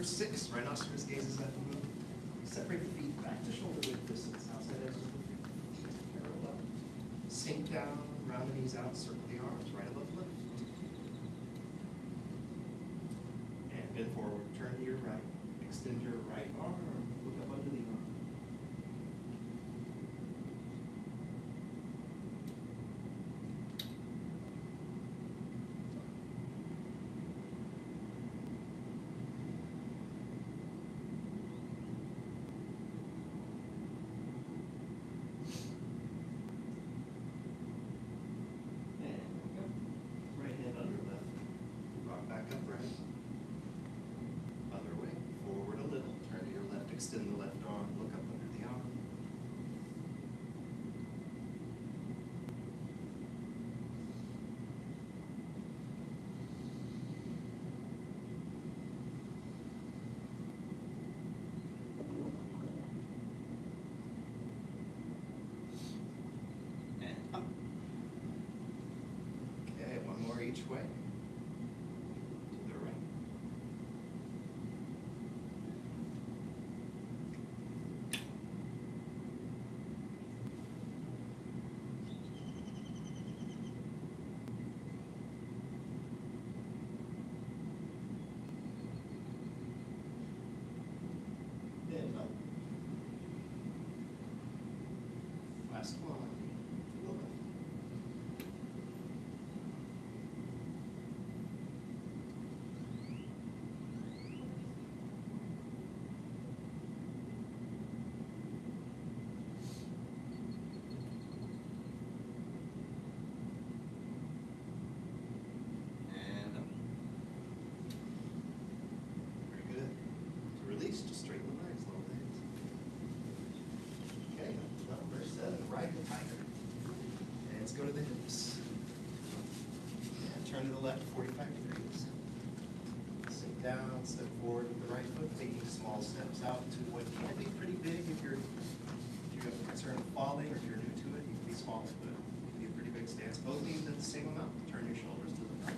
6, rhinoceros gazes at the moon. Separate the feet back to shoulder width distance, outside edges of the feet, parallel. Sink down, round the knees out, circle the arms, right above left. And bend forward, turn to your right. Extend your right arm, look up under the arm. Right hand under left. Rock back upright. Other way. Forward a little. Turn to your left. Extend the left arm. Look up under the arm. And up. Okay, one more each way. To the right. And up. Last one. To the left. And up. Very good. To release, just straighten the legs, lower the hips. Okay, number 7, ride the tiger. And let's go to the hips. And turn to the left 45 degrees. Sit down, step forward with the right foot, taking small steps out to what can be pretty big if you have a concern of falling, or if you're new to it, you can be small, but it can be a pretty big stance. Both knees at the same amount. Turn your shoulders to the right.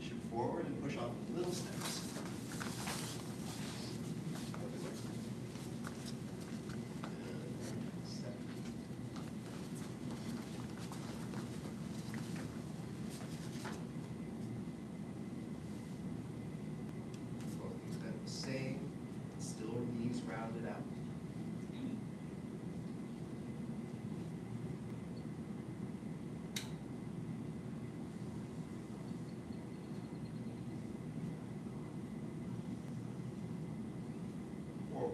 Shoot forward and push off little steps. Step. Both knees bent the same, still knees rounded out. Forward.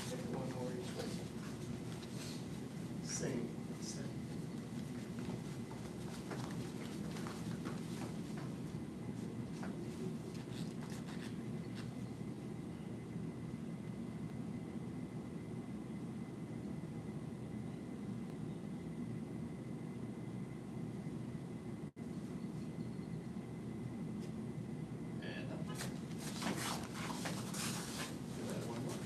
Take one more each way. Same step. And up. Do that one more.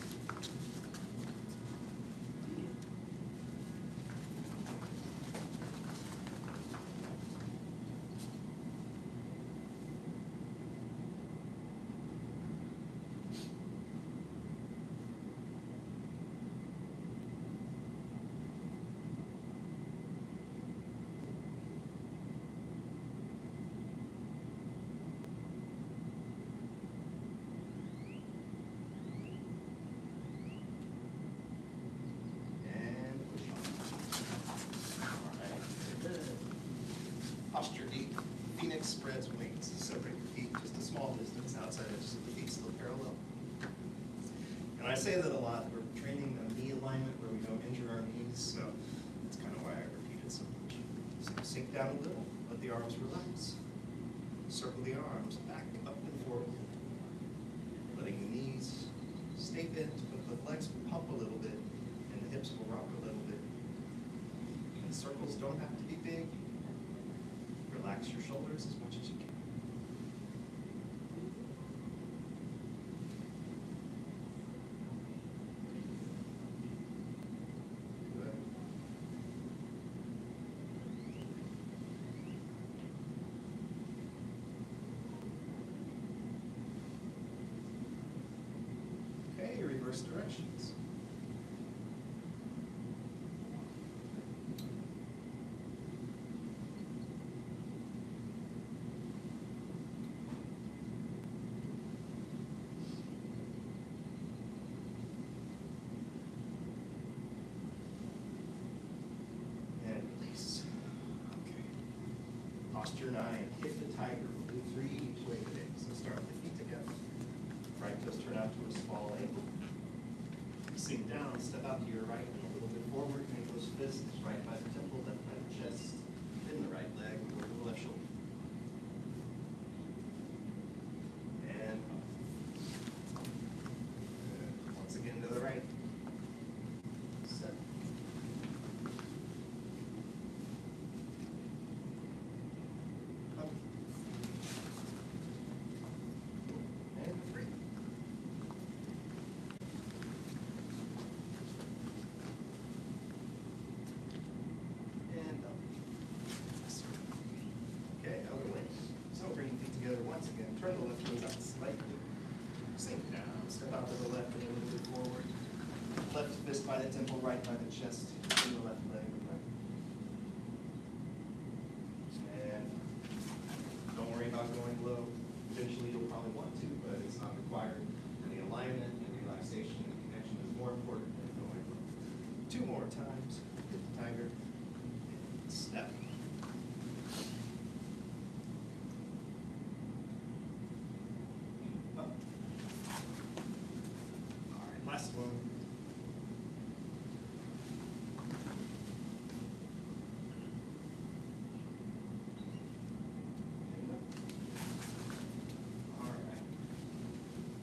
And push on. All right, good. Posture deep. Phoenix spreads wings. Separate your feet just a small distance outside edges of the feet, still parallel. And I say that a lot. We're training a knee alignment where we don't injure our knees, so that's kind of why I repeat it so much. So sink down a little, let the arms relax. Circle the arms back, up and forward. Letting the knees stay bent, but the legs will pump a little bit, and the hips will rock a little bit. And circles don't have to be big. Relax your shoulders as much as you can. reverse directions. And release. Okay. Posture 9, hit the tiger. We'll do 3 each way today. So start with the feet together. Right toes turn out to a small angle. Sink down, step out to your right, a little bit forward, make those fists right by the temple, left by the chest. Bend the right leg, go to the left shoulder. And up. Good. Once again to the right. Set. Up. And 3. And up. Okay, other way. So bring your feet together once again. Turn the left toes out slightly. Sink down. Step out to the left and a little bit forward. Left fist by the temple, right by the chest. And the left leg. Right. And don't worry about going low. Eventually you'll probably want to, but it's not required. And the alignment and relaxation and connection is more important than going low. 2 more times. Hit the tiger. Step. Up. All right, last one. And up. All right.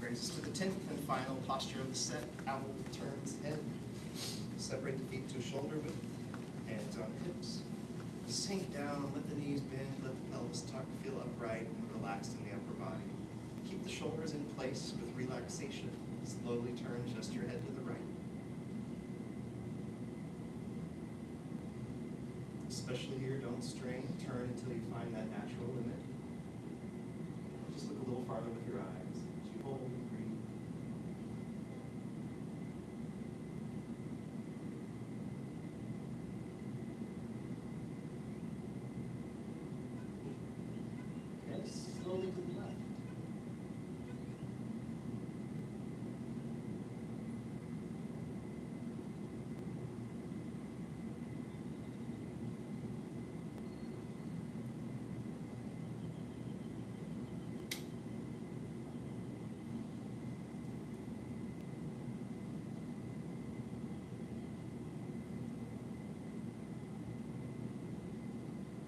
Brings us to the 10th and final posture of the set. Owl turns head. Separate the feet to shoulder width. Hands on hips. Sink down, let the knees bend, let the pelvis tuck, feel upright and relaxed in the upper body. Keep the shoulders in place with relaxation. Slowly turn just your head to the right. Especially here, don't strain. Turn until you find that natural limit. Just look a little farther with your eyes. As you hold and breathe. And slowly to the left.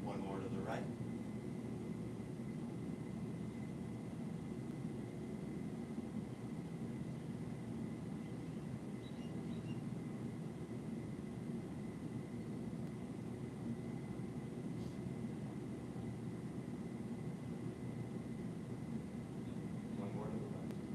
One more to the right. One more to the right.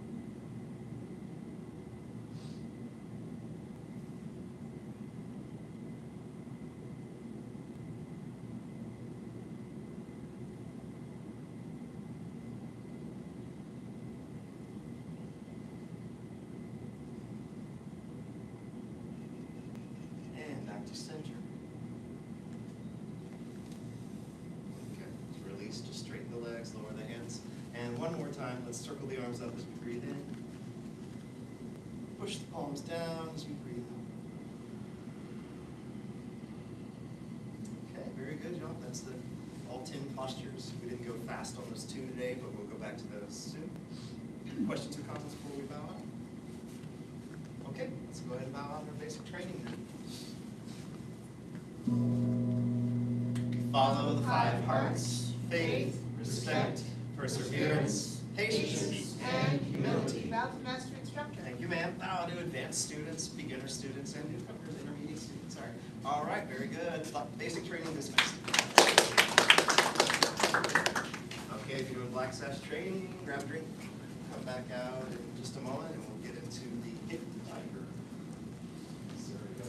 And back to center. Okay, release, just straighten the legs, lower the hands. And one more time, let's circle the arms up as we breathe in. Push the palms down as we breathe out. Okay, very good job. That's the all 10 postures. We didn't go fast on those 2 today, but we'll go back to those soon. Questions or comments before we bow out? Okay, let's go ahead and bow out our basic training then. Follow the 5 hearts: faith, respect, perseverance, patience, and humility. Bow to master instructor. Thank you, ma'am. Bow to advanced students, beginner students, and newcomers, intermediate students. All right, very good. Basic training dismissed. Okay, if you're doing Black Sash training, grab a drink, come back out in just a moment, and we'll get into the hit the tiger. So there we go.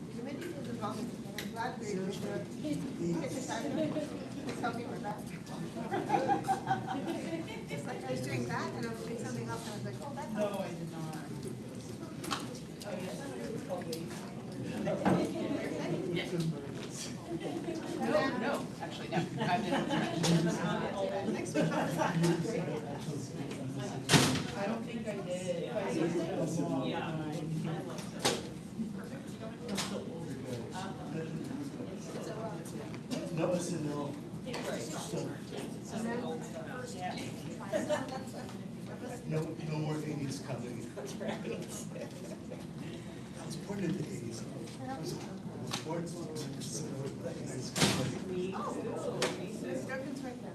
The committee was involved, and I'm glad we exercised. It's helping with that. Next week. I don't think I did. If I did, it was a long time. No, it's a no. No, no more 80s coming. I was born in the 80s. I was born so it's Duncan's right there.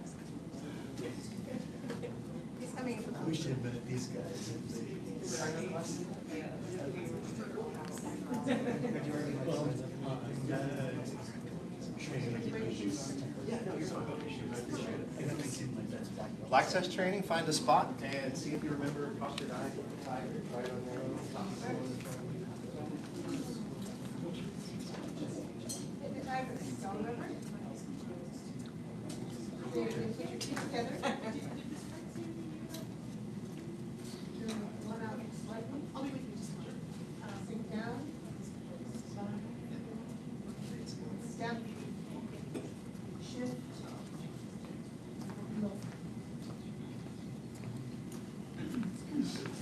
He's coming. I wish I had met these guys. Black test training, find a spot and see if you remember cross your eye, tiger, right on there. Top of the phone. Don't remember? Put your feet together. One out slightly. I'll be with you just a minute. Sink down. Step. Shift.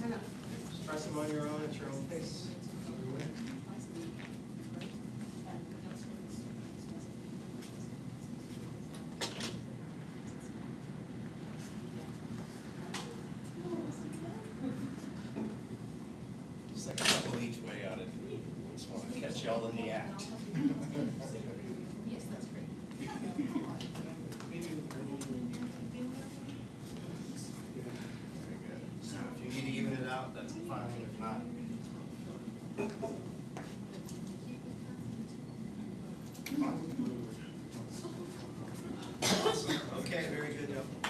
Kind of. Just try some on your own at your own pace. Just like a couple each way out of me. Just want to catch y'all in the act. Yes, that's great. Very good. So if you need to even it out, that's fine. If not, awesome. Okay, very good. Yep. I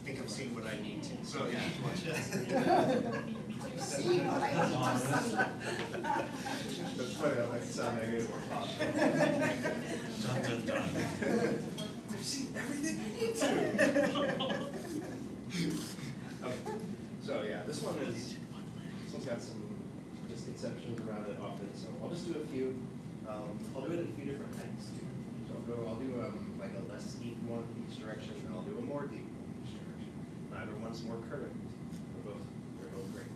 think I'm seeing what I need to. So yeah, See what I need. that's funny. That might sound negative or positive. Dun, dun, dun. I've seen everything I need to. Okay. So yeah, this one's got some misconceptions around it often. So I'll just do a few. I'll do it in a few different types. So I'll do like a less deep one each direction, and I'll do a more deep one each direction. Neither one's more current. They're both great.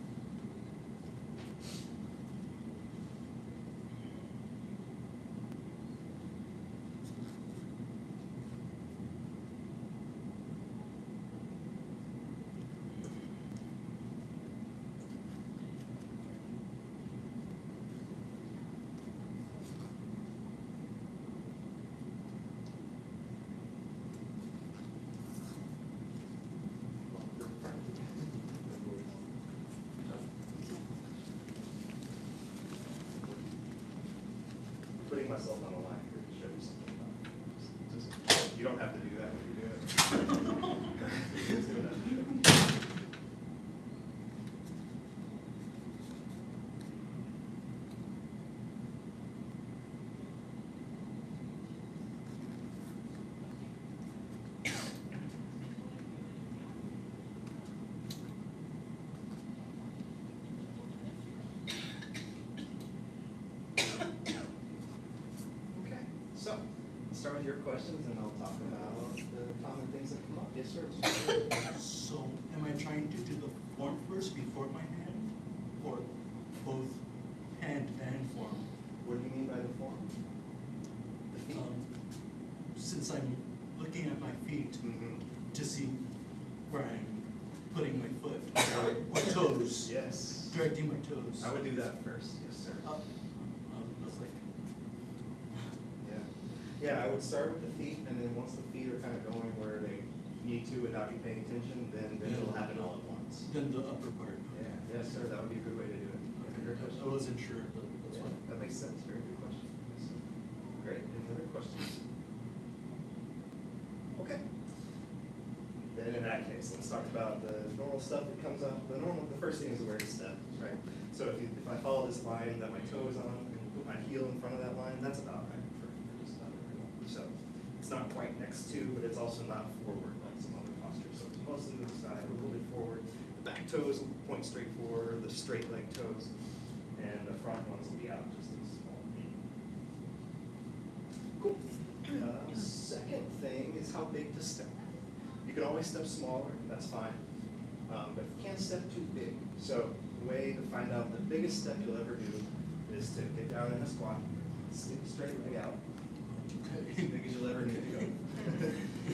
Putting myself on a line here to show you something about it. You don't have to do that when you do it. Just do it. Okay, so let's start with your questions and I'll talk about the common things that come up. Yes, sir. So, am I trying to do the form first before my hand? Or both hand and form? What do you mean by the form? The feet? Since I'm looking at my feet to see where I'm putting my foot, or toes, Yes. directing my toes. I would do that first, yes, sir. That's like, Yeah. Yeah, I would start with the feet, and then once the feet are kind of going where they need to without you paying attention, then it'll happen all at once. then the upper part. Yeah, yes, sir, that would be a good way to do it. That's a great question. I wasn't sure, but that's fine. That makes sense, very good question. Yes, sir. Great, any other questions? Okay. Then in that case, let's talk about the normal stuff that comes up. The first thing is where to step, right? So if I follow this line that my toe is on and put my heel in front of that line, that's about right for just about everyone. So it's not quite next to, but it's also not forward like some other postures. So it's mostly to the side, a little bit forward. The back toes will point straight forward, the straight leg toes, and the front ones will be out just a small bit. Cool. Second thing is how big to step. can always step smaller, that's fine. But you can't step too big. So the way to find out the biggest step you'll ever do is to get down in a squat, stick a straight leg out, as big as you'll ever need to go.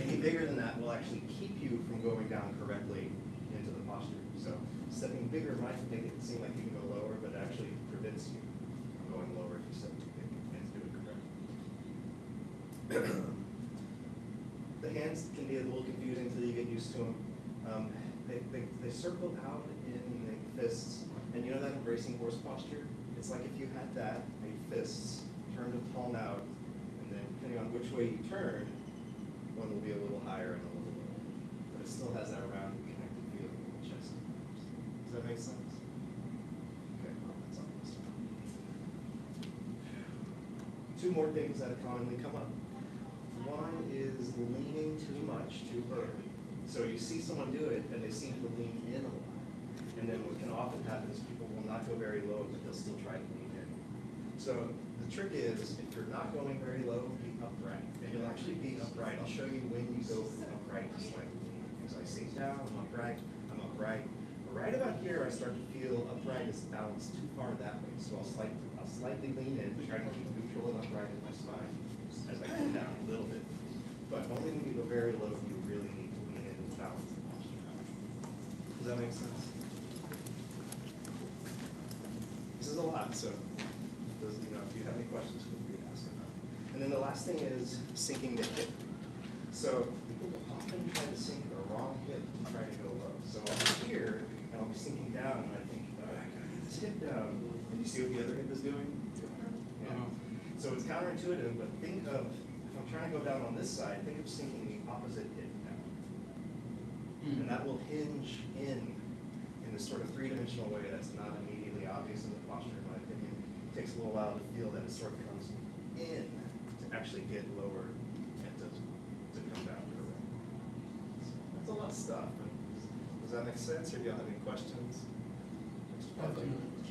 Any bigger than that will actually keep you from going down correctly into the posture. So stepping bigger might make it seem like you can go lower, but it actually prevents you from going lower if you step too big and do it correctly. The hands can be a little confusing until you get used to them. They circle out in the fists, and you know that embracing horse posture? It's like if you had that, made fists, turned and palm out, and then depending on which way you turn, one will be a little higher and a little lower. But it still has that round connected feeling in the chest. Does that make sense? Okay, well, that's all this one. Two more things that commonly come up. One is leaning too much too early. So you see someone do it and they seem to lean in a lot. And then what can often happen is people will not go very low, but they'll still try to lean in. So the trick is, if you're not going very low, be upright. And you'll actually be upright. I'll show you when you go from upright to slightly leaning. Because I sit down, I'm upright. But right about here, I start to feel upright is balanced too far that way. So I'll slightly lean in, try to keep neutral and upright in my spine as I come down a little bit. But only when you go very low, you really need to lean in and balance the posture. Does that make sense? This is a lot, so if you have any questions, feel free to ask about it. And then the last thing is sinking the hip. So people will often try to sink the wrong hip and try to go low. So I'll be here, and I'll be sinking down, and I think, I gotta get this hip down. And you see what the other hip is doing? Yeah. So it's counterintuitive, but think of, if I'm trying to go down on this side, think of sinking the opposite hip down. And that will hinge in this sort of three-dimensional way that's not immediately obvious in the posture, in my opinion. It takes a little while to feel that it sort of comes in to actually get lower and to come down correctly. So that's a lot of stuff. But does that make sense, or do y'all have any questions?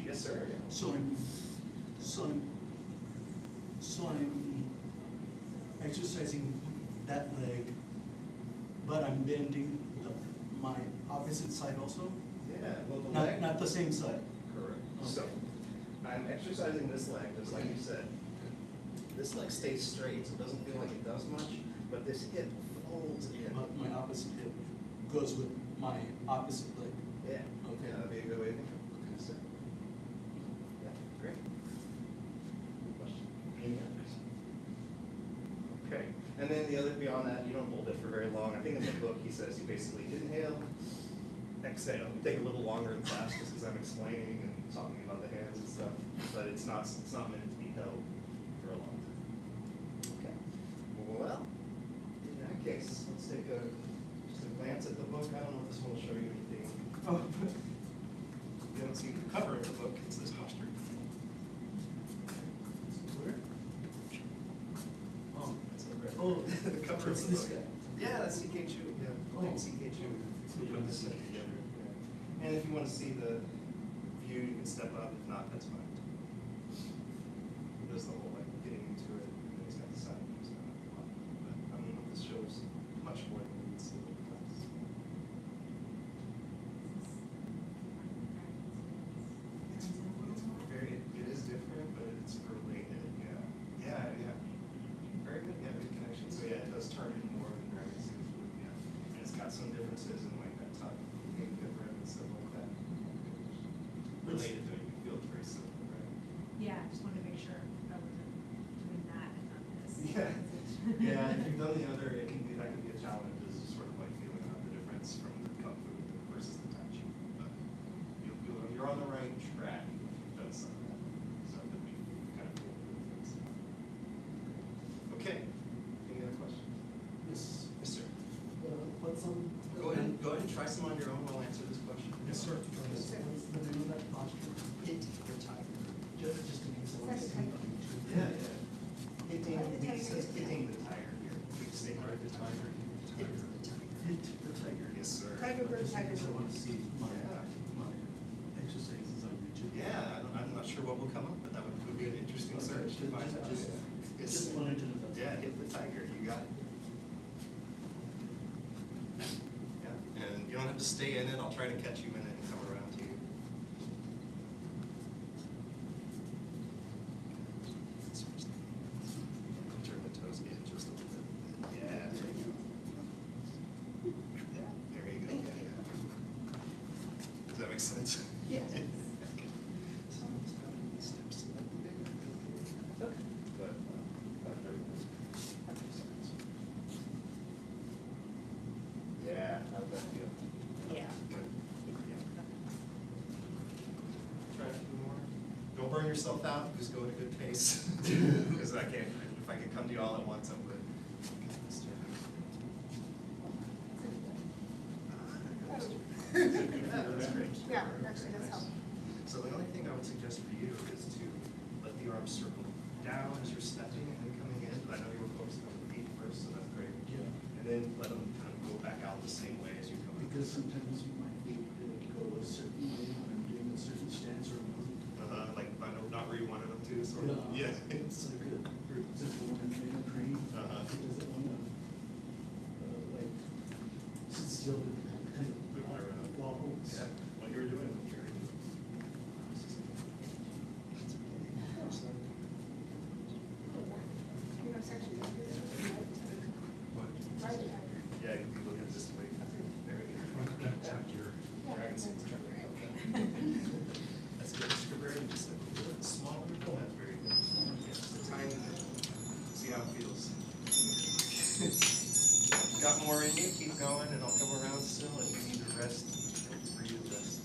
Yes, sir. So I'm exercising that leg, but I'm bending my opposite side also? Yeah, well, the leg. Not the same side? Correct. Okay. So I'm exercising this leg, just like you said. This leg stays straight, so it doesn't feel like it does much, but this hip folds in. My opposite hip goes with my opposite leg. Yeah. Okay. Yeah, that'd be a good way to think of it. Yeah, great. Good question. Any others? Okay. And then the other, beyond that, you don't hold it for very long. I think in the book he says you basically inhale, exhale. We take a little longer in class just because I'm explaining and talking about the hands and stuff, but it's not meant to be held for a long time. Okay. Well, in that case, let's take just a glance at the book. I don't know if this one will show you anything. Oh, you don't see the cover of the book. It's this posture. Where? Oh, that's the red. Oh, the cover of the this book. guy. Yeah, that's CK Chu. Yeah. Oh. CK Chu. We put this together. Yeah. And if you want to see the view, you can step up. If not, that's fine. There's the whole like getting into it. And then he's got the side views on it. But I don't know if this shows much more than you can see in the class. It is different, but it's related. Yeah. Very good. Yeah, good connection. So yeah, it does turn in more than rabbits. Yeah, and it's got some differences in like that top different and stuff like that. Related to it, you feel it's very similar, right? Yeah, I just wanted to make sure I wasn't doing that and not this. Yeah. If you've done the other, that can be a challenge. Is sort of like feeling out the difference from the kung fu versus the tai chi. But you're on the right track. You've done some of that, so that we kind of feel the difference. Okay. Any other questions? Yes. Yes, sir. What's on? Go ahead and try some on your own. I'll answer this question. Yes, sir. What's the name of that posture? Hit the tiger. Just in case I want to see on YouTube. Yeah. Hitting the tiger here. We can say right the tiger. Hit the tiger. Yes, sir. Tiger bird, Just in tiger case I bird. want to see my exercises on YouTube. Yeah, I'm not sure what will come up, but that would be an interesting search to find out. Just wanted to know that. Yeah, hit the tiger. You got it. of just stay in it. I'll try to catch you in it and come around to you. Turn the toes in just a little bit. Yeah, there you go. Yeah, there you go. Yeah, yeah. Does that make sense? Yes. Okay. So, steps. But, yeah, how'd that feel? Yeah. Try a few more. Don't burn yourself out, just go at a good pace. Because I can't, if I can come to you all at once, I'm good. Yeah, that's great. Yeah, actually, that's helpful. So the only thing I would suggest for you is to let the arms circle down as you're stepping and then coming in. I know you were focused on the feet first, so that's great. Yeah, And then let them kind of go back out the same way as you come in. because sometimes my feet go a certain way when I'm doing a certain stance or movement. Like, I know not where you wanted them to, sort of. Yeah. Yeah. It's like, for example, when I'm in a crane, it doesn't want to, like, sit still and kind of wobble. Yeah, what you were doing was very good. You know, it's actually right there. Yeah, you can look at this way. Very good. Dragon sense. That's good. Mr. Bird, just a little bit smaller. That's very good. Yeah, just a tiny bit. See how it feels. Got more in you, keep going, and I'll come around still. If you need to rest, feel free to rest.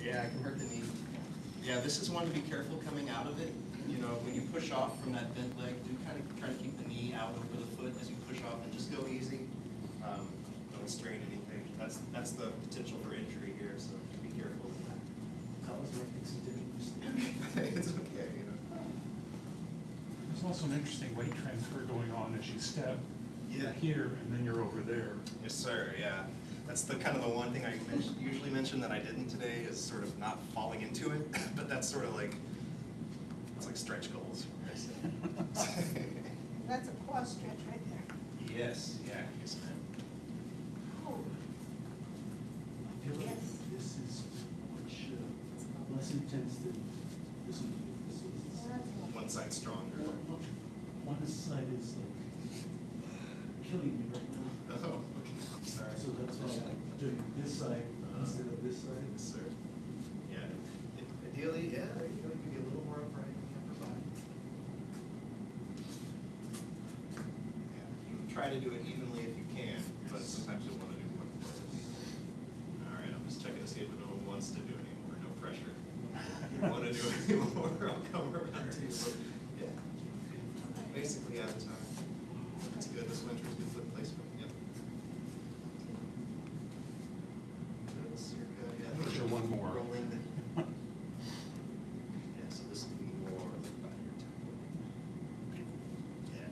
Yeah, it can hurt the knee. Yeah, this is one to be careful coming out of it. You know, when you push off from that bent leg, do kind of try to keep the knee out over the foot as you push off, and just go easy. Don't strain anything. That's the potential for injury here, so be careful with that. That was like accidental mistake. It's okay, you know. There's also an interesting weight transfer going on as you step Yeah. here and then you're over there. Yes, sir, yeah. That's the kind of the one thing I usually mention that I didn't today is sort of not falling into it, but that's sort of like, it's like stretch goals. That's a quad stretch right there. Yes, yeah, yes, ma'am. Oh, I feel like this is much less intense than this one. This is, One side stronger. one side is like killing me right now. Oh, okay, I'm sorry. So that's why I'm doing this side instead of this side. Yes, sir. Yeah, ideally, yeah, there you go, you can get a little more upright in the upper body. Yeah, you can try to do it evenly if you can, but sometimes you'll want to do more. All right, I'm just checking to see if anyone wants to do it anymore, no pressure. If you want to do it anymore, I'll come around to you. Yeah, basically out of time. That's good, this winter's good foot placement, yep. Sure, one more. Rolling. Yeah, so this will be more like by your tempo. Yeah,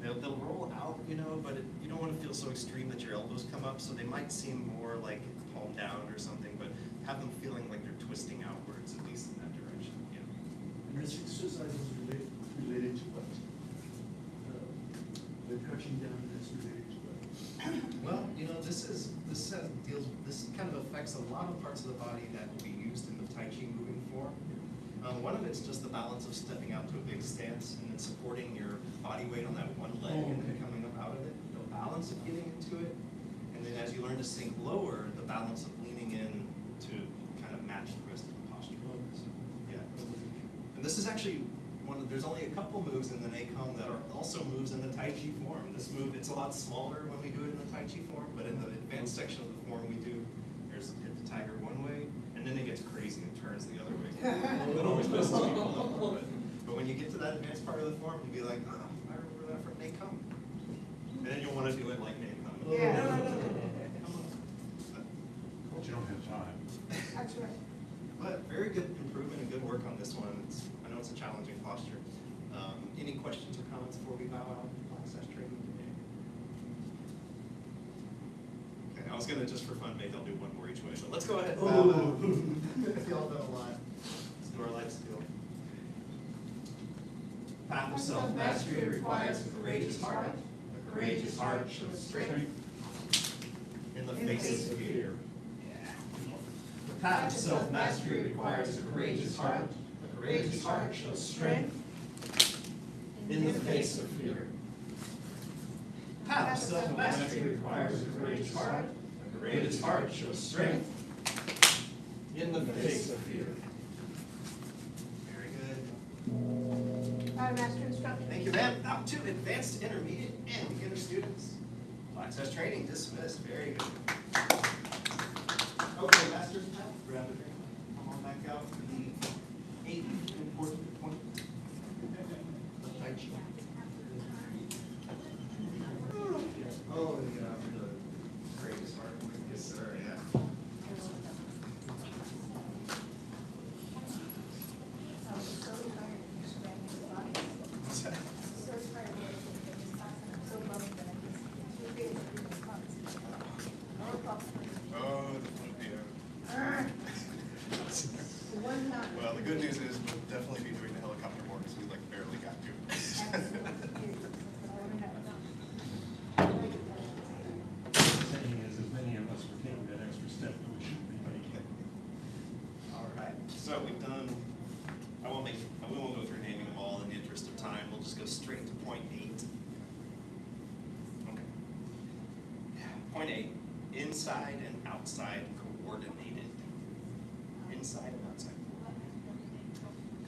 there you go. They'll roll out, you know, but you don't want to feel so extreme that your elbows come up, so they might seem more like palm down or something, but have them feeling like they're twisting outwards, at least in that direction, yeah. And this exercise is related to what? The crouching down is related to what? Well, you know, this kind of affects a lot of parts of the body that will be used in the Tai Chi moving form. One of it's just the balance of stepping out to a big stance and then supporting your body weight on that one leg and then coming up out of it. The balance of getting into it, and then as you learn to sink lower, the balance of leaning in to kind of match the rest of the posture. So, yeah. And this is actually there's only a couple moves in the Neikong that are also moves in the Tai Chi form. This move, it's a lot smaller when we do it in the Tai Chi form, but in the advanced section of the form we do, there's hit the tiger one way, and then it gets crazy and turns the other way. It always messes people up. But when you get to that advanced part of the form, you'll be like, ah, I remember that from Neikong. And then you'll want to do it like Neikong. Yeah. But you don't have time. That's right. But very good improvement and good work on this one. I know it's a challenging posture. Any questions or comments before we bow out? Access training today. Okay, I was gonna just for fun, maybe I'll do one more each way, but let's go ahead and bow out. Y'all done a lot. Let's do our life skill. Path path of self-mastery requires a courageous heart. A courageous heart shows strength in the face of fear. The path to self-mastery requires a courageous heart. A courageous heart shows strength in the face of fear. The path to self-mastery requires a courageous heart. A courageous heart shows strength in the face of fear. Very good. Master instruction. Thank you, ma'am. Now to advanced, intermediate, and beginner students. All access training dismissed. Very good. Okay, master's path. Grab a drink. Come on back out for the 8th important point. Tai Chi. Oh, the greatest heart. Yes, sir. Yeah. What's that? Oh, the flip, yeah. Well, the good news is we'll definitely be doing the helicopter more because we like barely got to it. Saying is, as many of us were taking that extra step that we shouldn't be taking. All right, so we've done, we won't go through naming them all in the interest of time. We'll just go straight to point 8. Okay. Point 8, inside and outside coordinated. Inside and outside.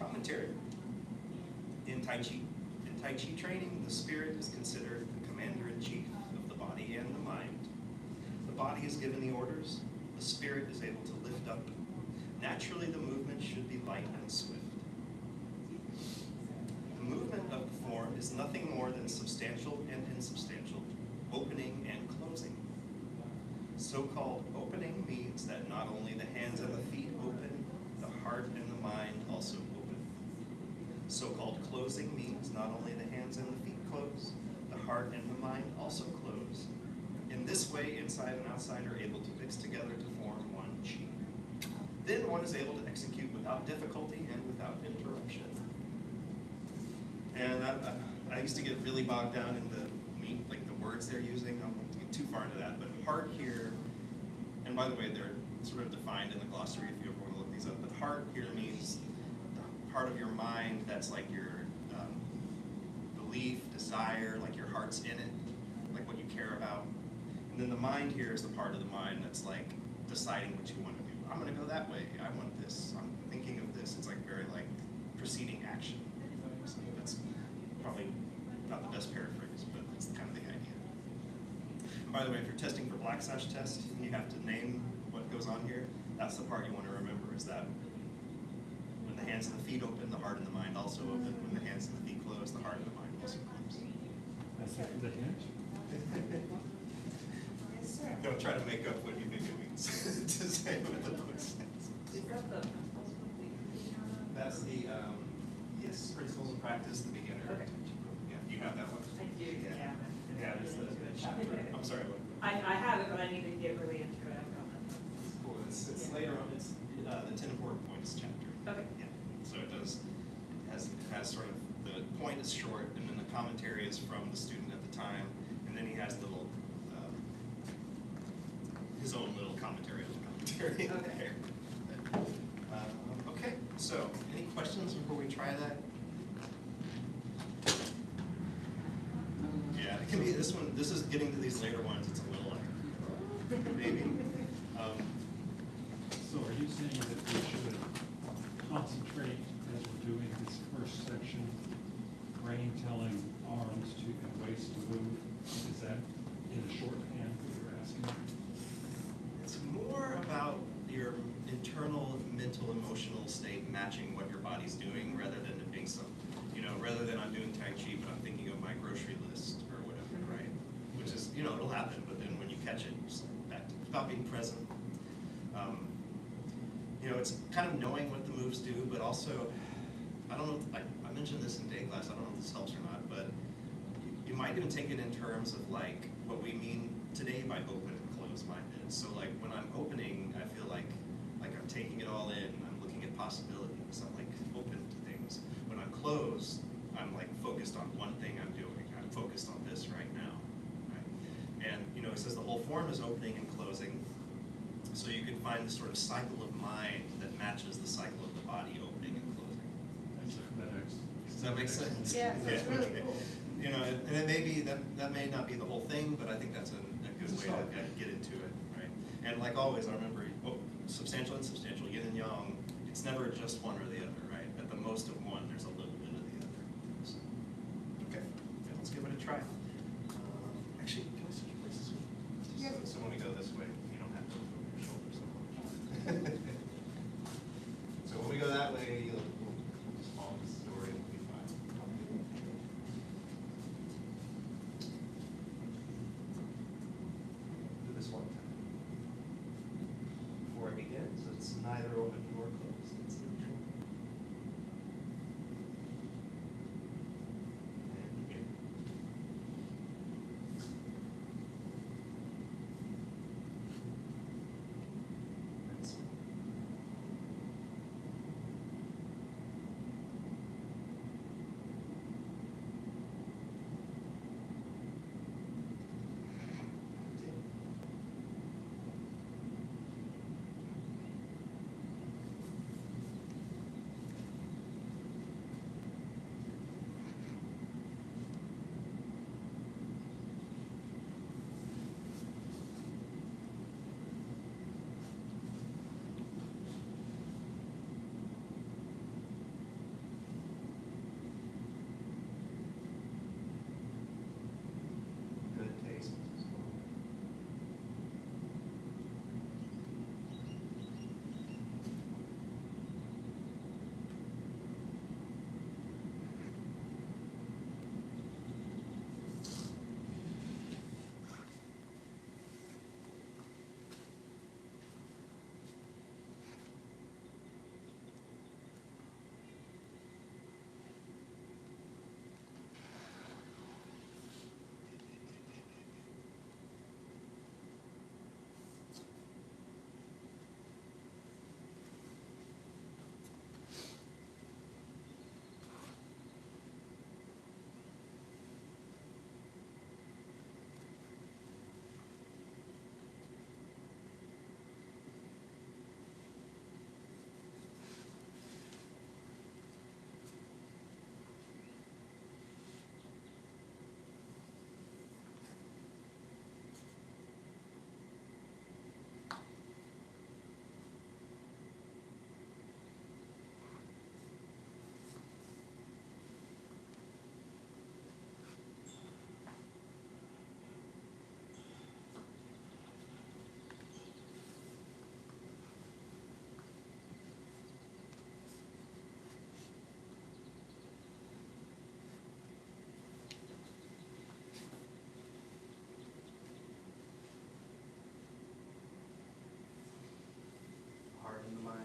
Commentary. In Tai Chi training, the spirit is considered the commander-in-chief of the body and the mind. The body is given the orders. The spirit is able to lift up. Naturally, the movement should be light and swift. The movement of the form is nothing more than substantial and insubstantial, opening and closing. So-called opening means that not only the hands and the feet open, the heart and the mind also open. So-called closing means not only the hands and the feet close, the heart and the mind also close. In this way, inside and outside are able to mix together to form one chi. Then one is able to execute without difficulty and without interruption. And I used to get really bogged down in the words they're using. I won't get too far into that, but heart here, and by the way, they're sort of defined in the glossary if you ever want to look these up, but heart here means the part of your mind that's like your belief, desire, like your heart's in it, like what you care about. And then the mind here is the part of the mind that's like deciding what you want to do. I'm going to go that way. I want this. I'm thinking of this. It's like very like preceding action. So that's probably not the best paraphrase, but that's kind of the idea. And by the way, if you're testing for Black Sash test and you have to name what goes on here, that's the part you want to remember, is that when the hands and the feet open, the heart and the mind also open. When the hands and the feet close, the heart and the mind also close. That's it for the hint. Don't try to make up what you think it means to say what the book says. That's the, yes, Principles of Practice, the beginner. Okay. Yeah, you have that one? I do, yeah. Yeah, it's the chapter. I'm sorry, what? I have it, but I need to get really into it. Cool, it's later on, it's the 10 important points chapter. Okay. Yeah, so it has sort of, the point is short, and then the commentary is from the student at the time, and then he has little, his own little commentary on the commentary in there. Okay, so any questions before we try that? Yeah, it can be this one. This is getting to these later ones. It's a little like maybe. So are you saying that we should concentrate as we're doing this first section, brain telling arms to and waist to move? Is that in shorthand what you're asking? It's more about your internal mental emotional state matching what your body's doing, rather than it being some, rather than I'm doing Tai Chi but I'm thinking of my grocery list or whatever, right? Which is, it'll happen, but then when you catch it, it's about being present. It's kind of knowing what the moves do, but also, I don't know, I mentioned this in day class, I don't know if this helps or not, but you might even take it in terms of like what we mean today by open and closed-minded. So like when I'm opening, I feel like I'm taking it all in, I'm looking at possibilities, I'm like open to things. When I'm closed, I'm like focused on one thing I'm doing. I'm focused on this right now. Right? And you know, it says the whole form is opening and closing. So you can find the sort of cycle of mind that matches the cycle of the body opening and closing. Does that make sense? Yeah, that's really cool. You know, and it may be that may not be the whole thing, but I think that's a good way to get into it, right? And like always, I remember substantial and insubstantial, yin and yang. It's never just one or the other, right? At the most of one, there's a little bit of the other. So, okay, yeah, let's give it a try. Actually, can I switch places? Yeah. So when we go this way, you don't have to look over your shoulder so much. So when we go that way, we'll just follow the story and we'll be fine. Do this one time. Before I begin, so it's neither open nor closed. It's neutral. And begin. And so. Good taste as well. Heart and the mind.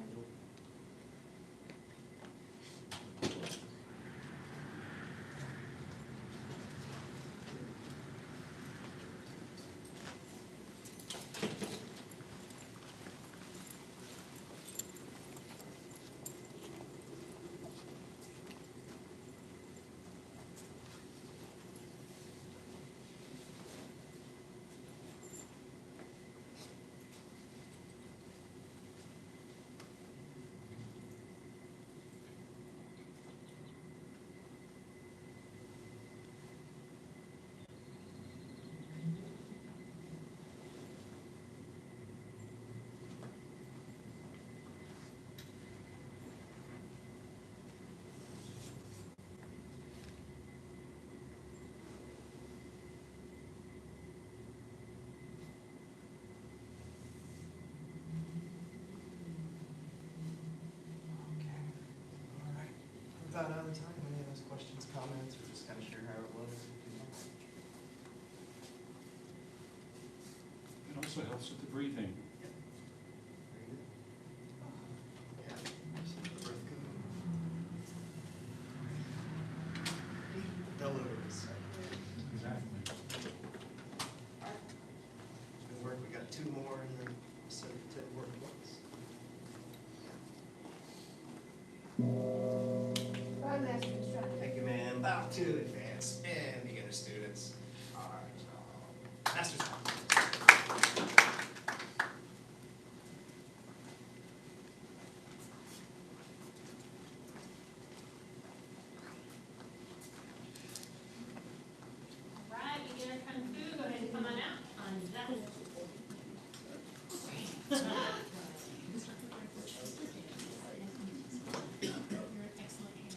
About out of time, any of those questions, comments, or just kind of share how it was? It also helps with the breathing. Yep. Very good. Yeah, just let the breath go. Bellows. Exactly. Good work. We got 2 more and then 7 to 10 work once. Bye, Master Instructor. Thank you, man. to advanced and beginner students. All right, master's time. Right, beginner kung fu, go ahead and come on out on that. You're in excellent hands.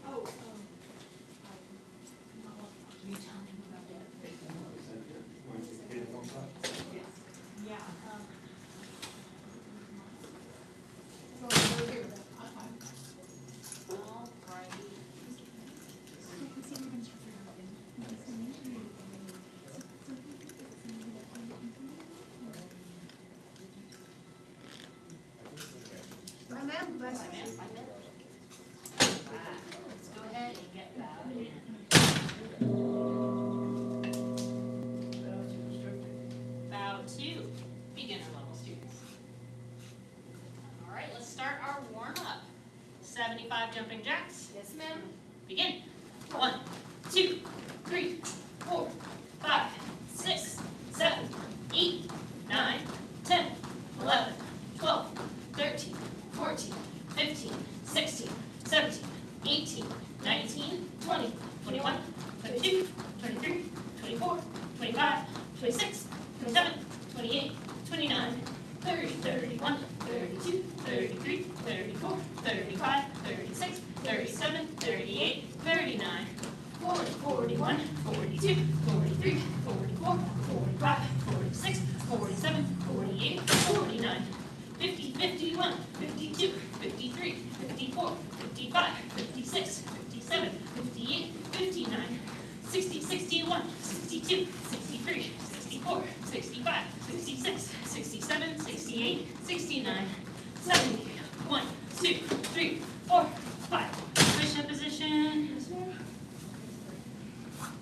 Oh, you tell him about that. Yeah. Bye, ma'am. Bye. Let's go ahead and get bowed in. Bow to beginner level students. All right, let's start our warm up. 75 jumping jacks. Yes, ma'am. Begin. 1, 2, 3, 4, 5, 6, 7, 8, 9, 10, 11, 12, 13, 14, 15, 16, 17, 18, 19, 20, 21, 22, 23, 24, 25, 26, 27, 28, 29, 30, 31, 32, 33, 34, 35, 36, 37, 38, 39, 40, 41, 42, 43, 44, 45, 46, 47, 48, 49, 50, 51, 52, 53, 54, 55, 56, 57, 58, 59, 60, 61, 62, 63, 64, 65, 66, 67, 68, 69, 70, 1, 2, 3, 4, 5. Push-up position.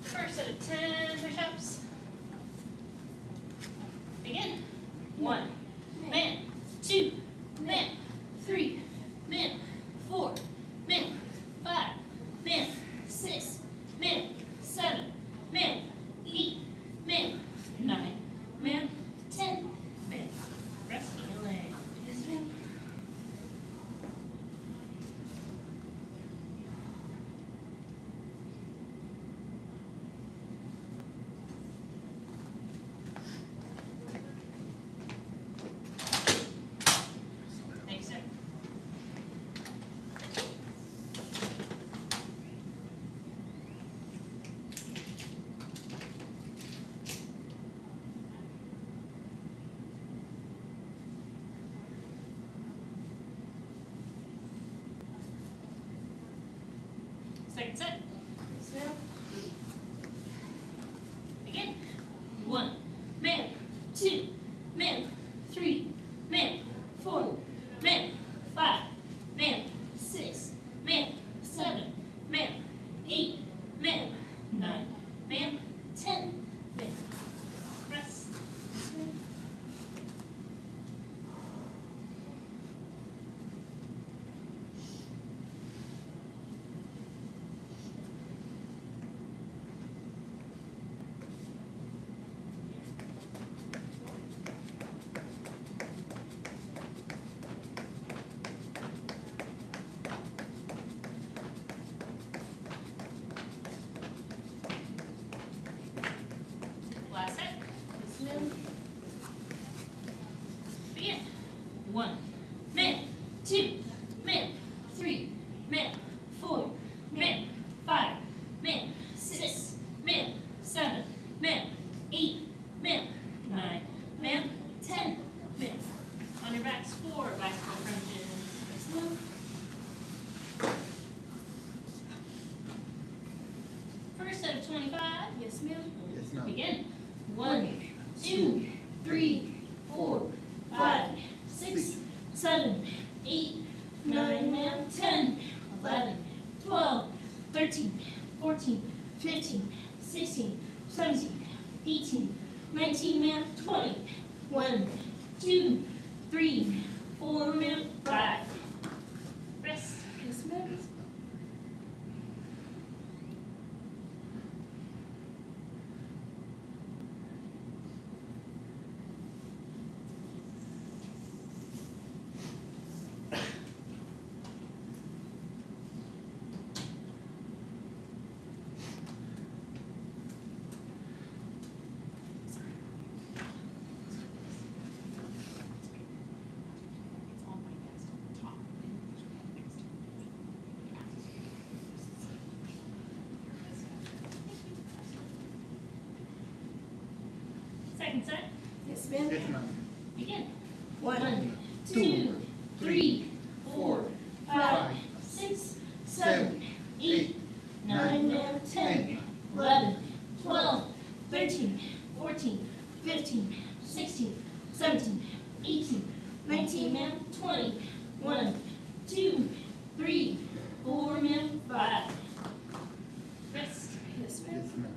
First set of 10 push-ups. Begin. 1, man, 2, man, 3, man, 4, man, 5, man, 6, man, 7, man, 8, man, 9, man, 10, man. Rest your leg. Yes, ma'am. Thanks, sir. Second set. Begin. 1, man, 2, man, 3, man, 4, man, 5, man, 6, man, 7, man, 8, man, 9, man, 10, man. Rest. Last set. Begin. 1, man, 2, man, 3, man, 4, man, 5, man, 6, man, 7, man, 8, man, 9, man, 10, man. On your backs, 4 bicycle crunches. First set of 25. Yes, ma'am. Yes, ma'am. Begin. 1, 2, 3, 4, 5, 6, 7, 8, 9, man, 10, 11, 12, 13, 14, 15, 16, 17, 18, 19, man, 20, 1, 2, 3, 4, ma'am, 5. Rest. Yes, ma'am. Second set. Yes, ma'am. Yes, ma'am. Begin. 1, 2, 3, 4, 5, 6, 7, 8, 9, ma'am, 10, 11, 12, 13, 14, 15, 16, 17, 18, 19, ma'am, 20, 1, 2, 3, 4, ma'am, 5. Rest. Yes, ma'am. Yes, ma'am.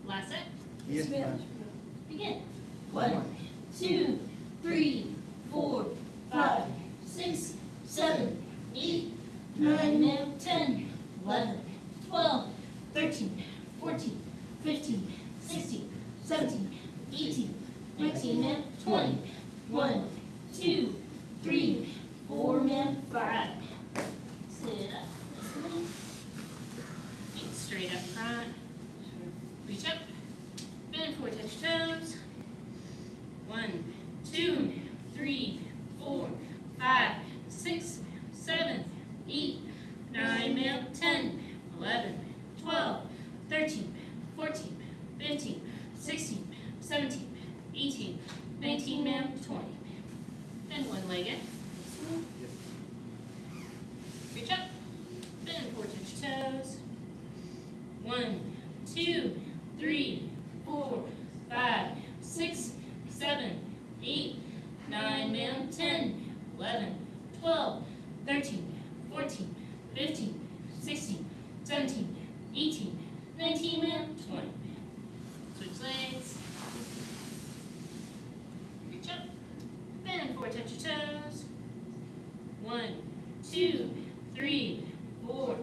Last set. Yes, ma'am. Begin. 1, 2, 3, 4, 5, 6, 7, 8, 9, ma'am, 10, 11, 12, 13, 14, 15, 16, 17, 18, 19, ma'am, 20, 1, 2, 3, 4, ma'am, 5. Sit up. Feet straight up front. Reach up. Bend forward, touch toes. 1, 2, 3, 4, 5, 6, 7, 8, 9, ma'am, 10, 11, 12, 13, 14, 15, 16, 17, 18, 19, ma'am, 20. Bend one leg in. Reach up. Bend forward, touch toes. 1, 2, 3, 4, 5, 6, 7, 8, 9, ma'am, 10, 11, 12, 13, 14, 15, 16, 17, 18, 19, ma'am, 20. Switch legs. Reach up. Bend forward, touch your toes. 1, 2, 3, 4,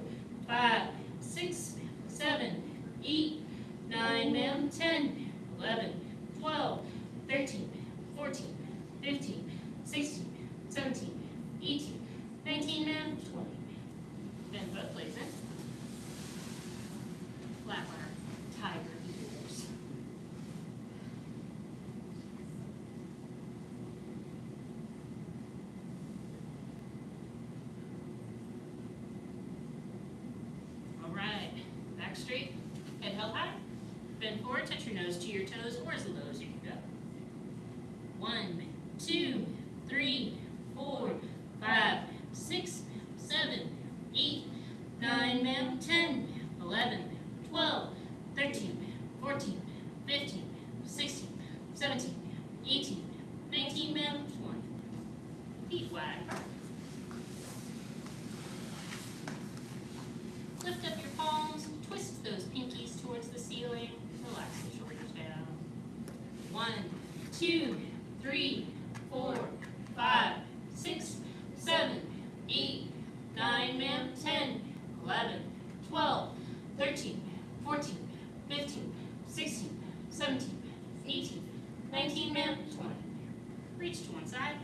5, 6, 7, 8, 9, ma'am, 10, 11, 12, 13, 14, 15, 16, 17, 18, 19, ma'am, 20. Bend both legs in. Flat runner, tiger ears. All right, back straight, head held high. Bend forward, touch your nose to your toes, or as low as you can go. 1, 2, 3, 4, 5, 6, 7, 8, 9, ma'am, 10, 11, 12, 13, 14, 15, 16, 17, 18, 19, ma'am, 20. Feet wide. Lift up your palms, twist those pinkies towards the ceiling, relax the shoulders down. 1, 2, 3, 4, 5, 6, 7, 8, 9, ma'am, 10, 11, 12, 13, 14, 15, 16, 17, 18, 19, ma'am, 20. Reach to one side.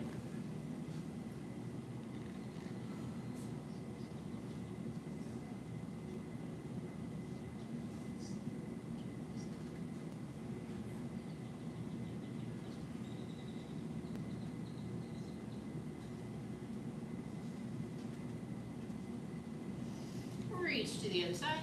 the other side.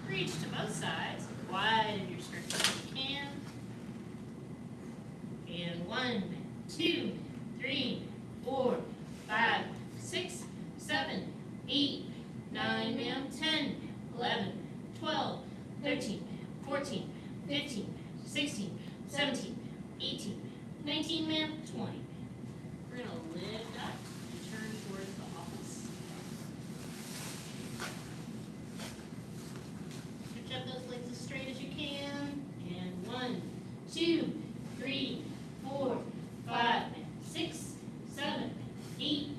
Reach to both sides, widen your stretch as you can. And 1, 2, 3, 4, 5, 6, 7, 8, 9, ma'am, 10, 11, 12, 13, 14, 15, 16, 17, 18, 19, ma'am, 20. We're gonna lift up and turn towards the office. Stretch up those legs as straight as you can. And 1, 2, 3, 4, 5, 6, 7, 8,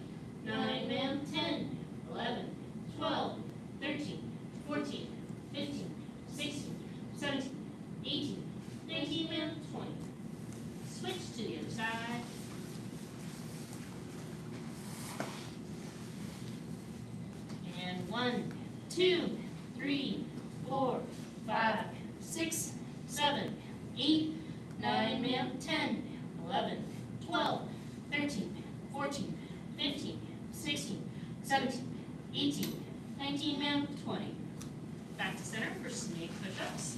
9, ma'am, 10, 11, 12, 13, 14, 15, 16, 17, 18, 19, ma'am, 20. Switch to the other side. And 1, 2, 3, 4, 5, 6, 7, 8, 9, ma'am, 10, 11, 12, 13, 14, 15, 16, 17, 18, 19, ma'am, 20. Back to center for snake push-ups.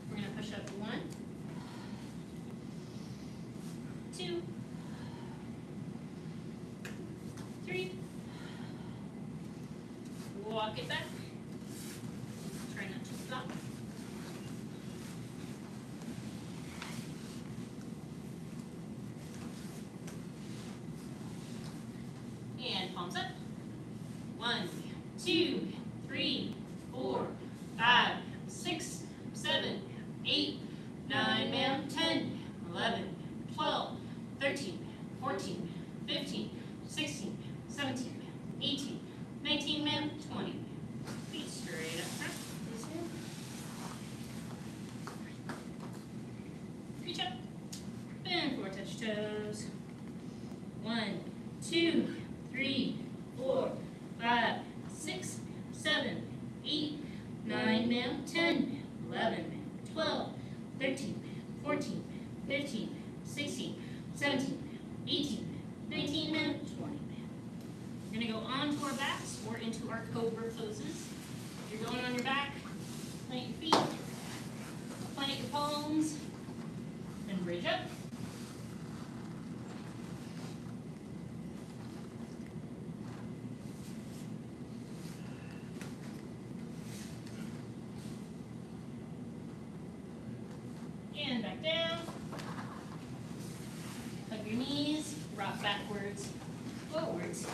We're gonna push up 1, 2, 3. Walk it back. Try not to flop. And palms up. 1, 2, 3, 4, 5, 6, 7, 8, 9, ma'am, 10, 11, 12, 13, 14, 15, 16, 17, 18, 19, ma'am, 20. Feet straight up front. Yes, ma'am. Reach up. Bend 4, touch toes. 1, 2, 3, 4, 5, 6, 7, 8, 9, ma'am, 10, 11, 12, 13, 14, 15, 16, 17, 18, 19, ma'am, 20. We're gonna go onto our backs or into our cobra poses. If you're going on your back, plant your feet, plant your palms, and bridge up. And back down. Hug your knees, rock backwards, forwards,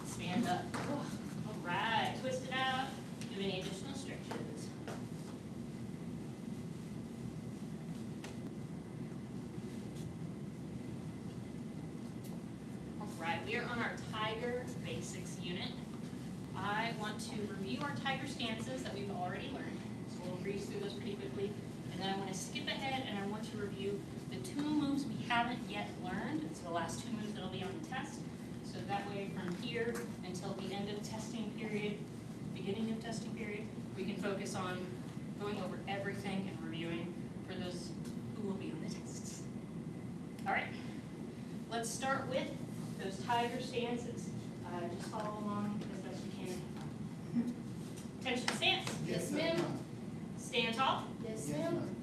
stand up. All right, twist it out. Do any additional stretches. All right, we are on our Tiger Basics unit. I want to review our Tiger stances that we've already learned. So we'll breeze through those pretty quickly. And then I want to skip ahead and I want to review the 2 moves we haven't yet learned. It's the last 2 moves that'll be on the test. So that way from here until the end of testing period, beginning of testing period, we can focus on going over everything and reviewing for those who will be on the tests. All right, let's start with those tiger stances. Just follow along as best you can. Tension stance. Yes, ma'am. Stand tall. Yes, ma'am.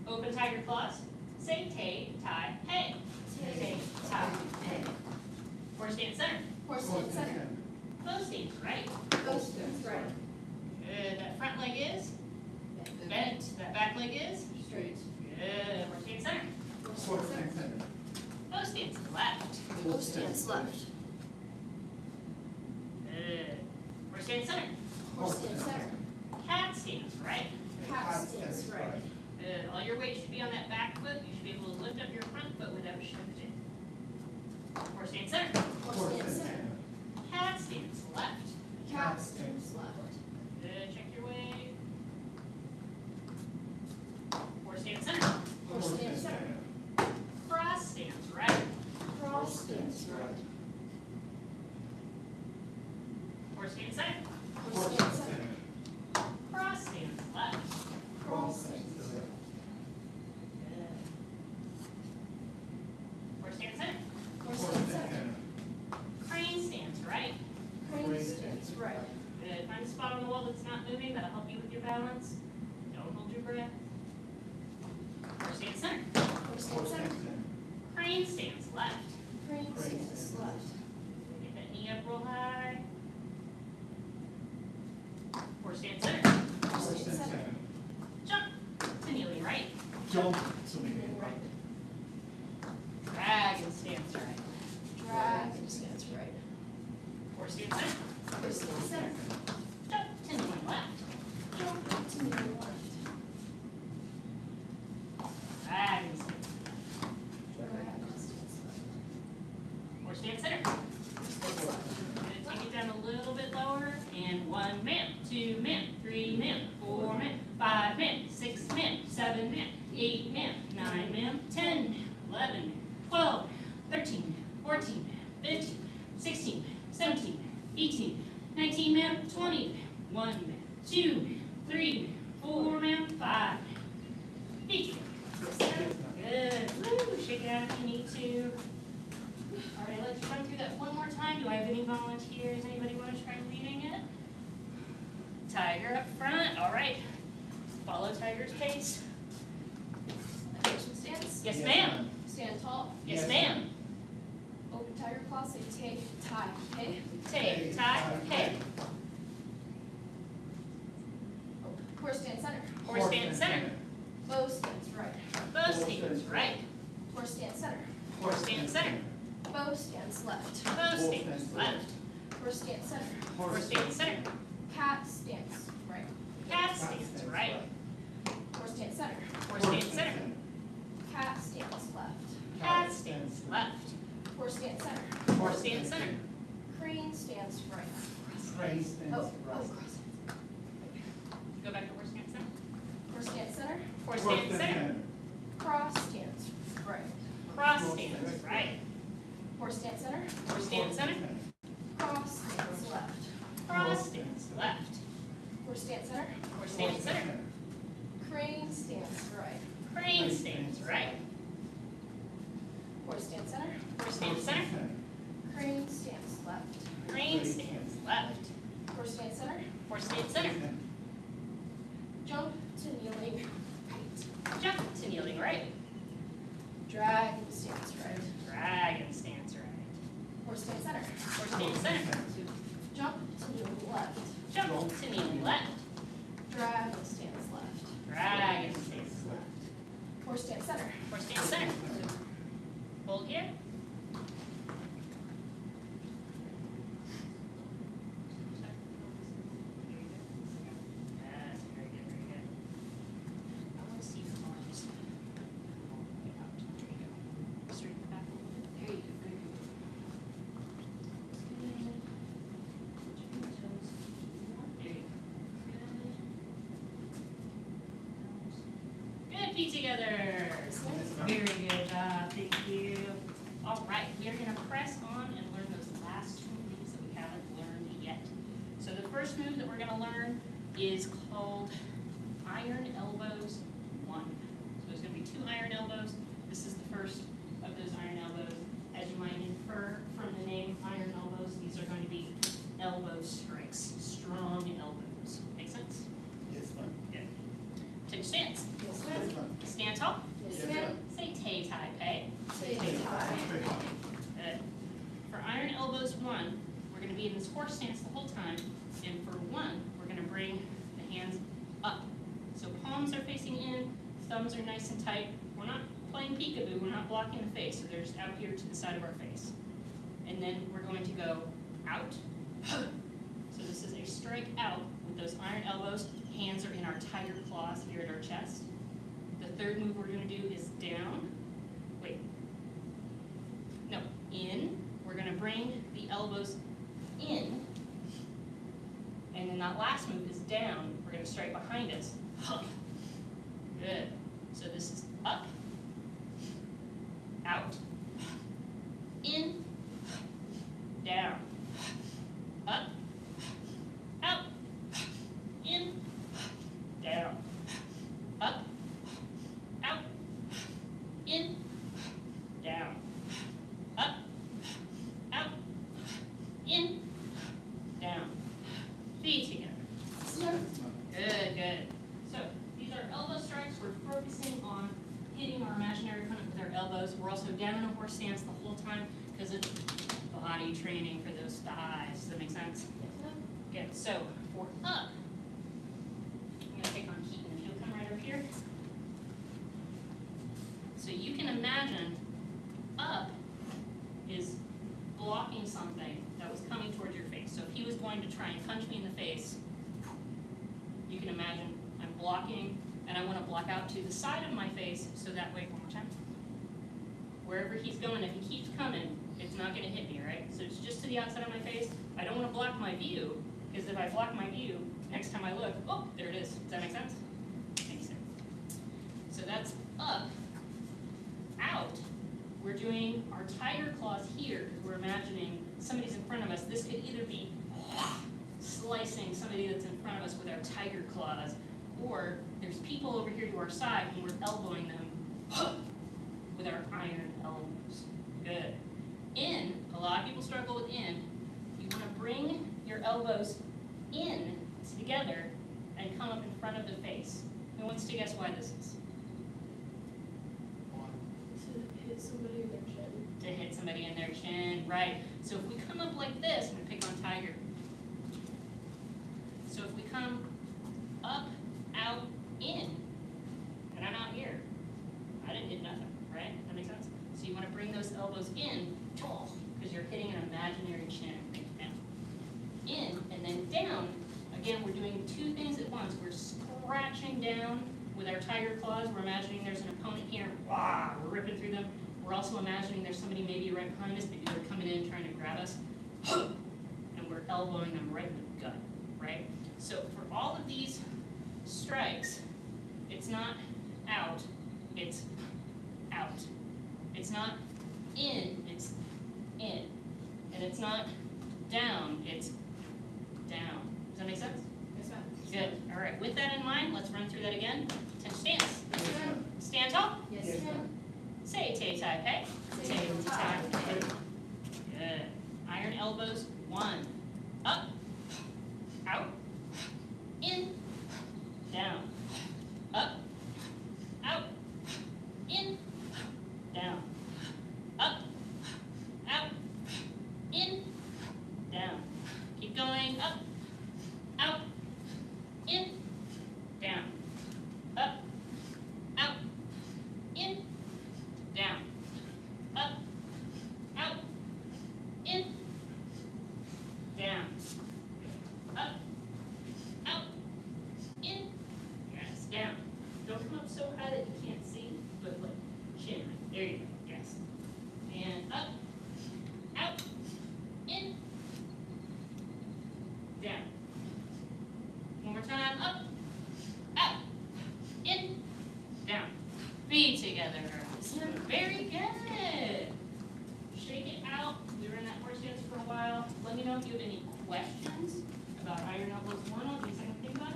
Open tiger claws. Say tay, tie, hey. Tay, tie, hey. Horse stance center. Horse stance center. Bow stance right. Bow stance right. Good. That front leg is bent. That back leg is Straight. good. Horse stance center. Horse stance center. Bow stance left. Bow stance left. Good. Horse stance center. Horse stance center. Cat stance right. Cat stance right. Good. All your weight should be on that back foot. You should be able to lift up your front foot without shifting. Horse stance center. Horse stance center. Cat stance left. Cat stance left. Good. Check your weight. Horse stance center. Horse stance center. balance. Don't hold your breath. Horse stance center. Horse stance center. Crane stance left. Crane stance left. Get that knee up real high. Horse stance center. Horse stance center. Jump to kneeling right. Jump. So we can Right. Dragon stance right. Dragon stance right. Horse stance center. Horse stance center. Jump to kneeling left. Jump to kneeling left. Dragon stance. Dragon stance left. Horse stance center. Horse stance left. Gonna take it down a little bit lower. And 1 man, 2 man, 3 man, 4 man, 5 man, 6 man, 7 man, 8 man, 9 man, 10 man, 11 man, 12 man, 13 man, 14 man, 15 man, 16 man, 17 man, 18 man, 19 man, 20 man, 1 man, 2 man, 3 man, 4 man, 5 man. Feet together. Good. Woo. Shake it out if you need to. All right, let's run through that one more time. Do I have any volunteers? Anybody want to try leading it? Tiger up front. All right. Follow Tiger's pace. Attention stance. Yes, ma'am. Stand tall. Yes, ma'am. Open tiger claw. Say take, tie, hey. Take, tie, hey. Horse stance center. Horse stance center. Bow stance right. Bow stance right. Horse stance center. Horse stance center. Bow stance left. Bow stance left. Horse stance center. Horse stance center. Cat stance right. Cat stance right. Horse stance center. Horse stance center. Cat stance left. Cat stance left. Horse stance center. Horse stance center. Crane stance right. Crane stance Oh, right. cross. Go back to horse stance center. Horse stance center. Horse stance center. Cross stance right. Cross stance right. Horse stance center. Horse stance center. Cross stance left. Cross stance left. Horse stance center. Horse stance center. Crane stance right. Crane stance right. Horse stance center. Horse stance center. Crane stance left. Crane stance left. Horse stance center. Horse stance center. Jump to kneeling right. Jump to kneeling right. Dragon stance right. Dragon stance right. Horse stance center. Horse stance center. Jump to kneeling left. Jump to kneeling left. Dragon stance left. Dragon stance left. Horse stance center. Horse stance center. Hold here. That's very good, very good. I want to see your arms. Out. There you go. Straighten back a little bit. There you go. Very good. There you go. Good. Feet together. Very good job. Thank you. All right, we are going to press on and learn those last two moves that we haven't learned yet. So the first move that we're going to learn is called iron elbows 1. So there's going to be 2 iron elbows. This is the first of those iron elbows. As you might infer from the name iron elbows, these are going to be elbow strikes, strong elbows. Make sense? Yes, ma'am. Good. Take a stance. Yes, Yes, ma'am. Stand tall. Yes, ma'am. Say tay tai pei. Say tie. Good. For iron elbows 1, we're going to be in this horse stance the whole time. And for 1, we're going to bring the hands up. So palms are facing in, thumbs are nice and tight. We're not playing peekaboo, we're not blocking the face. So they're just out here to the side of our face. And then we're going to go out. So this is a strike out with those iron elbows. Hands are in our tiger claws here at our chest. The third move we're going to do is down. Wait. No, in. We're going to bring the elbows in. And then that last move is down. We're going to strike behind us. Good. So this is up, out, in, down, up, out, in, down, up, out, in, down, up, out, in, down. Feet together. Yes, ma'am. Good, good. We're also down in a horse stance the whole time because it's body training for those thighs. Does that make sense? Good. So for up, I'm gonna pick on Keaton. If you'll come right over here. So you can imagine up is blocking something that was coming towards your face. So if he was going to try and punch me in the face, you can imagine I'm blocking, and I want to block out to the side of my face so that way, one more time, wherever he's going, if he keeps coming, it's not going to hit me, right? So it's just to the outside of my face. I don't want to block my view, because if I block my view, next time I look, oh, there it is. Does that make sense? Makes sense. So that's up. Out, we're doing our tiger claws here. We're imagining somebody's in front of us. This could either be slicing somebody that's in front of us with our tiger claws, or there's people over here to our side and we're elbowing them with our iron elbows. Good. In, a lot of people struggle with in. You want to bring your elbows in together and come up in front of the face. Who wants to guess why this is? To hit somebody in their chin. To hit somebody in their chin, right. So if we come up like this, I'm going to pick on tiger. So if we come up, out, in, and I'm out here, I didn't hit nothing, right? That makes sense? So you want to bring those elbows in, because you're hitting an imaginary chin. Down. In, and then down. Again, we're doing two things at once. We're scratching down with our tiger claws. We're imagining there's an opponent here. Wow, we're ripping through them. We're also imagining there's somebody maybe right behind us. Maybe they're coming in trying to grab us. And we're elbowing them right in the gut, right? So for all of these strikes, it's not out, it's out. It's not in, it's in. And it's not down, it's down. Does that make sense? Yes, ma'am. Good. All right. With that in mind, let's run through that again. Attention stance. Yes, ma'am. Stand tall. Yes, ma'am. Say tay tai pei. Tay tai pei. Good. Iron elbows. 1. Up. Out. In. Down. Up. Out. In. Down. Up. Out. In. Down. Keep going. Up. Out. In. Down. Up. Out. In. Down. Up. Out. In. Down. Up. Out. In. Yes. Down. Don't come up so high that you can't see, but like chin. There you go. Yes. And up. Out. In. Down. One more time. Up. Out. In. Down. Feet together. Very good. Shake it out. We were in that horse dance for a while. Let me know if you have any questions about iron elbows 1. I'll give you a second to think about it.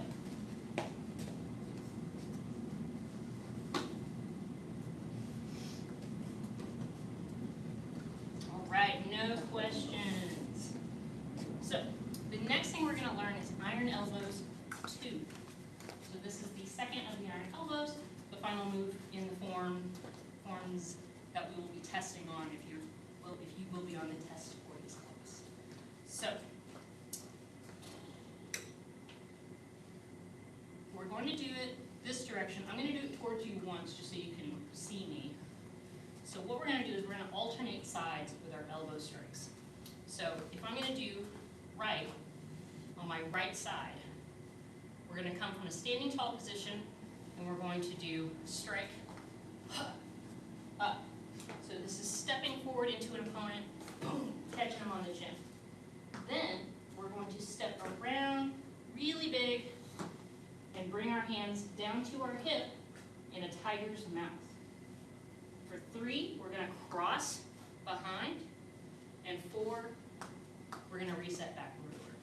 All right, no questions. So the next thing we're going to learn is iron elbows 2. So this is the second of the iron elbows, the final move in the forms that we will be testing on if you will be on the test for this class. So we're going to do it this direction. I'm going to do it towards you once just so you can see me. So what we're going to do is we're going to alternate sides with our elbow strikes. So if I'm going to do right on my right side, we're going to come from a standing tall position and we're going to do strike up. So this is stepping forward into an opponent, boom, catching them on the chin. Then we're going to step around really big and bring our hands down to our hip in a tiger's mouth. For 3, we're going to cross behind, and 4, we're going to reset back and forward.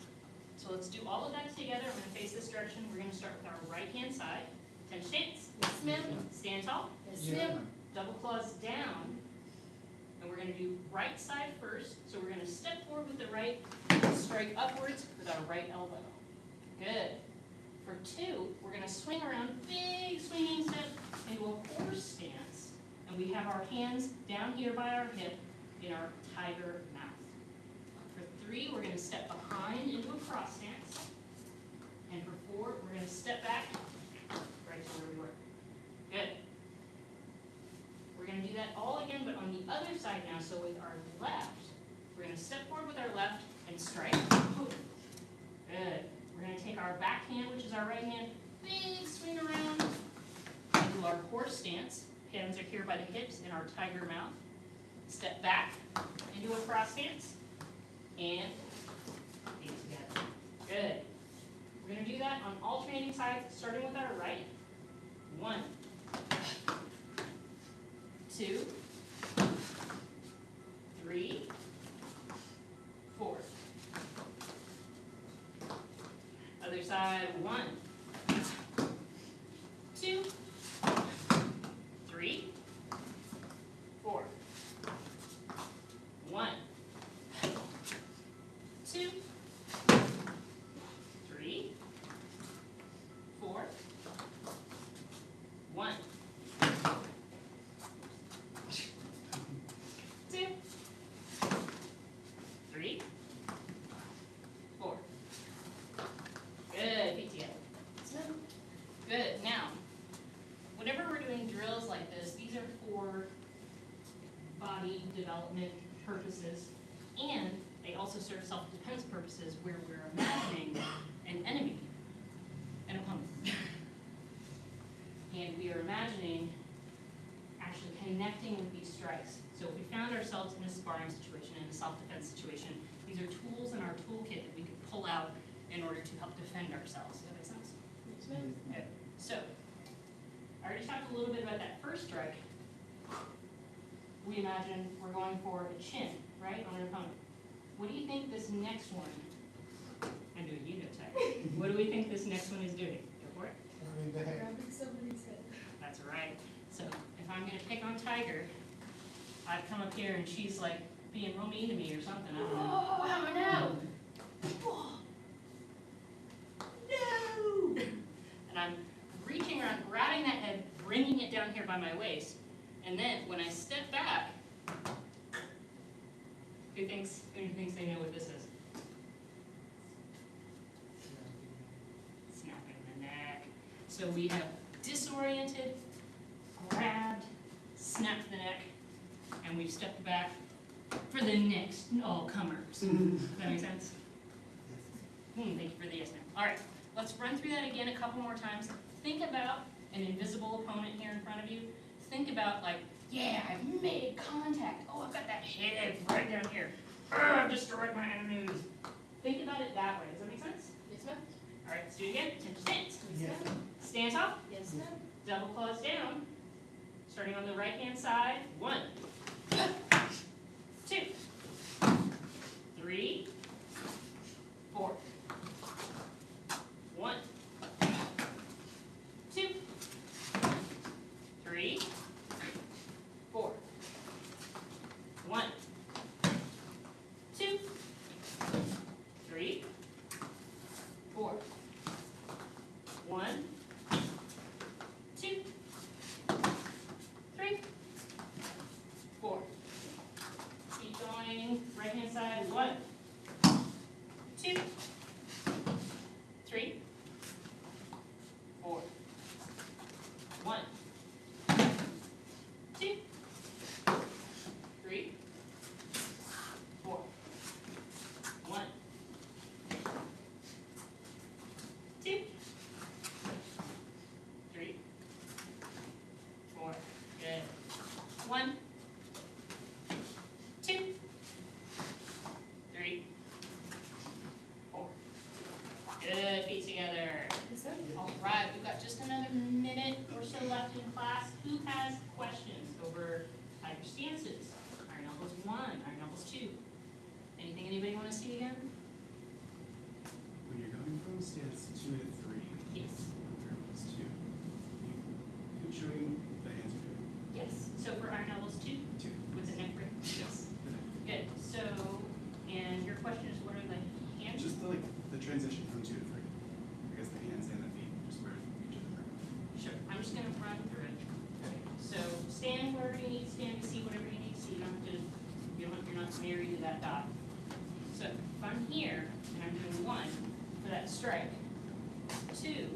So let's do all of that together. I'm going to face this direction. We're going to start with our right-hand side. 10 stance. Yes, ma'am. Stand tall. Yes, ma'am. Double claws down. And we're going to do right side first. So we're going to step forward with the right, strike upwards with our right elbow. Good. For 2, we're going to swing around, big swinging step into a horse stance. And we have our hands down here by our hip in our tiger mouth. For 3, we're gonna step behind into a cross stance. And for 4, we're gonna step back right to where we were. Good. We're gonna do that all again, but on the other side now. So with our left, we're gonna step forward with our left and strike. Good. We're gonna take our back hand, which is our right hand, big swing around, and do our horse stance. Hands are here by the hips in our tiger mouth. Step back and do a cross stance. And feet together. Good. We're gonna do that on alternating sides, starting with our right. 1, 2, 3, 4. Other side, 1, 2, 3, 4. 1, 2, 3, 4. 1, 2, 3, 4. Good, feet together. Good, now, whenever we're doing drills like this, these are for body development purposes, and they also serve self-defense purposes where we're imagining an enemy, an opponent. And we are imagining actually connecting with these strikes. So if we found ourselves in a sparring situation, in a self-defense situation, these are tools in our toolkit that we could pull out in order to help defend ourselves. Does that make sense? Okay. So, I already talked a little bit about that first strike. We imagine we're going for a chin, right, on an opponent. What do you think this next one, I'm doing you know tech. What do we think this next one is doing? Go for it. Grabbing somebody's head. That's right. So if I'm gonna pick on Tiger, I'd come up here and she's like being real mean to me or something. I don't know. Oh, I don't know. No! And I'm reaching around, grabbing that head, bringing it down here by my waist, and then when I step back, who thinks they know what this is? Snapping the neck. So we have disoriented, grabbed, snapped the neck, and we've stepped back for the next all-comers. Does that make sense? Thank you for the yes ma'am. All right, let's run through that again a couple more times. Think about an invisible opponent here in front of you. Think about like, yeah, I've made contact. Oh, I've got that head right down here. I've destroyed my enemies. Think about it that way. Does that make sense? Yes, ma'am. All right, let's do it again. Attention stance. Yes, ma'am. Stance up. Yes, ma'am. Double claws down. Starting on the right hand side. 1, 2, 3, 4. 1, 2, 3, 4. 1, 2, 3, 4. 1, 2, 3, 4. Keep going. Right hand side. 1, 2, 3, 4. 1, 2, 3, 4. 1, 2, 3, 4. Good. 1, 2, 3, 4. Good. Feet together. All right, we've got just another minute or so left in class. Who has questions over tiger stances? Iron elbows 1, iron elbows 2. Anything anybody want to see again? When you're going from stance 2 to 3, Yes. it's 2. You showing the hands are doing? Yes. So for iron elbows 2, 2. with the neck break? Yes. Good. So, and your question is what are the hands? Just the transition from 2 to 3. I guess the hands and the feet, just where each of them are. Sure. I'm just going to run through it. So stand where you that dot. So if I'm here and I'm doing 1 for that strike, 2,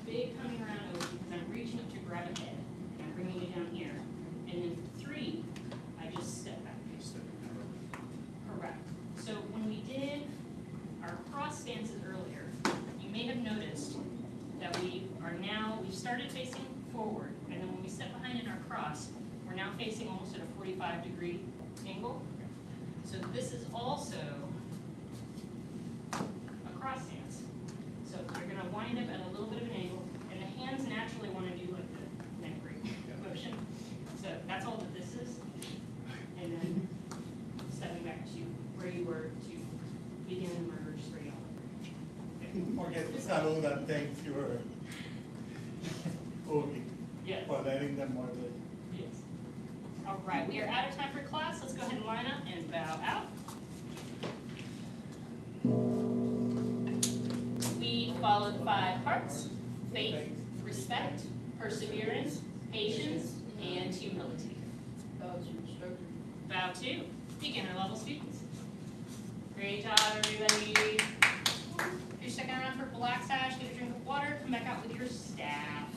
big coming around over because I'm reaching up to grab a head and I'm bringing it down here. And then 3, I just step back. Correct. So when we did our cross stances earlier, you may have noticed that we've started facing forward, and then when we step behind in our cross, we're now facing almost at a 45-degree angle. So this is also a cross stance. So you're going to wind up at a little bit of an angle, and the hands naturally want to do like the neck break motion. So that's all that this is. And then stepping back to where you were to begin the merge straight on. Okay, Salud, and thanks your Yes. for letting them model. Yes. All right, we are out of time for class. Let's go ahead and line up and bow out. We followed 5 hearts: faith, respect, perseverance, patience, and humility. Bow to beginner level students. Great job, everybody. If you're sticking around for Black Sash, get a drink of water, come back out with your staff.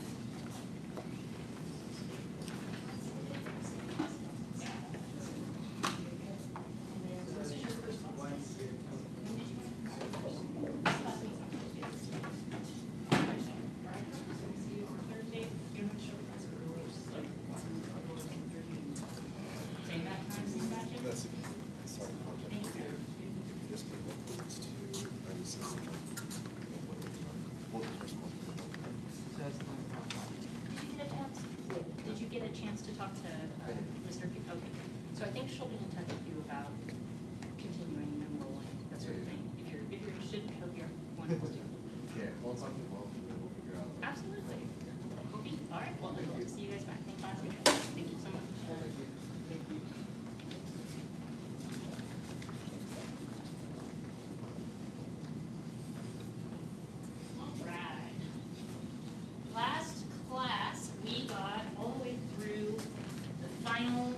Did you get a chance to talk to Mr. P? Okay. So I think she'll be in touch with you about continuing enrolling, that sort of thing. If you're interested, she'll be wonderful. Yeah, well, it's something we'll figure out. Absolutely. Okay. All right. Well, I'll see you guys back in class. Thank you so much. All right. Last class, we got all the way through the final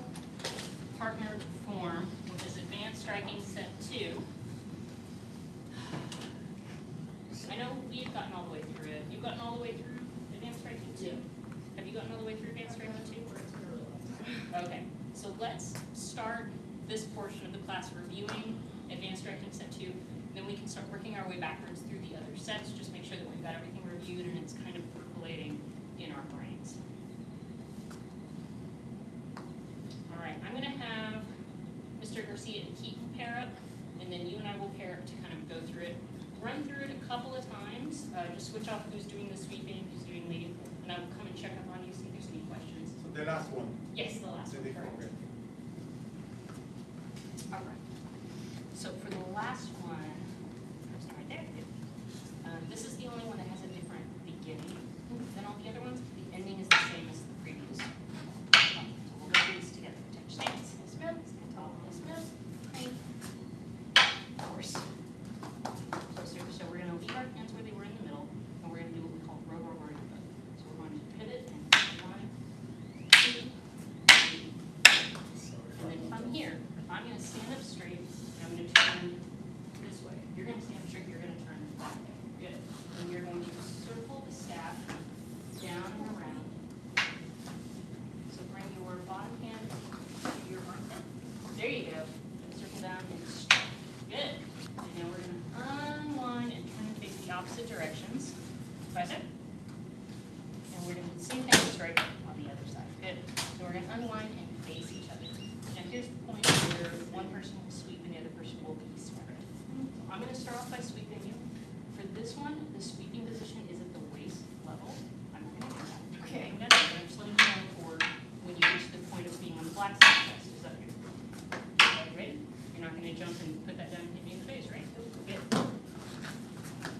partner form, which is advanced striking set 2. I know we've gotten all the way through it. You've gotten all the way through advanced striking 2? Have you gotten all the way through advanced striking 2? Okay, so let's start this portion of the class reviewing advanced striking set 2. Then we can start working our way backwards through the other sets. Just make sure that we've got everything reviewed and it's kind of percolating in our brains. All right, I'm going to have Mr. Garcia and Keith pair up, and then you and I will pair up to kind of go through it. Run through it a couple of times, just switch off who's doing the sweeping, who's doing leading, and I will come and check up on you, see if there's any questions. So the last one. Yes, the last one, correct. All right. So for the last one, right there. This is the only one that has a different beginning than all the other ones. The ending is the same as the previous. So we'll go through this together. Touch stance, smooth, stand tall, smooth, crane, horse. So we're going to leave our hands where they were in the middle, and we're going to do what we call row, row, row. So we're going to pivot and 1, 2, 3. And then from here, I'm going to stand up straight, and I'm going to turn this way. You're going to stand up straight, you're going to turn that way. Good. And you're going to circle the staff down and around. So bring your bottom hand to your armpit. There you go. Circle down and strike. Good. And now we're going to unwind and turn and face the opposite directions. Bicep. And we're going to do the same thing with strike on the other side. Good. So we're going to unwind and face each other. Now here's the point where one person will sweep and the other person will be swept. So I'm going to start off by sweeping you. For this one, the sweeping position is at the waist level. I'm not going to do that. Okay, I'm just letting you know for when you reach the point of being on the black side chest is up here. Okay, ready? You're not going to jump and put that down and hit me in the face, right? Good. Good.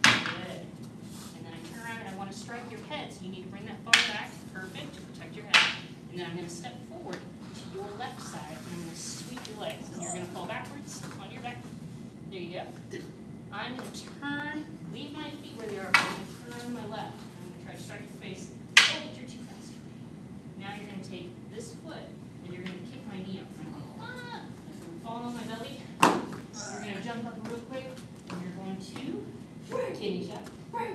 And then I turn around and I want to strike your head, so you need to bring that far back. Perfect, to protect your head. And then I'm going to step forward to your left side, and I'm going to sweep your legs. And you're going to fall backwards on your back. There you go. I'm going to turn, leave my feet where they are, I'm going to turn on my left. I'm going to try to strike your face. Oh, but you're too fast. Now you're going to take this foot, and you're going to kick my knee up. I'm going to fall on my belly,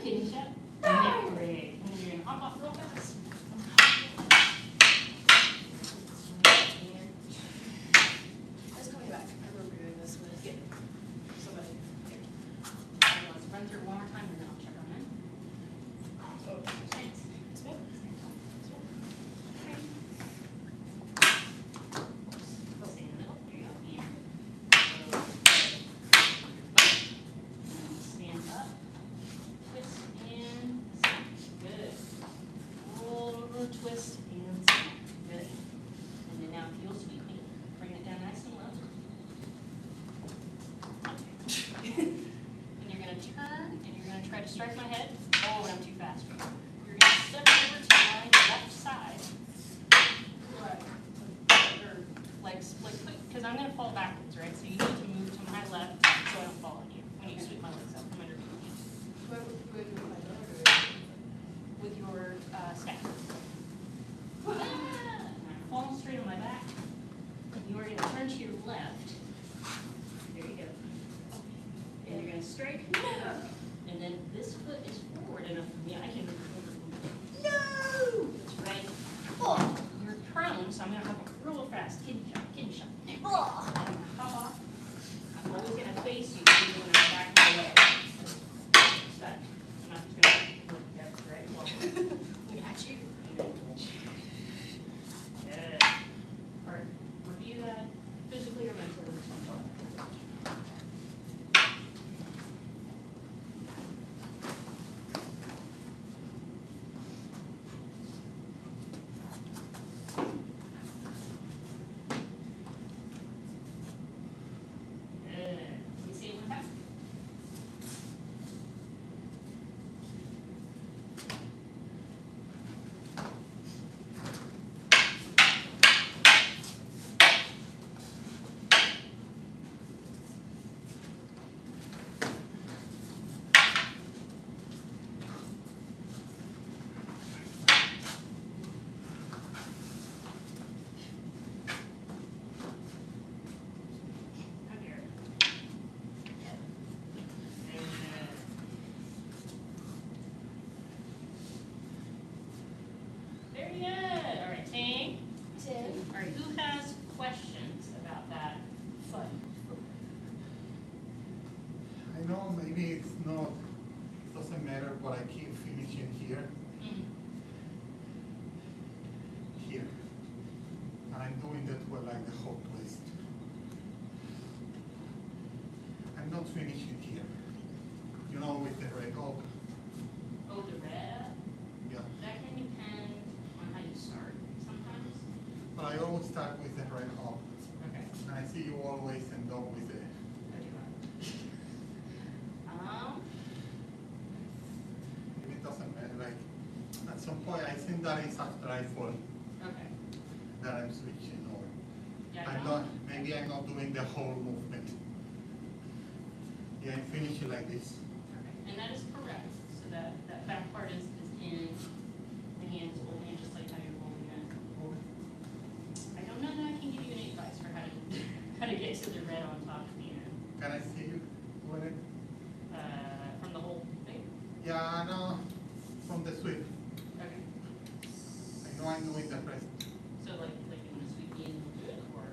kidney shut. Yeah, great. And then you're gonna hop off real fast. Let's call me back. I remember doing this with somebody. Let's run through it one more time and then I'll check on it. Oh, thanks. Stay in the middle. There you go. And stand up. Twist and snap. Good. Roll over, twist and snap. Good. And then now heel sweeping. Bring it down nice and low. And you're gonna turn and you're gonna try to strike my head. Oh, and I'm too fast. You're gonna step over to my left side. Right. Or like split, because I'm gonna fall backwards, right? So you need to move to my left so I don't fall on you when you sweep my legs up from underneath me. With your staff. And I'm falling straight on my back. And you are gonna turn to your left. There you go. And you're gonna strike. And then this foot is forward enough for me. I can move over. No! That's right. Oh, you're prone, so I'm gonna hop real fast. Kidney shot, kidney shot. Oh, I'm gonna hop off. I'm always gonna face you even when I'm back my way. But I'm not just gonna look at it, right? Well, we got you. Good. All right, review that physically or mentally. Let me see it one time. Come here. Very good. All right, Ting. All right, who has questions about that foot? I know maybe it's not, doesn't matter, but I keep finishing here, here. And I'm doing that well, like the whole twist. I'm not finishing here. You know, with the red oak. Oh, the red? Yeah. That can depend on how you start sometimes. But I always start with the red oak. Okay. And I see you always end up with the, it doesn't matter, like, at some point, I think that is after I fall, Okay. that I'm switching over. Yeah, I'm not, maybe I'm not doing the whole movement. Yeah, I'm finishing like this. Okay. And that is correct. So that back part is in the hands, holding it just like how you're holding it. I don't know that I can give you any advice for how to get to the red on top of the end. Can I see you doing it? From the whole thing? Yeah, no, from the sweep. Okay. I know I'm doing the rest. So like you want to sweep me in and do it, or?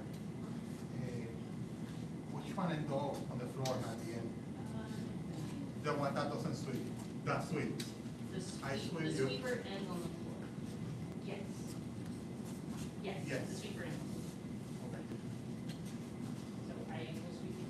Which one and go on the floor at the end? The one that doesn't sweep, that sweeps. I sweep The you. sweeper ends on the floor. Yes. Yes, Yes. the sweeper ends. Okay. So I will sweep you.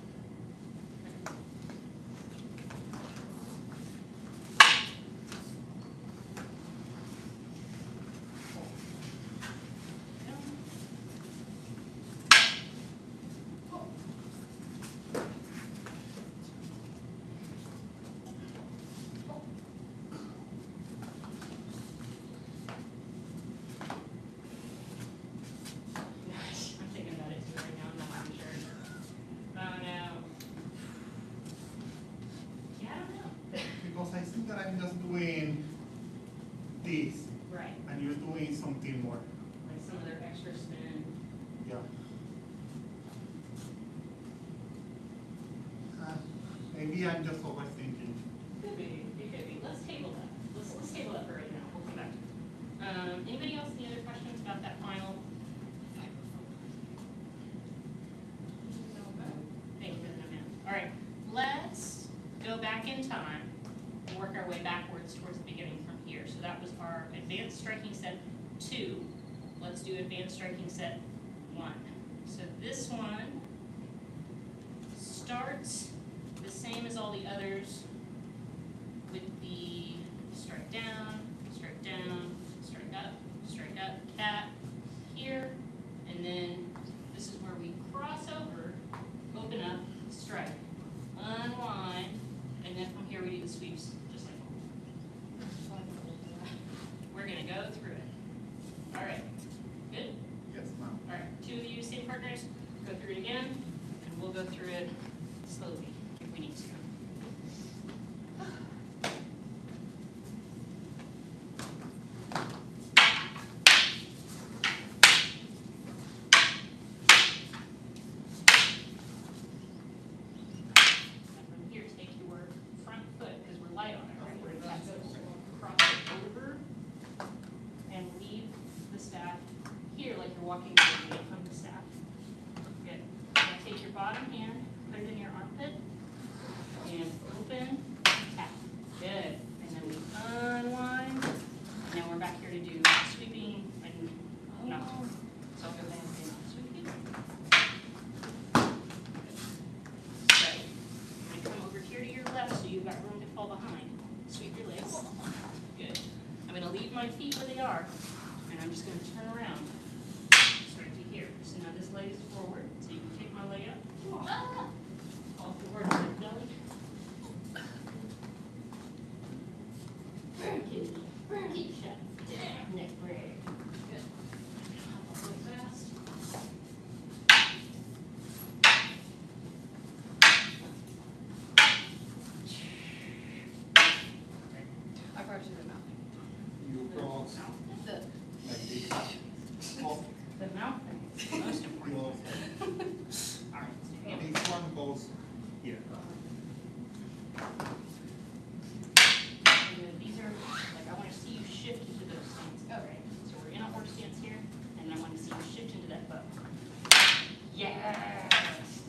I'm thinking about it too right now, I'm not even sure. Oh no. Yeah, I don't know. Because I think that I'm just doing this, Right, and you're doing something more. like some of their extra spin. Yeah. Maybe I'm just overthinking. Could be, it could be. Let's take go back in time and work our way backwards towards the beginning from here. So that was our advanced striking set 2. Let's do advanced striking set 1. So this one starts the same as all the others with the strike down, strike up, cat here, and then this is where we cross over, open up, strike, unwind, and then from here we do the sweeps just like we're gonna go through it. All right, good? Yes, ma'am. All right, 2 of you same partners, go through it again, and we'll go through it slowly if we need to. Walking away from the staff. Good. Now take your bottom hand, put it in your armpit, and open, tap. Good. And then we unwind. And now we're back here to do sweeping and no. So go ahead and sweeping. So you're gonna come over here to your left so you've got room to fall behind. Sweep your legs. Good. I'm gonna leave my feet where they are, and I'm just gonna turn around. Here. So now this leg is forward, so you can kick my leg up. Ah! All forward to the belly. Keep shut. Down. Neck break. Good. Hop up real fast. I brought you the mouth. You go. The mouth thing is the most important. All right, let's do it. Each one goes here. These are, like, I want to see you shift into those stances. Oh, right. So we're in a horse stance here, and then I want to see you shift into that bow. Yes!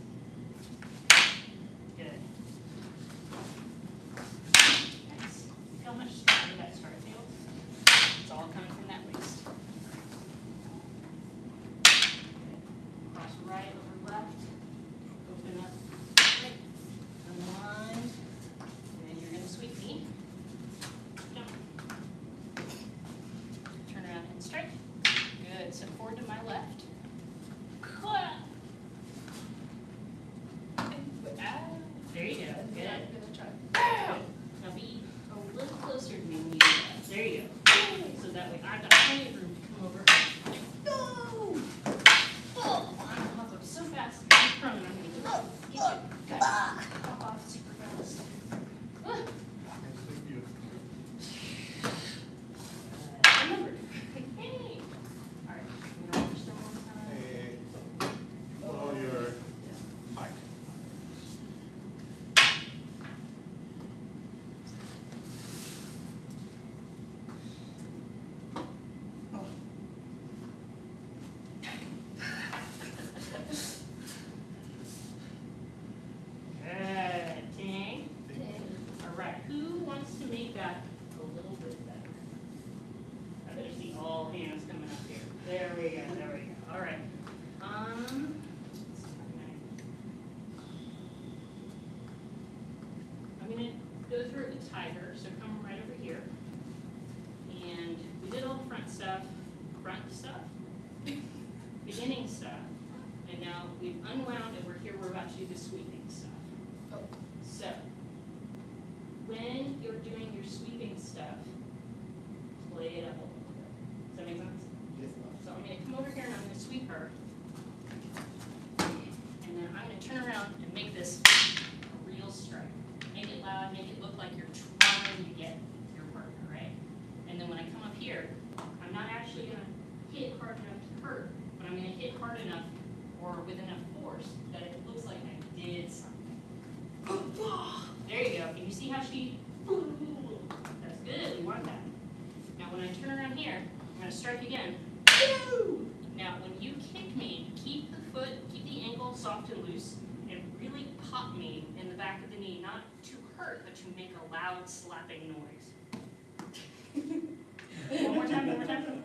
Good. Nice. Look how much stronger that start feels. It's all coming from that waist. Cross right over left. Open up. Right. Unwind. And then you're going to sweep me. Jump. Turn around and strike. Good. Step forward to my left. Clap. There you go. Good. Now be a little closer to me when you do that. There you go. So that way I've got plenty of room to come over. Go! Oh, I'm up so fast. I'm prone. I'm going to get you. Good. Hop off super fast. Remember. Hey. All right. I'm going to watch them one time. Follow your mic. Good. Ting. All right. Who wants to make that a little bit better? I better see all hands coming up here. There we go. There we go. All right. I'm gonna go through it with Tiger. So come right over here. And we did all the front stuff, beginning stuff, and now we've unwound and we're here. We're about to do the sweeping stuff. Oh. So when you're doing your sweeping stuff, play it up a little bit. Does that make sense? Yes, ma'am. So I'm going to come over here and I'm going to sweep her, and then I'm going to turn around and make this a real strike. Make it loud, make it look like you're trying to get your partner, right? And then when I come up here, I'm not actually going to hit hard enough to hurt, but I'm going to hit hard enough or with enough force that it looks like I did something. There you go. Can you see how she? That's good. We want that. Now when I turn around here, I'm going to strike again. Now when you kick me, keep the foot, keep the ankle soft and loose, and really pop me in the back of the knee, not to hurt, but to make a loud slapping noise. One more time, one more time.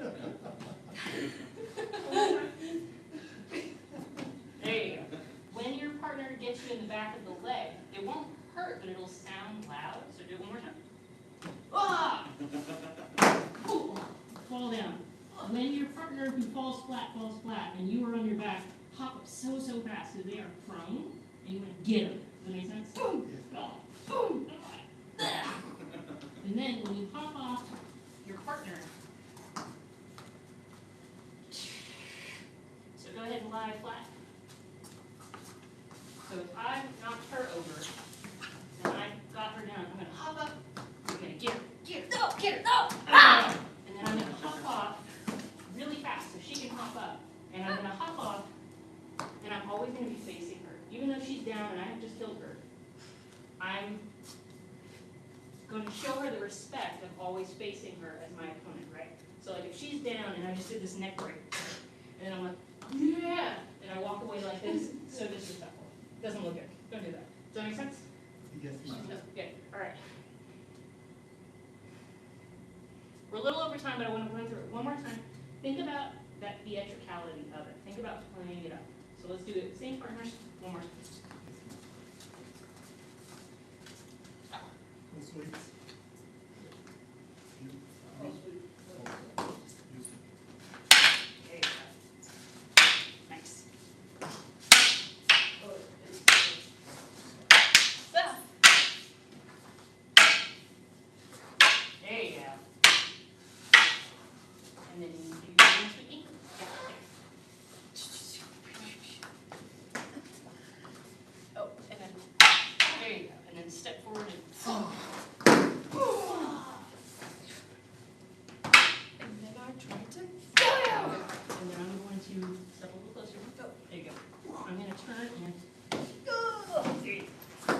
There you go. When your partner gets you in the back of the leg, it won't hurt, but it'll sound loud. So do it one more time. Ah! Ooh. Fall down. When your partner who falls flat, and you are on your back, hop up so fast that they are prone, and you want to get them. Does that make sense? Boom! Boom! And then when you hop off your partner, so go ahead and lie flat. So if I knocked her over, and I got her down, I'm going to hop up, I'm going to get her, no, get her, no! Ah! And then I'm going to hop off really fast so she can hop up. And I'm going to hop off, and I'm always going to be facing her. Even though she's down and I have just killed her, I'm going to show her the respect of always facing her as my opponent, right? So like if she's down and I just did this neck break, and then I'm like, yeah, and I walk away like this, so disrespectful. Doesn't look good. Don't do that. Does that make sense? Yes, ma'am. Good. All right. We're a little over time, but I want to run through it one more time. Think about that theatricality of it. Think about playing it up. So let's do it. Same partners. One more time. Full sweeps. There you go. Nice. Ah. There you go. And then you do your dance with me. Oh, and then there you go. And then step forward and And then I try to and then I'm going to step a little closer. Go. There you go. I'm going to turn and go. There you go.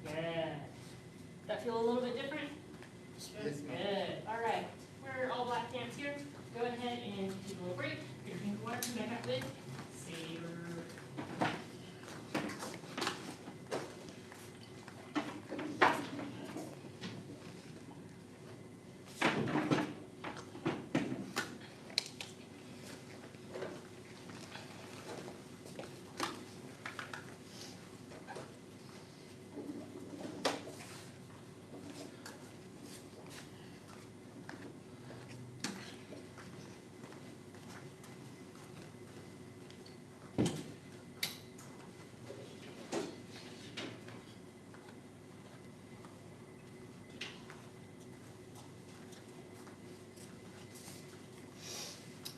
Yeah. That feel a little bit different? Yes, ma'am. Good. All right. We're all black pants here. Go ahead and take a little break. Get your drink of water. Come back out with saber.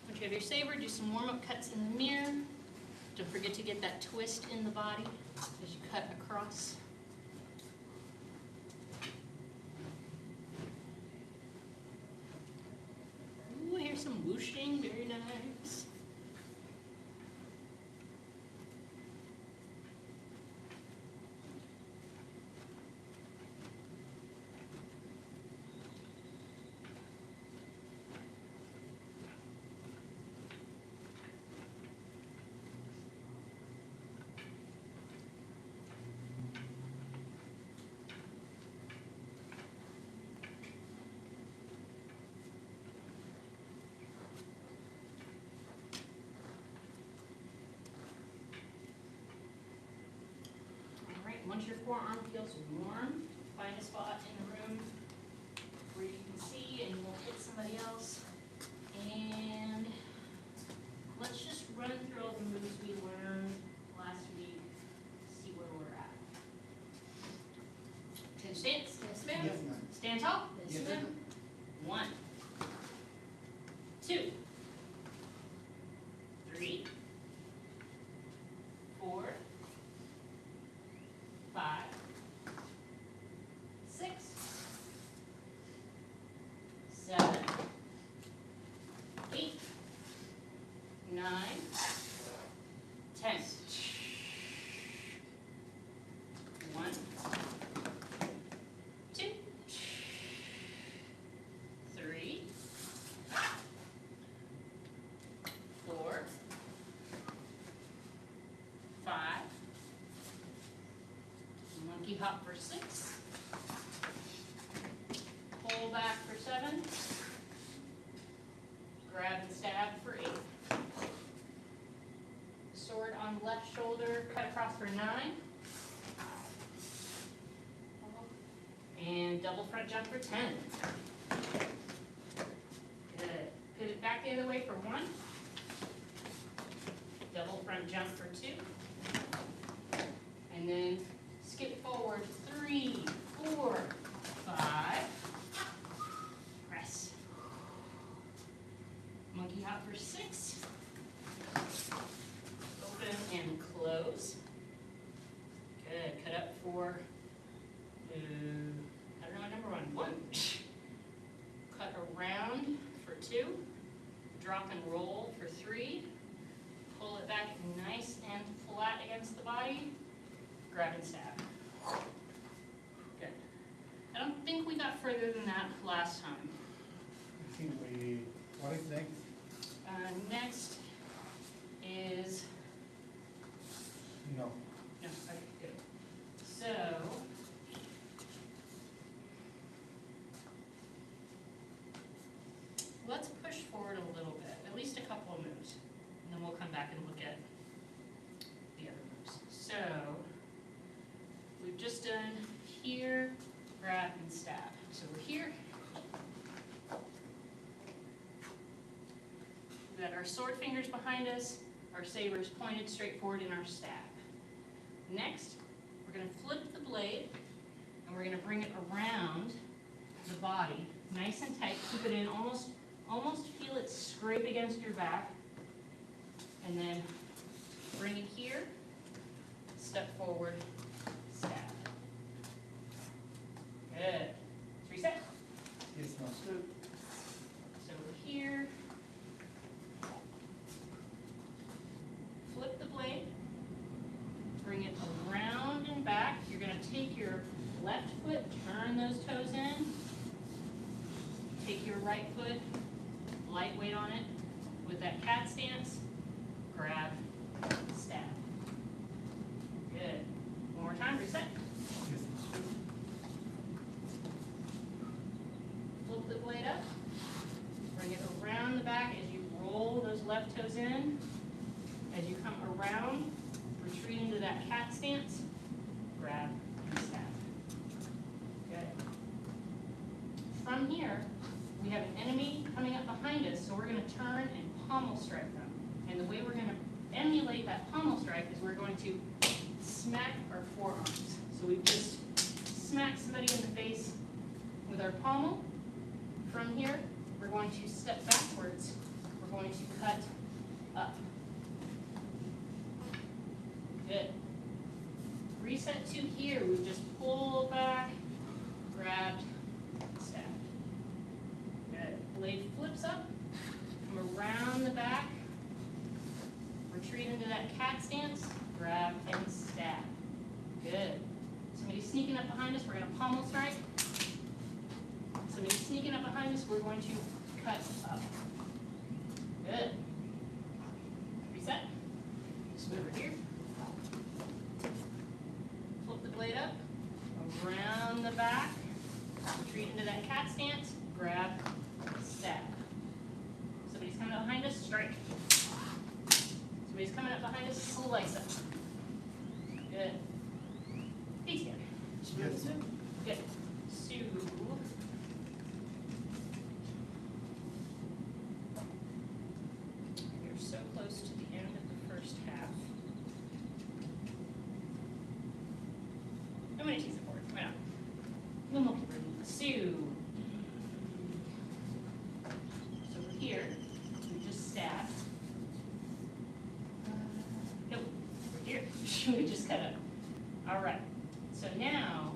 Once you have your saber, do some warm-up cuts in the mirror. Don't forget to get that twist in the body as you cut across. Ooh, I hear some whooshing, very nice. Once your forearm feels warm, find a spot in the room where you can see and you won't hit somebody else. And let's just run through all the moves we learned last week, see where we're at. Stand, stand, Yes, ma'am. stand tall. Yes, Stand. ma'am. 1, 2, 3, 4, 5, 6, 7, 8, 9, 10. 1, 2, 3, monkey hop for 6. Pull back for 7. Grab and stab for 8. Sword on left shoulder, cut across for 9. And double front jump for 10. Good. Pivot back the other way for 1. Double front jump for 2. And then skip forward 3, 4, 5. Press. Monkey hop for 6. Open and close. Good. Cut up for, I don't know what number 1. Cut around for 2. Drop and roll for 3. Pull it back nice and flat against the body. Grab and stab. Good. I don't think we got further than that last time. I think we, what do you think? Next is, No. no, okay, good. So, let's push forward a little bit, at least a couple of moves. And then we'll come back and look at the other moves. So, we've just done here, grab, and stab. So we're here. We've got our sword fingers behind us, our sabers pointed straight forward in our stab. Next, we're going to flip the blade, and we're going to bring it around the body, nice and tight. Keep it in, almost feel it scrape against your back. And then bring it here, step forward, stab. Good. Reset. Yes, no. So we're here. Flip the blade. Bring it around and back. You're going to take your left foot, turn those toes in. Take your right foot, light weight on it. With that cat stance, grab, stab. Good. One more time, reset. Flip the blade up. Bring it around the back as you roll those left toes in. As you come around, retreat into that cat stance, grab and stab. Good. From here, we have an enemy coming up behind us, so we're going to turn and pommel strike them. And the way we're going to emulate that pommel strike is we're going to smack our forearms. So we've just smacked somebody in the face with our pommel. From here, we're going to step backwards. We're going to cut up. Good. Reset to here. We've just pulled back, grabbed, stabbed. Good. Blade flips up, come around the back, retreat into that cat stance, grab and stab. Good. Somebody sneaking up behind us, we're going to pommel strike. Somebody sneaking up behind us, we're going to cut up. Good. Reset. Just move over here. Flip the blade up, around the back, retreat into that cat stance, grab, stab. Somebody's coming up behind us, strike. Somebody's coming up behind us, slice up. Good. Face here. Yes. Good. Sue. You're so close to the end of the first half. I'm going to tease it forward. Why not? One more. Sue. So we're here. We just stabbed. Nope. We're here. We just cut up. All right. So now,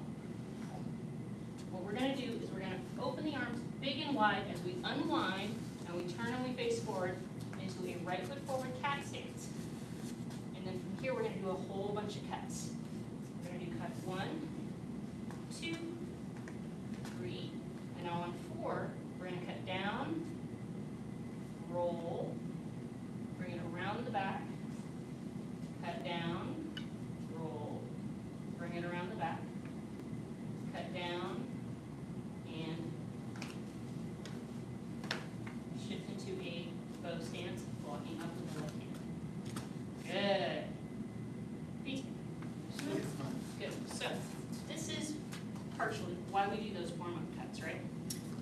what we're going to do is we're going to open the arms big and wide as we unwind and we turn and we face forward into a right foot forward cat stance. And then from here, we're going to do a whole bunch of cuts. We're going to do cut 1, 2, 3, and now on 4, we're going to cut down, roll, bring it around the back, cut down, roll, bring it around the back,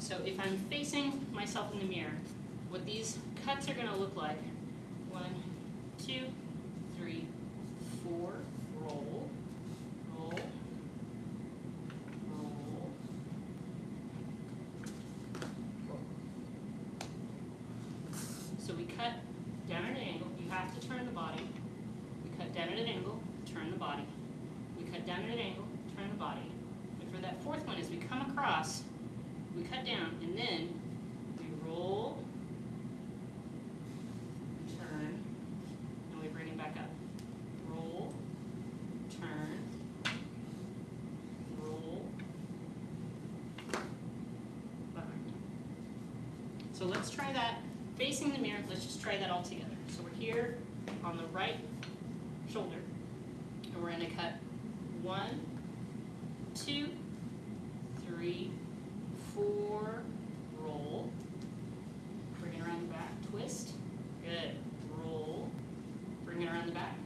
So if I'm facing myself in the mirror, what these cuts are gonna look like, 1, 2, 3, 4, roll, roll, roll, roll. So we cut down at an angle, you have to turn the body. We cut down at an angle, turn the body. We cut down at an angle, turn the body. And for that fourth one, as we come across, we cut down, and then we roll, turn, and we bring it back up. Roll, turn, roll, behind. So let's try that, facing the mirror, let's just try that all together. So we're here on the right shoulder, and we're gonna cut 1, 2, 3, 4, roll, bring it around the back, twist, good, roll, bring it around the back,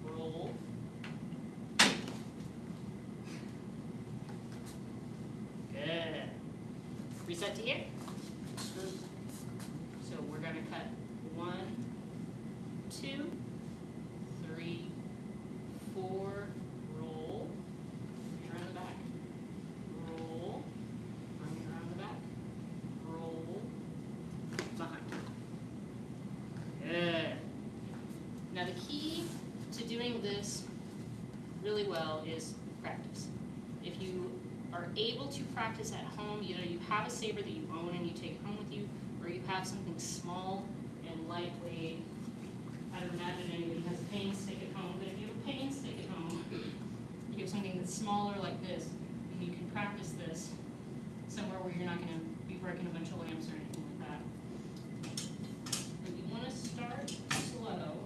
roll, good, reset to here. So we're gonna cut 1, 2, 3, 4, roll, bring it around the back, roll, bring it around the back, roll, behind. Good. Now the key to doing this really well is practice. If you are able to practice at home, either you have a saber that you own and you take it home with you, or you have something small and lightweight. I don't imagine anybody has a cane stick at home, but if you have a cane stick at home, you have something that's smaller like this, and you can practice this somewhere where you're not going to be breaking a bunch of lamps or anything like that. But you want to start slow.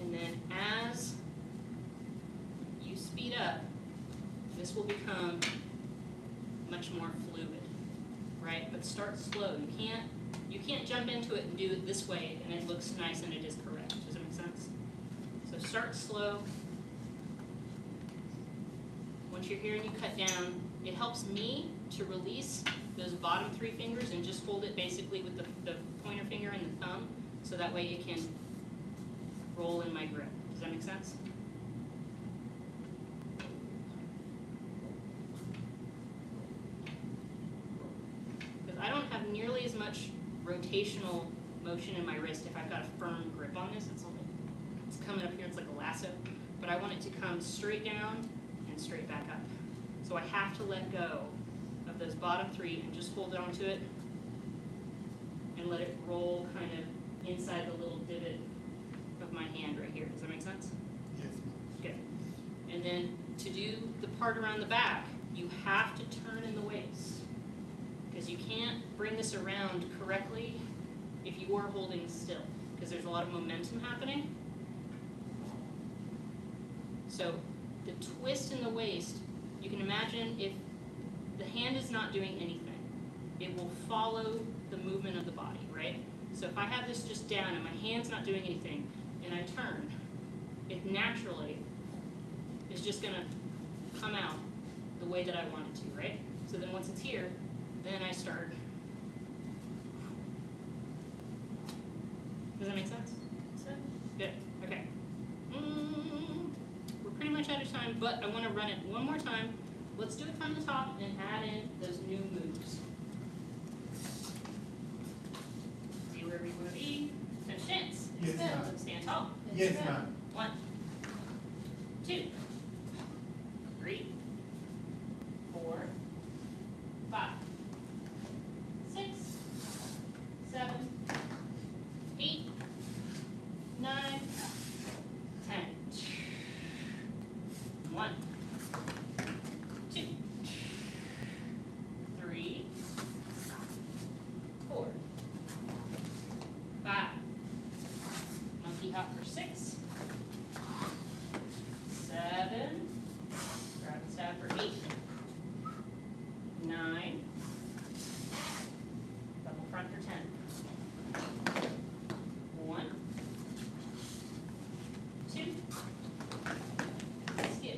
And then as you speed up, this will become much more fluid, right? But start slow. You can't jump into it and do it this way and it looks nice and it is correct. Does that make sense? So start slow. Once you're here and you cut down, it helps me to release those bottom 3 fingers and just hold it basically with the pointer finger and the thumb, so that way it can roll in my grip. Does that make sense? Because I don't have nearly as much rotational motion in my wrist if I've got a firm grip on this. It's coming up here, it's like a lasso, but I want it to come straight down and straight back up. So I have to let go of those bottom 3 and just hold on to it and let it roll kind of inside the little divot of my hand right here. Does that make sense? Yes. Good. And then to do the part around the back, you have to turn in the waist, because you can't bring this around correctly if you are holding still, because there's a lot of momentum happening. So the twist in the waist, you can imagine if the hand is not doing anything, it will follow the movement of the body, right? So if I have this just down and my hand's not doing anything, and I turn, it naturally is just gonna come out the way that I want it to, right? So then once it's here, then I start. Does that make sense? Good, okay. We're pretty much out of time, but I wanna run it one more time. Let's do it from the top and add in those new moves. Be wherever you wanna be. Touch dance. Yes, ma'am. Stand tall. Yes, ma'am. 1, 2, 3, 4, 5, 6, 7, 8, 9, 10. 1, 2, 3, 4, 5. Monkey hop for 6, 7. Grab and stab for 8, 9. Double front for 10. 1, 2. Skip.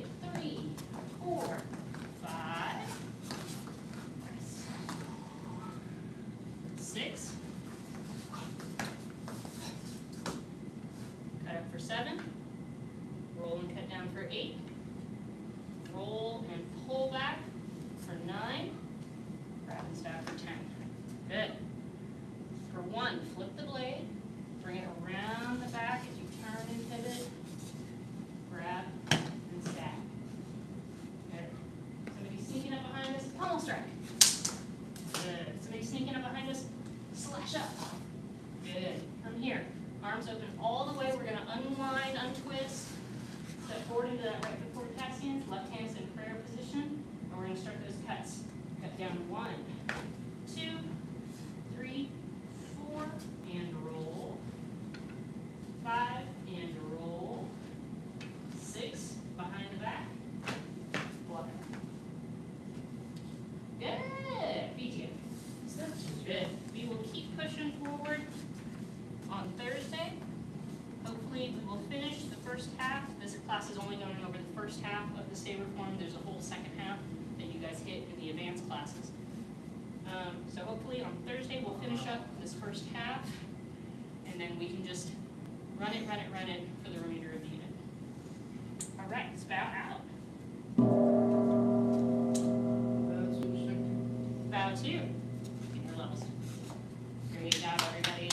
down to 1, 2, 3, 4, and roll. 5, and roll. 6, behind the back. Flutter. Good, BJ. Good. We will keep pushing forward on Thursday. Hopefully we will finish the first half. This class is only going over the first half of the state reform. There's a whole second half that you guys hit in the advanced classes. So hopefully on Thursday we'll finish up this first half, and then we can just run it for the remainder of the unit. All right, spout out. Bow 2. In your levels. Great job, everybody.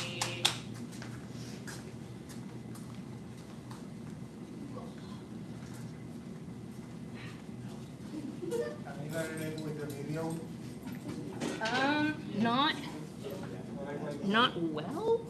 Have you got anything with the video? Not well.